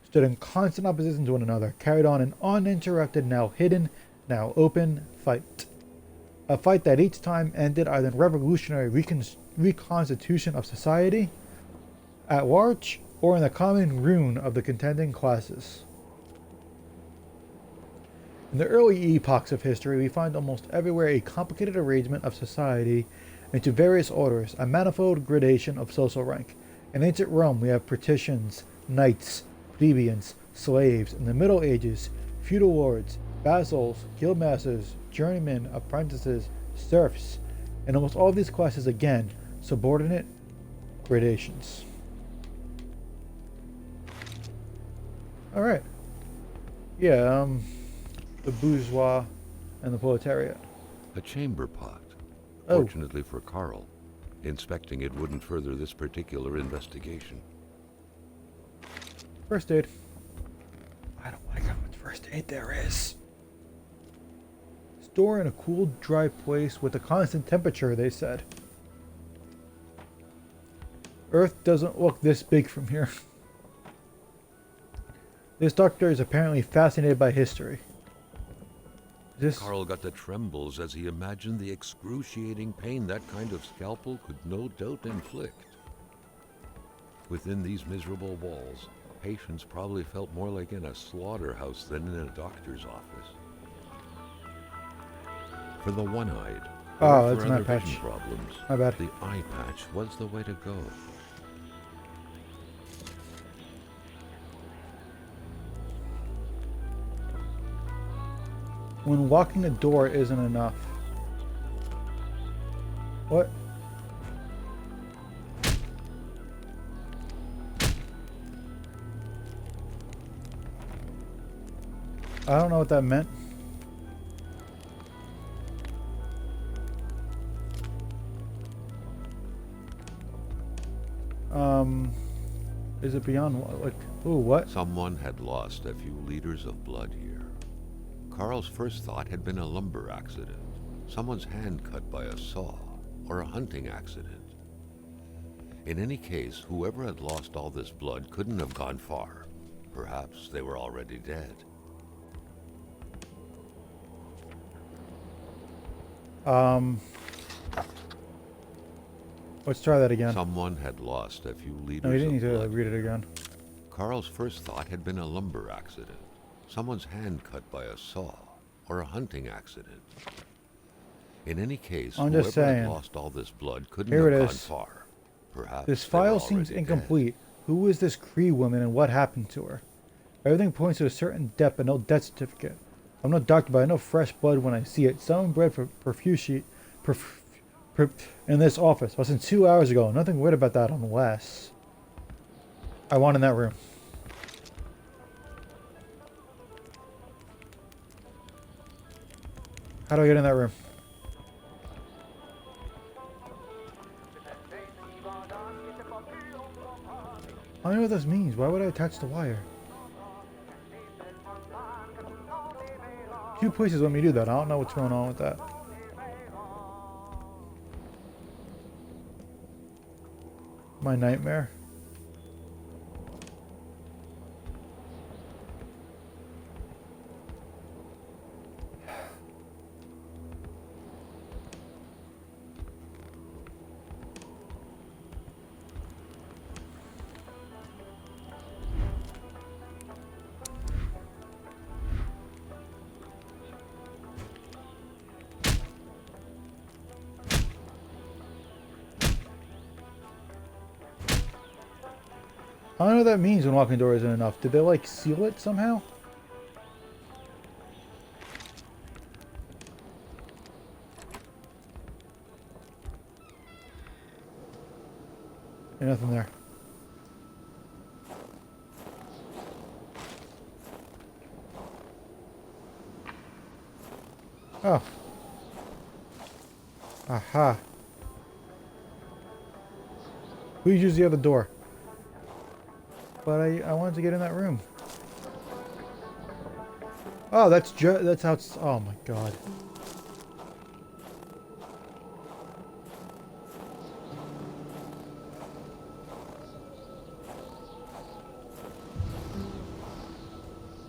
stood in constant opposition to one another, carried on an uninterrupted, now hidden, now open fight. A fight that each time ended either in revolutionary reconstitution of society at large or in the common ruin of the contending classes. In the early epochs of history, we find almost everywhere a complicated arrangement of society into various orders, a manifold gradation of social rank. In ancient Rome, we have patricians, knights, plebeians, slaves. In the Middle Ages, feudal lords, vassals, guildmasters, journeymen, apprentices, serfs. In almost all of these classes, again, subordinate gradations. Alright. Yeah, the bourgeois and the proletariat. A chamber pot. Oh. Fortunately for Carl, inspecting it wouldn't further this particular investigation. First aid. I don't like how much first aid there is. Store in a cool, dry place with a constant temperature, they said. Earth doesn't look this big from here. This doctor is apparently fascinated by history. Carl got the trembles as he imagined the excruciating pain that kind of scalpel could no doubt inflict. Within these miserable walls, patients probably felt more like in a slaughterhouse than in a doctor's office. For the one-eyed, or that's for my other vision patch. problems, My bad. the eye patch was the way to go. When locking a door isn't enough. What? I don't know what that meant. Is it beyond what? Like, ooh, what? Someone had lost a few liters of blood here. Carl's first thought had been a lumber accident, someone's hand cut by a saw, or a hunting accident. In any case, whoever had lost all this blood couldn't have gone far. Perhaps they were already dead. Let's try that again. Someone had lost a few liters No, you didn't of need to blood. read it again. Carl's first thought had been a lumber accident, someone's hand cut by a saw, or a hunting accident. In any case, I'm whoever just saying. had lost all this blood couldn't Here have it gone is. far. Perhaps This they were file seems already incomplete. Who is this Cree woman and what happened to her? Everything points to a certain death but no death certificate. I'm no doctor, but I know fresh blood when I see it. Someone bred for in this office less than 2 hours ago. Nothing weird about that unless I want in that room. How do I get in that room? I don't know what this means. Why would I attach the wire? Few places let me do that. I don't know what's going on with that. My nightmare. I don't know what that means when locking door isn't enough. Did they like seal it somehow? Ain't nothing there. Oh. Aha. Please use the other door. But I wanted to get in that room. Oh, that's how it's... Oh my god.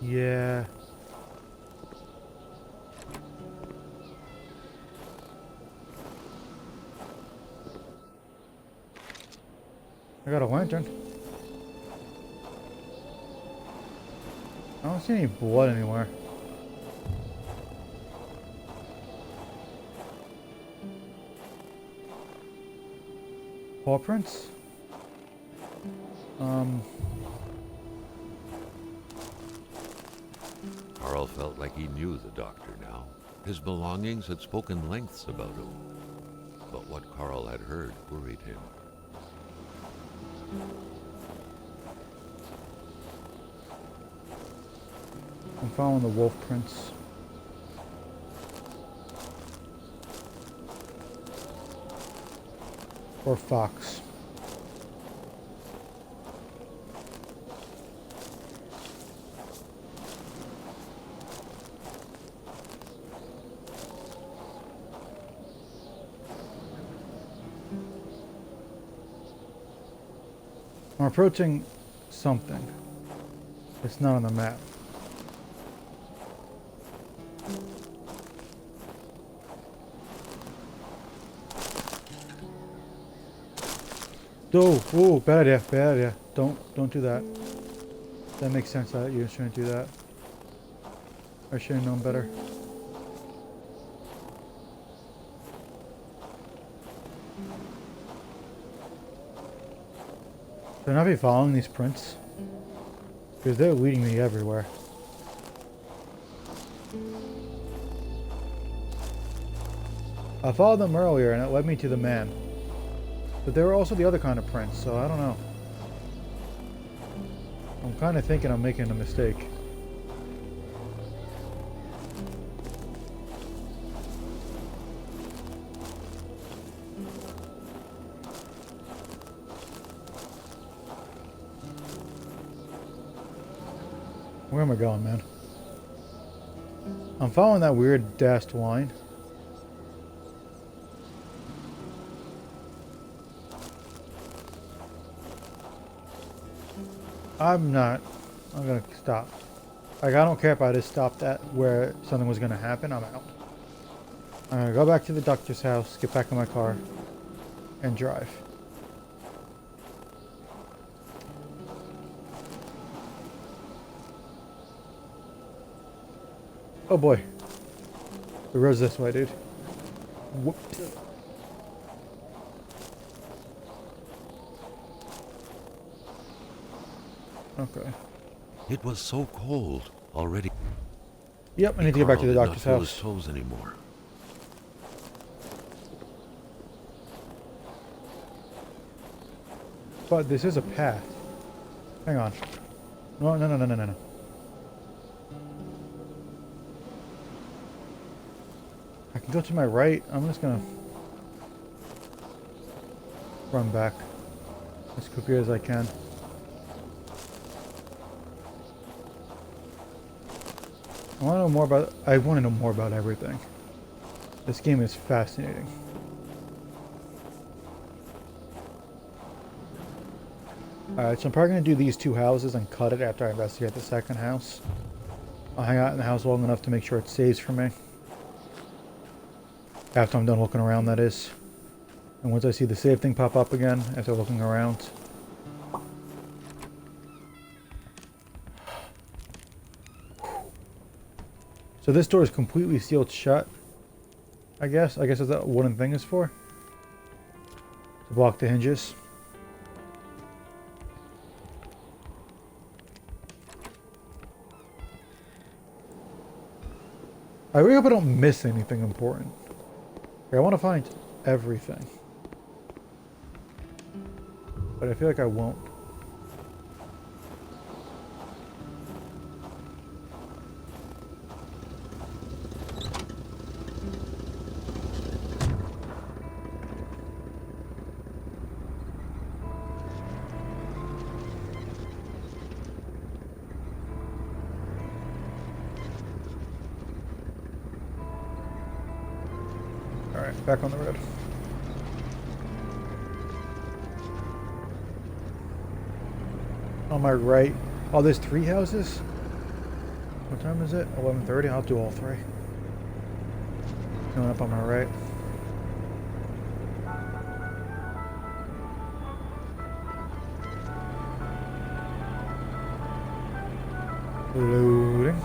Yeah. I got a lantern. I don't see any blood anywhere. Paw prints? Carl felt like he knew the doctor now. His belongings had spoken lengths about him. But what Carl had heard worried him. I'm following the wolf prints. Or fox. I'm approaching something. It's not on the map. Oh, bad idea, bad idea. Don't do that. That makes sense that you shouldn't do that. I should have known better. Should I not be following these prints? Because they're leading me everywhere. I followed them earlier and it led me to the man. But there were also the other kind of prints, so I don't know. I'm kind of thinking I'm making a mistake. Where am I going, man? I'm following that weird dashed line. I'm gonna stop. Like, I don't care if I just stopped at where something was gonna happen. I'm out. I'm gonna go back to the doctor's house, get back in my car, and drive. Oh boy. The road's this way, dude. Whoops. Okay. It was so cold already. Yep, I need to get back to the Carl doctor's did not feel his house. toes anymore. But this is a path. Hang on. No. I can go to my right. I'm just gonna run back as quickly as I can. I want to know more about everything. This game is fascinating. Alright, so I'm probably going to do these two houses and cut it after I investigate the second house. I'll hang out in the house long enough to make sure it saves for me. After I'm done looking around, that is. And once I see the save thing pop up again, after looking around. So this door is completely sealed shut, I guess. I guess that's what that wooden thing is for. To block the hinges. I really hope I don't miss anything important. I want to find everything. But I feel like I won't. Back on the road. On my right. Oh, there's 3 houses? What time is it? 11:30? I'll do all 3. Going up on my right. Loading.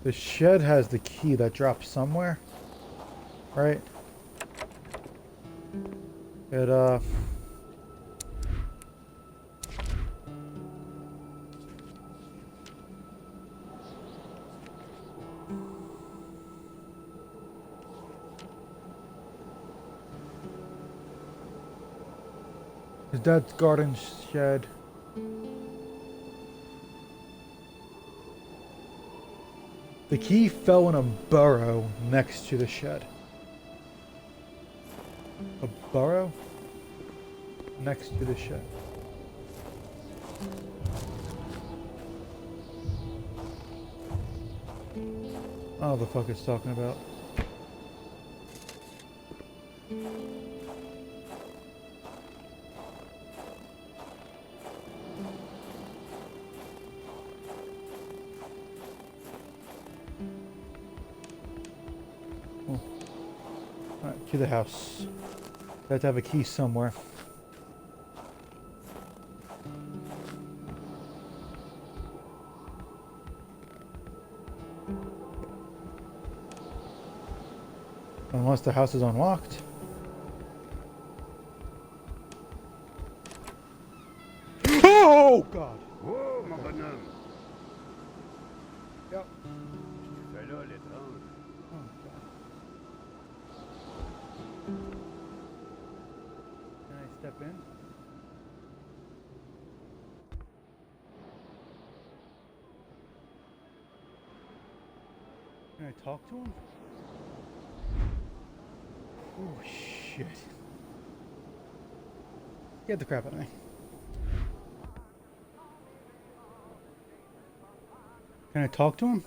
The shed has the key that drops somewhere, right? It, his dad's garden shed. The key fell in a burrow next to the shed. A burrow next to the shed. I don't know what the fuck it's talking about. Alright, to the house. They have to have a key somewhere. Unless the house is unlocked. Oh God! Oh, mon bonhomme! Yep. Tu fais là, l'étrange. Oh God. Can I step in? Can I talk to him? Oh shit. Get the crap out of me. Can I talk to him?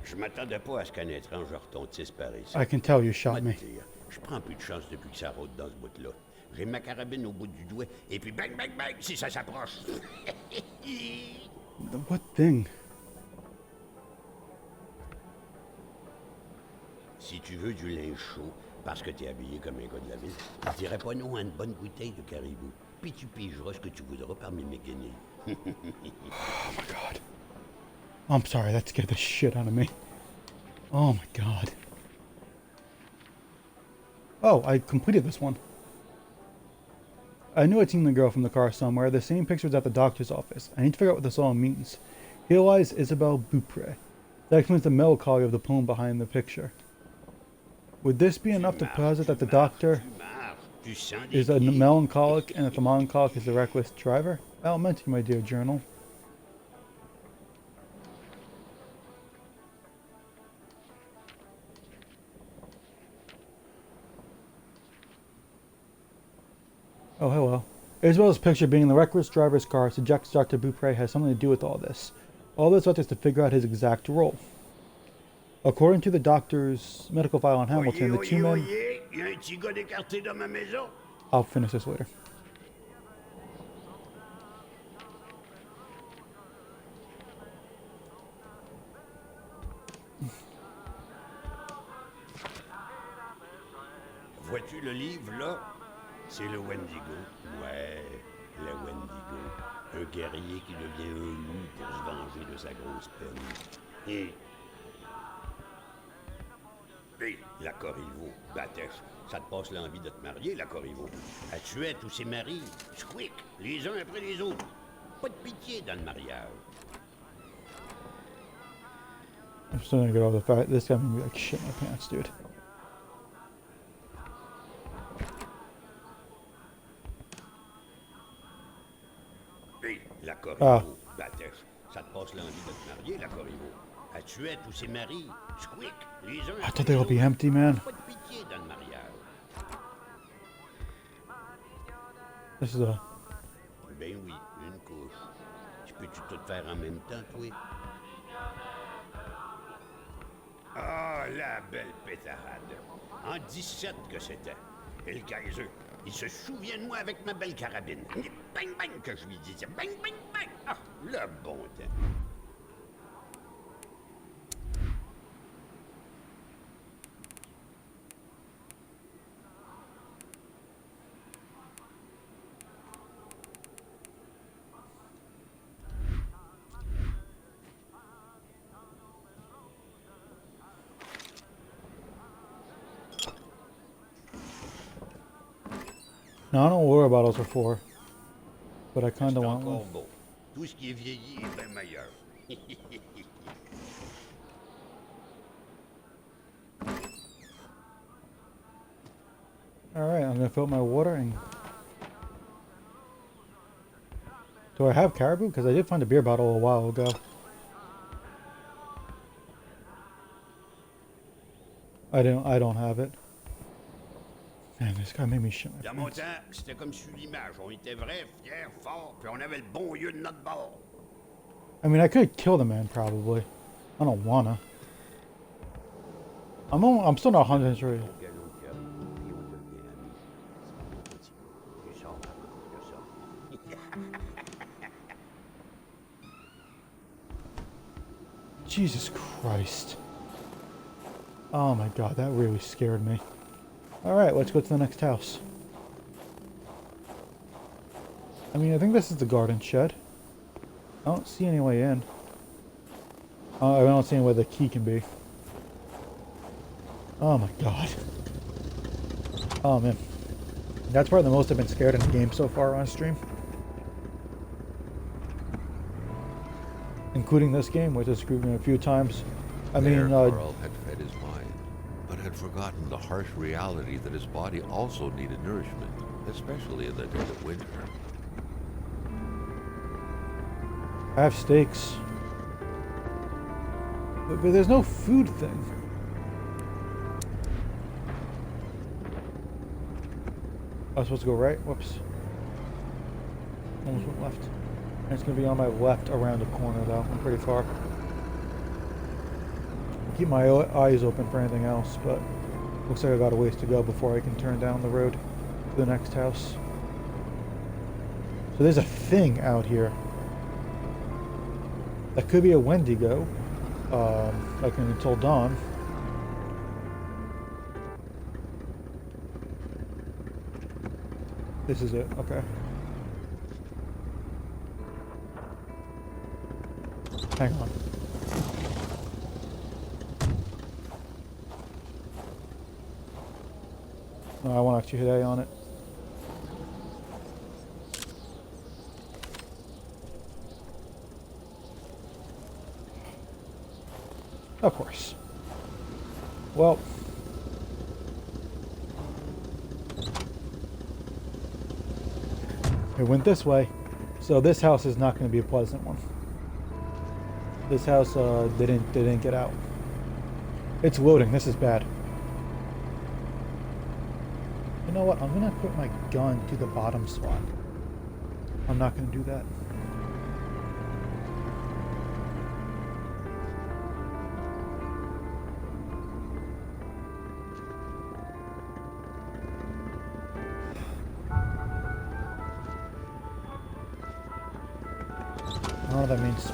Je m'attendais pas à ce qu'un étrange retontisse par ici. I can tell you Moi shot te me. dire, je prends plus de chance depuis que ça rôde dans ce bout-là. J'ai ma carabine au bout du doigt, et puis bang, bang, bang, si ça s'approche. What thing? Si tu veux du linge chaud, parce que t'es habillé comme un gars de la ville, je dirais pas non à une bonne bouteille de caribou. Puis tu pigeras ce que tu voudras parmi mes guenilles. Oh my God. I'm sorry, that scared the shit out of me. Oh my God. Oh, I completed this one. I knew I'd seen the girl from the car somewhere. The same picture was at the doctor's office. I need to figure out what this all means. Here lies Isabelle Beaupre. That explains the melancholy of the poem behind the picture. Would this be enough to posit that the doctor is a melancholic and that the melancholic is the reckless driver? I'll mention, my dear journal. Oh, hello. Isabel's picture being in the reckless driver's car suggests Dr. Beaupre has something to do with all this. All that's left is to figure out his exact role. According to the doctor's medical file on Hamilton, the two men... y a un petit gars d'écarté dans ma maison. I'll finish this later. Vois-tu le livre, là? C'est le Wendigo. Ouais, le Wendigo. Un guerrier qui devient un loup pour se venger de sa grosse peine. Hé, la Corriveau, Batèche, ça te passe l'envie de te marier, la Corriveau. Elle tuait tous ses maris, squick, les uns après les autres. Pas de pitié dans le mariage. I'm still gonna get over the fact this guy made me like shit my pants, dude. Ah. Corriveau. Ben, ça te passe l'envie de te marier, la Corriveau. Elle tuait tous ses maris. Squick, les uns I après thought they les would be autres. empty, man. Pas de pitié dans le mariage. This is a... Ben oui, une couche. Tu peux-tu tout faire en même temps, toi? Ah, la belle pétarade. En 17 que c'était. Et le Kaiser, il se souvient de moi avec ma belle carabine. Bang, bang, que je lui disais. Bang, bang, bang. Ah, le bon temps. No, I don't know what water bottles are for, but I kind C'est of want one. encore beau. Tout ce qui est vieilli est bien meilleur. Alright, I'm gonna fill my water and... Do I have caribou? Because I did find a beer bottle a while ago. I don't have it. Man, this guy made me shit my Dans mon pants. temps, c'était comme sur l'image. On était vrais, fiers, forts, puis on avait le bon lieu de notre bord. I mean, I could kill the man, probably. I don't wanna. I'm still not 100% sure. Au galop qui arrive, puis on devient amis. Un petit peu. Tu sors, je sors. Jesus Christ. Oh my god, that really scared me. Alright, let's go to the next house. I mean, I think this is the garden shed. I don't see any way in. I don't see any way the key can be. Oh my god. Oh man. That's probably the most I've been scared in the game so far on stream. Including this game, which has screwed me a few times. I There, mean, Carl had fed his mind, but had forgotten the harsh reality that his body also needed nourishment, especially in the dead of winter. I have steaks. But there's no food thing. I was supposed to go right? Whoops. Almost went left. And it's going to be on my left around the corner, though. I'm pretty far. Keep my eyes open for anything else, but looks like I got a ways to go before I can turn down the road to the next house. So there's a thing out here. That could be a Wendigo, like until dawn. This is it, okay. Hang on. No, I want to actually hit A on it. Of course. Well. It went this way. So this house is not going to be a pleasant one. This house, they didn't get out. It's loading. This is bad. You know what? I'm going to put my gun to the bottom slot. I'm not going to do that. I don't know what that means.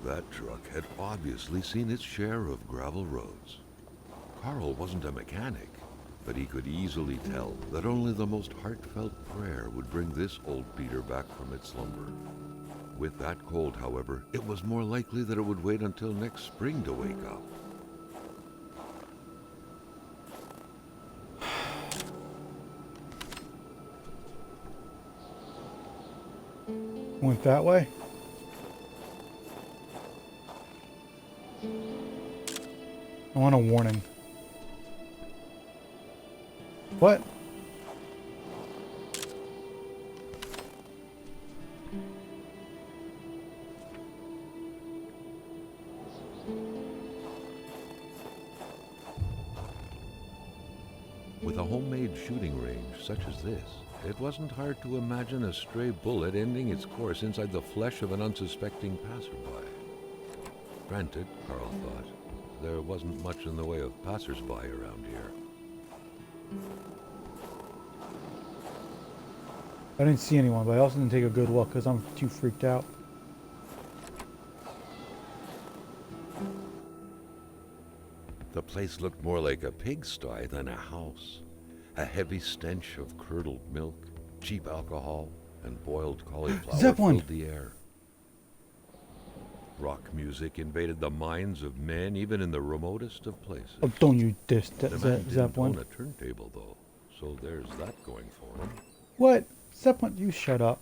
That truck had obviously seen its share of gravel roads. Carl wasn't a mechanic, but he could easily tell that only the most heartfelt prayer would bring this old beater back from its slumber. With that cold, however, it was more likely that it would wait until next spring to wake up. Went that way? I want a warning. What? With a homemade shooting range such as this, it wasn't hard to imagine a stray bullet ending its course inside the flesh of an unsuspecting passerby. Granted, Carl thought, there wasn't much in the way of passersby around here. I didn't see anyone, but I also didn't take a good look because I'm too freaked out. The place looked more like a pigsty than a house. A heavy stench of curdled milk, cheap alcohol, and boiled cauliflower Zeppelin! filled the air. Rock music invaded the minds of men even in the remotest of places. Oh, don't you diss The man didn't Zeppelin. own a turntable, though, so there's that going for him. What? Zeppelin, you shut up.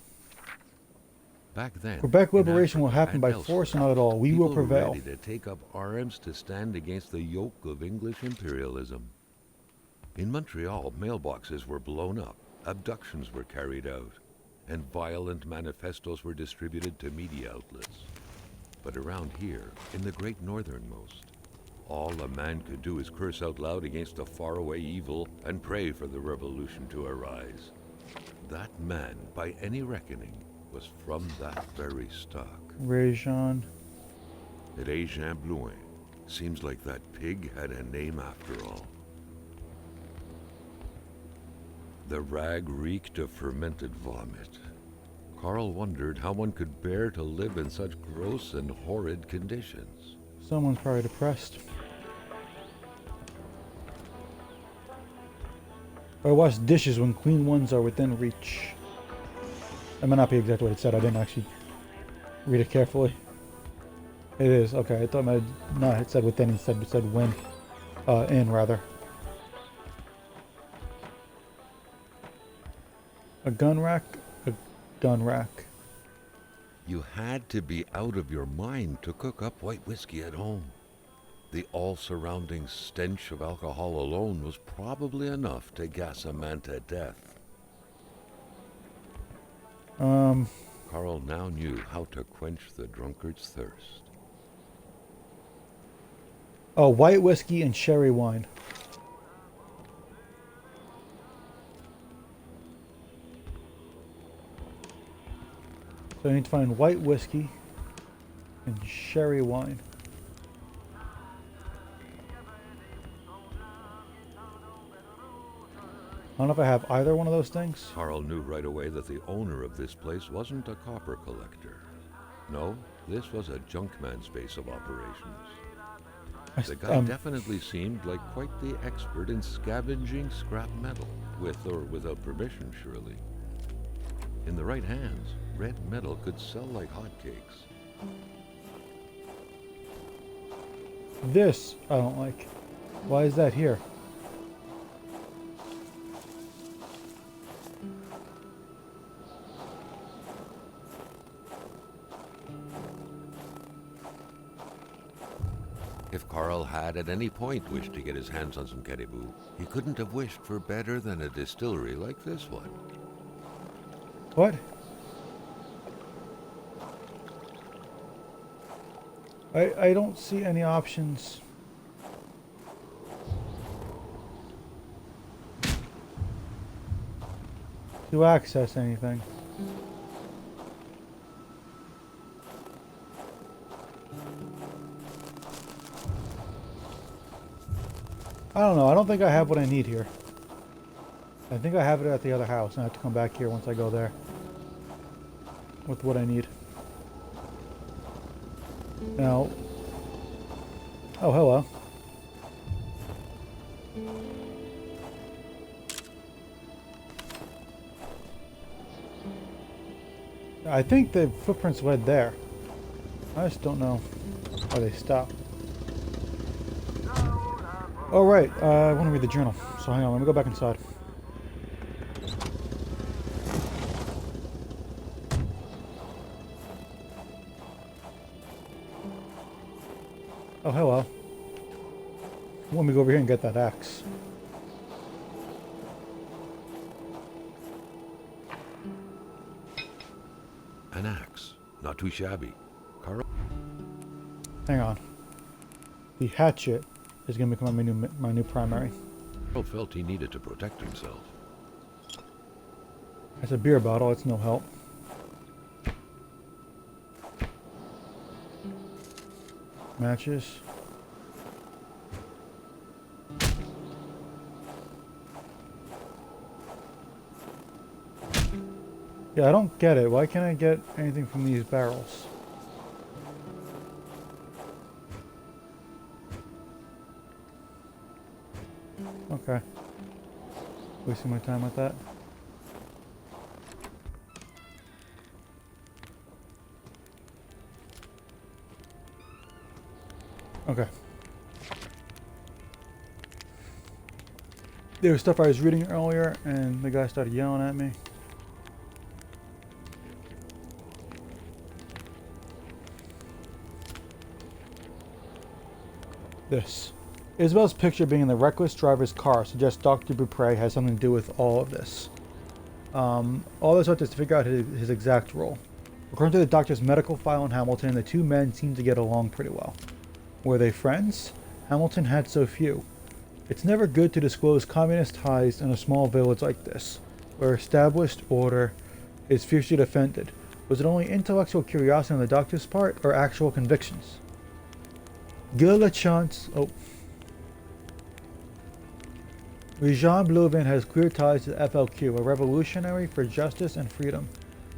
Back then, Quebec in liberation will Africa happen and by elsewhere, force and not at all. We will people were prevail. ready to take up arms to stand against the yoke of English imperialism. In Montreal, mailboxes were blown up, abductions were carried out, and violent manifestos were distributed to media outlets. But around here, in the great northernmost, all a man could do is curse out loud against a faraway evil and pray for the revolution to arise. That man, by any reckoning, was from that very stock. Réjean. Régent Blouin. Seems like that pig had a name after all. The rag reeked of fermented vomit. Carl wondered how one could bear to live in such gross and horrid conditions. Someone's probably depressed. Or wash dishes when clean ones are within reach. That might not be exactly what it said. I didn't actually read it carefully. It is. Okay, I thought it said within. It said when. In, rather. A gun rack? A gun rack. You had to be out of your mind to cook up white whiskey at home. The all-surrounding stench of alcohol alone was probably enough to gas a man to death. Carl now knew how to quench the drunkard's thirst. Oh, white whiskey and sherry wine. So I need to find white whiskey and sherry wine. I don't know if I have either one of those things. Carl knew right away that the owner of this place wasn't a copper collector. No, this was a junkman's base of operations. The guy definitely seemed like quite the expert in scavenging scrap metal, with or without permission, surely. In the right hands, red metal could sell like hotcakes. This I don't like. Why is that here? If Carl had at any point wished to get his hands on some caribou, he couldn't have wished for better than a distillery like this one. What? I don't see any options. To access anything. I don't know. I don't think I have what I need here. I think I have it at the other house, and I have to come back here once I go there with what I need. Now, oh, hello. I think the footprints led there. I just don't know why they stopped. Oh, right. I want to read the journal. So hang on. Let me go back inside. Oh, hello. Let me go over here and get that axe. An axe. Not too shabby. Carl Hang on. The hatchet is going to become my new primary. felt he needed to protect himself. That's a beer bottle. It's no help. Matches. Yeah, I don't get it. Why can't I get anything from these barrels? Okay. Wasting my time with that. Okay. There was stuff I was reading earlier, and the guy started yelling at me. This. Isabel's picture being in the reckless driver's car suggests Dr. Beaupre has something to do with all of this. All this is to figure out his exact role. According to the doctor's medical file in Hamilton, the two men seemed to get along pretty well. Were they friends? Hamilton had so few. It's never good to disclose communist ties in a small village like this, where established order is fiercely defended. Was it only intellectual curiosity on the doctor's part, or actual convictions? Gil LeChance. Oh. Jean Bleuvin has clear ties to FLQ, a revolutionary for justice and freedom.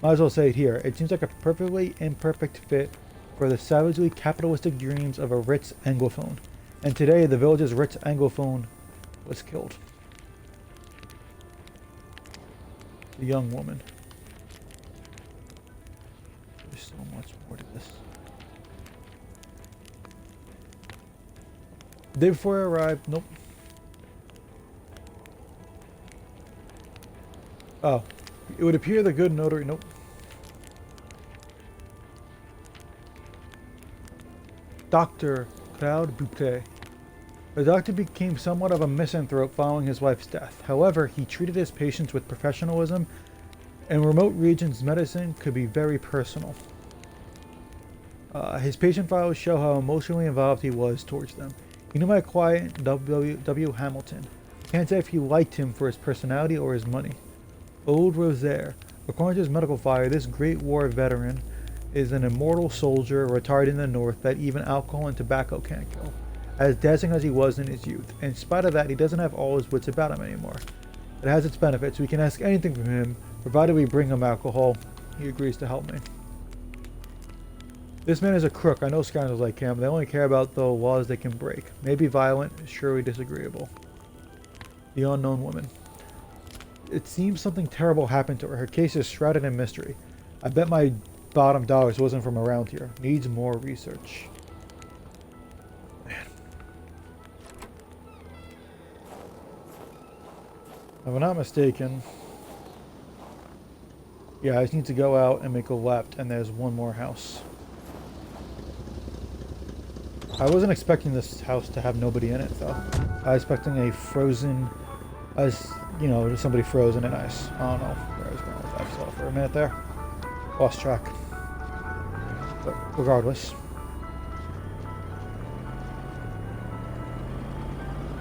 Might as well say it here. It seems like a perfectly imperfect fit for the savagely capitalistic dreams of a rich Anglophone. And today, the village's rich Anglophone was killed. The young woman. There's so much more to this. Day before I arrived, nope. Oh, it would appear the good notary, nope. Dr. Claude Beaupre. The doctor became somewhat of a misanthrope following his wife's death. However, he treated his patients with professionalism. In remote regions, medicine could be very personal. His patient files show how emotionally involved he was towards them. He knew my client, W. Hamilton. I can't say if he liked him for his personality or his money. Old Rosaire. According to his medical file, this Great War veteran is an immortal soldier retired in the North that even alcohol and tobacco can't kill. As dancing as he was in his youth. In spite of that, he doesn't have all his wits about him anymore. It has its benefits. We can ask anything from him, provided we bring him alcohol. He agrees to help me. This man is a crook. I know scoundrels like him. They only care about the laws they can break. Maybe violent, surely disagreeable. The unknown woman. It seems something terrible happened to her. Her case is shrouded in mystery. I bet my bottom dollars wasn't from around here. Needs more research. Man. If I'm not mistaken, yeah, I just need to go out and make a left, and there's one more house. I wasn't expecting this house to have nobody in it, though. I was expecting a frozen, you know, somebody frozen in ice. I don't know where I was going with that. I saw it for a minute there. Lost track. But regardless.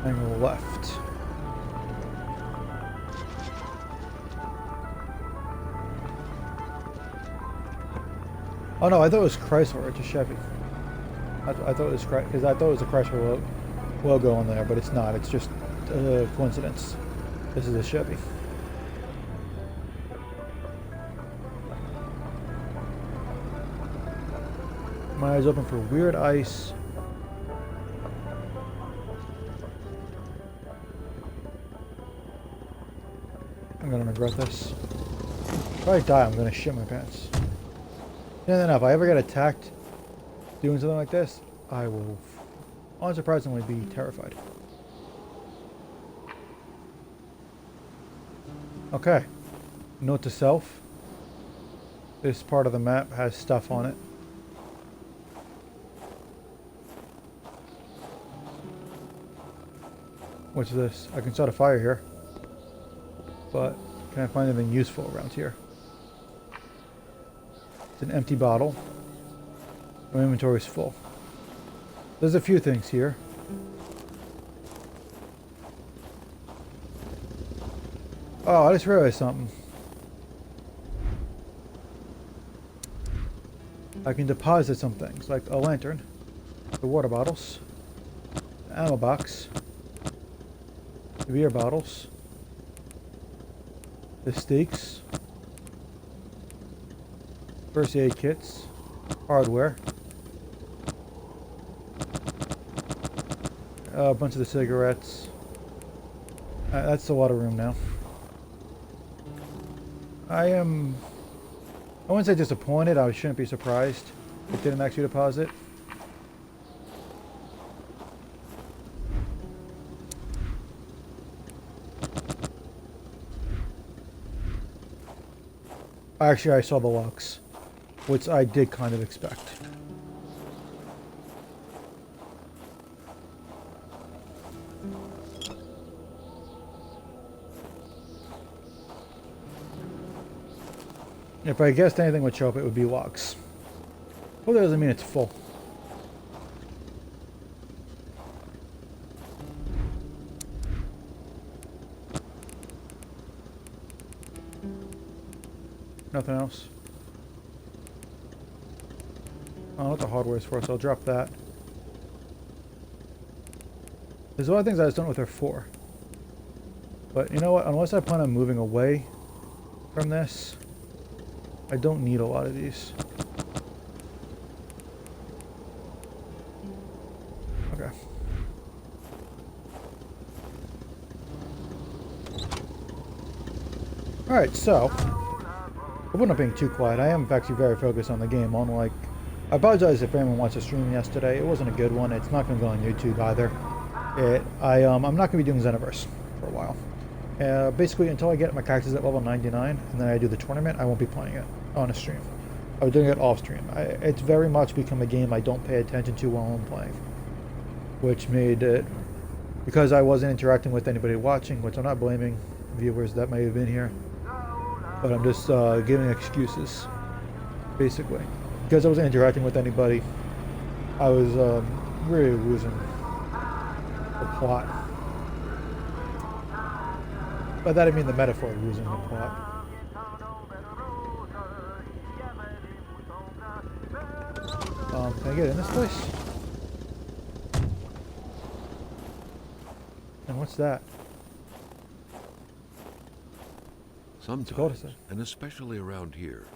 Angle left. Oh no, I thought it was Chrysler, it's a Chevy. I thought it was because I thought it was a Chrysler logo on there, but it's not. It's just a coincidence. This is a Chevy. My eyes open for weird ice. I'm gonna regret this. If I die, I'm gonna shit my pants. Yeah, if I ever get attacked doing something like this, I will unsurprisingly be terrified. Okay. Note to self. This part of the map has stuff on it. What's this? I can start a fire here. But can I find anything useful around here? It's an empty bottle. My inventory is full. There's a few things here. Oh, I just realized something. I can deposit some things, like a lantern, the water bottles, the ammo box, the beer bottles, the steaks, first aid kits, hardware, a bunch of the cigarettes. That's the water room now. I wouldn't say disappointed, I shouldn't be surprised. It didn't actually deposit. Actually, I saw the locks, which I did kind of expect. If I guessed anything would show up, it would be locks. Well, that doesn't mean it's full. Nothing else. I don't know what the hardware is for, so I'll drop that. There's a lot of things I just don't know what they're for. But you know what? Unless I plan on moving away from this, I don't need a lot of these. Okay. Alright, so I wouldn't being too quiet. I am actually very focused on the game, unlike... I apologize if anyone watched the stream yesterday. It wasn't a good one. It's not going to go on YouTube either. I'm not going to be doing Xenoverse for a while. Basically, until I get my characters at level 99, and then I do the tournament, I won't be playing it on a stream. I'm doing it off stream. It's very much become a game I don't pay attention to while I'm playing. Which made it... Because I wasn't interacting with anybody watching, which I'm not blaming viewers that may have been here. But I'm just giving excuses, basically. Because I wasn't interacting with anybody, I was really losing the plot. By that I mean the metaphor of losing the plot. Can I get in this place? And what's that? Sometimes, and especially around here,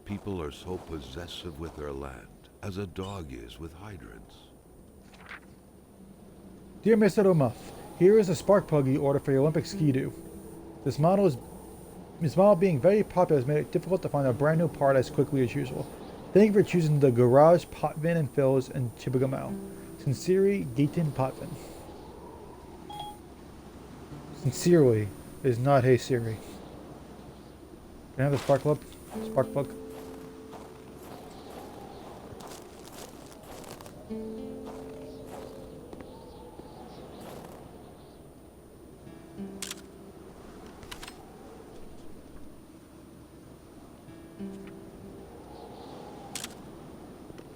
people are so possessive with their land, as a dog is with hydrants. Dear Mr. Umuff, here is a spark plug you ordered for your Olympic ski-doo. This model being very popular has made it difficult to find a brand new part as quickly as usual. Thank you for choosing the Garage Potvin and Fills in Chibougamau. Sincerely, Gaten Potvin. Sincerely is not Hey Siri. Can I have the spark plug? Spark plug?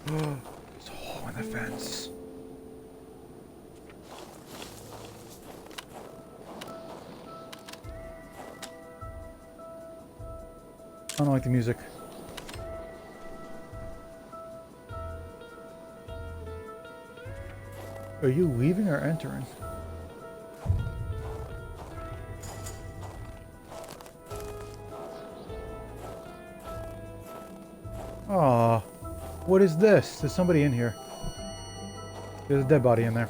There's a hole in the fence. I don't like the music. Are you leaving or entering? Aw, what is this? There's somebody in here. There's a dead body in there.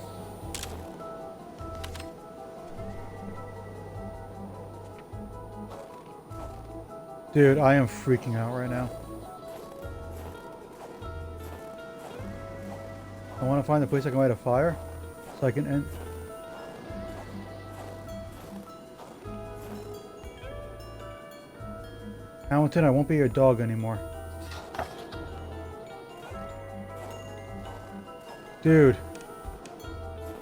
Dude, I am freaking out right now. I want to find a place I can light a fire so I can end. Hamilton, I won't be your dog anymore. Dude.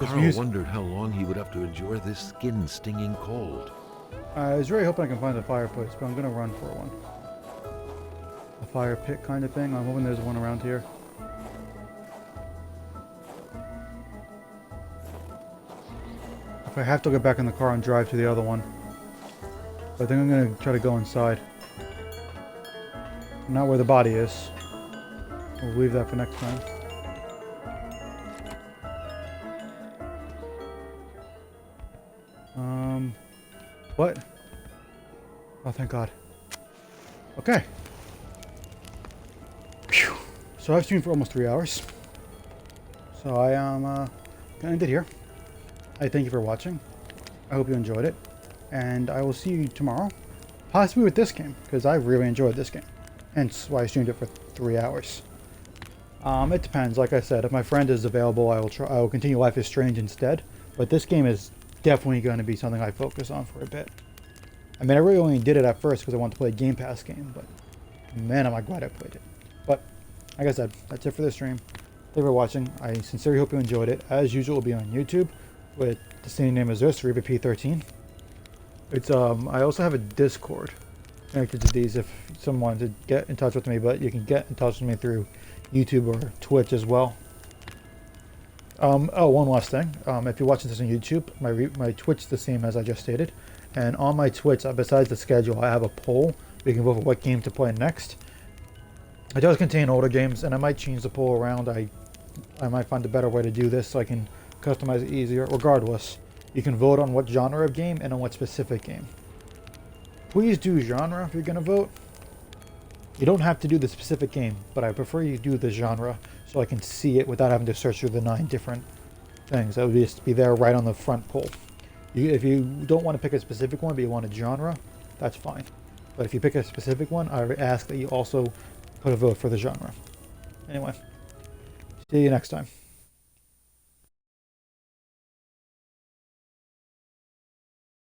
Carl wondered how long he would have to endure this skin-stinging cold. I was really hoping I can find a fireplace, but I'm gonna run for one. A fire pit kind of thing. I'm hoping there's one around here. If I have to get back in the car and drive to the other one. But I think I'm gonna try to go inside. Not where the body is. We'll leave that for next time. What? Oh, thank God. Okay. Phew. So I've streamed for almost 3 hours. So I am gonna end it here. I thank you for watching. I hope you enjoyed it. And I will see you tomorrow. Possibly with this game, because I really enjoyed this game. Hence why I streamed it for 3 hours. It depends. Like I said, if my friend is available, I will continue Life is Strange instead. But this game is definitely going to be something I focus on for a bit. I mean, I really only did it at first because I wanted to play a Game Pass game, but man, am I glad I played it. But like I said, that's it for this stream. Thank you for watching. I sincerely hope you enjoyed it. As usual, it will be on YouTube with the same name as this, RebaP13. It's I also have a Discord connected to these if someone wanted to get in touch with me, but you can get in touch with me through YouTube or Twitch as well. Oh, one last thing. If you're watching this on YouTube, my Twitch is the same as I just stated. And on my Twitch, besides the schedule, I have a poll. You can vote for what game to play next. It does contain older games, and I might change the poll around. I might find a better way to do this so I can customize it easier. Regardless, you can vote on what genre of game and on what specific game. Please do genre if you're going to vote. You don't have to do the specific game, but I prefer you do the genre so I can see it without having to search through the 9 different things. That would just be there right on the front poll. If you don't want to pick a specific one, but you want a genre, that's fine. But if you pick a specific one, I ask that you also put a vote for the genre. Anyway, see you next time.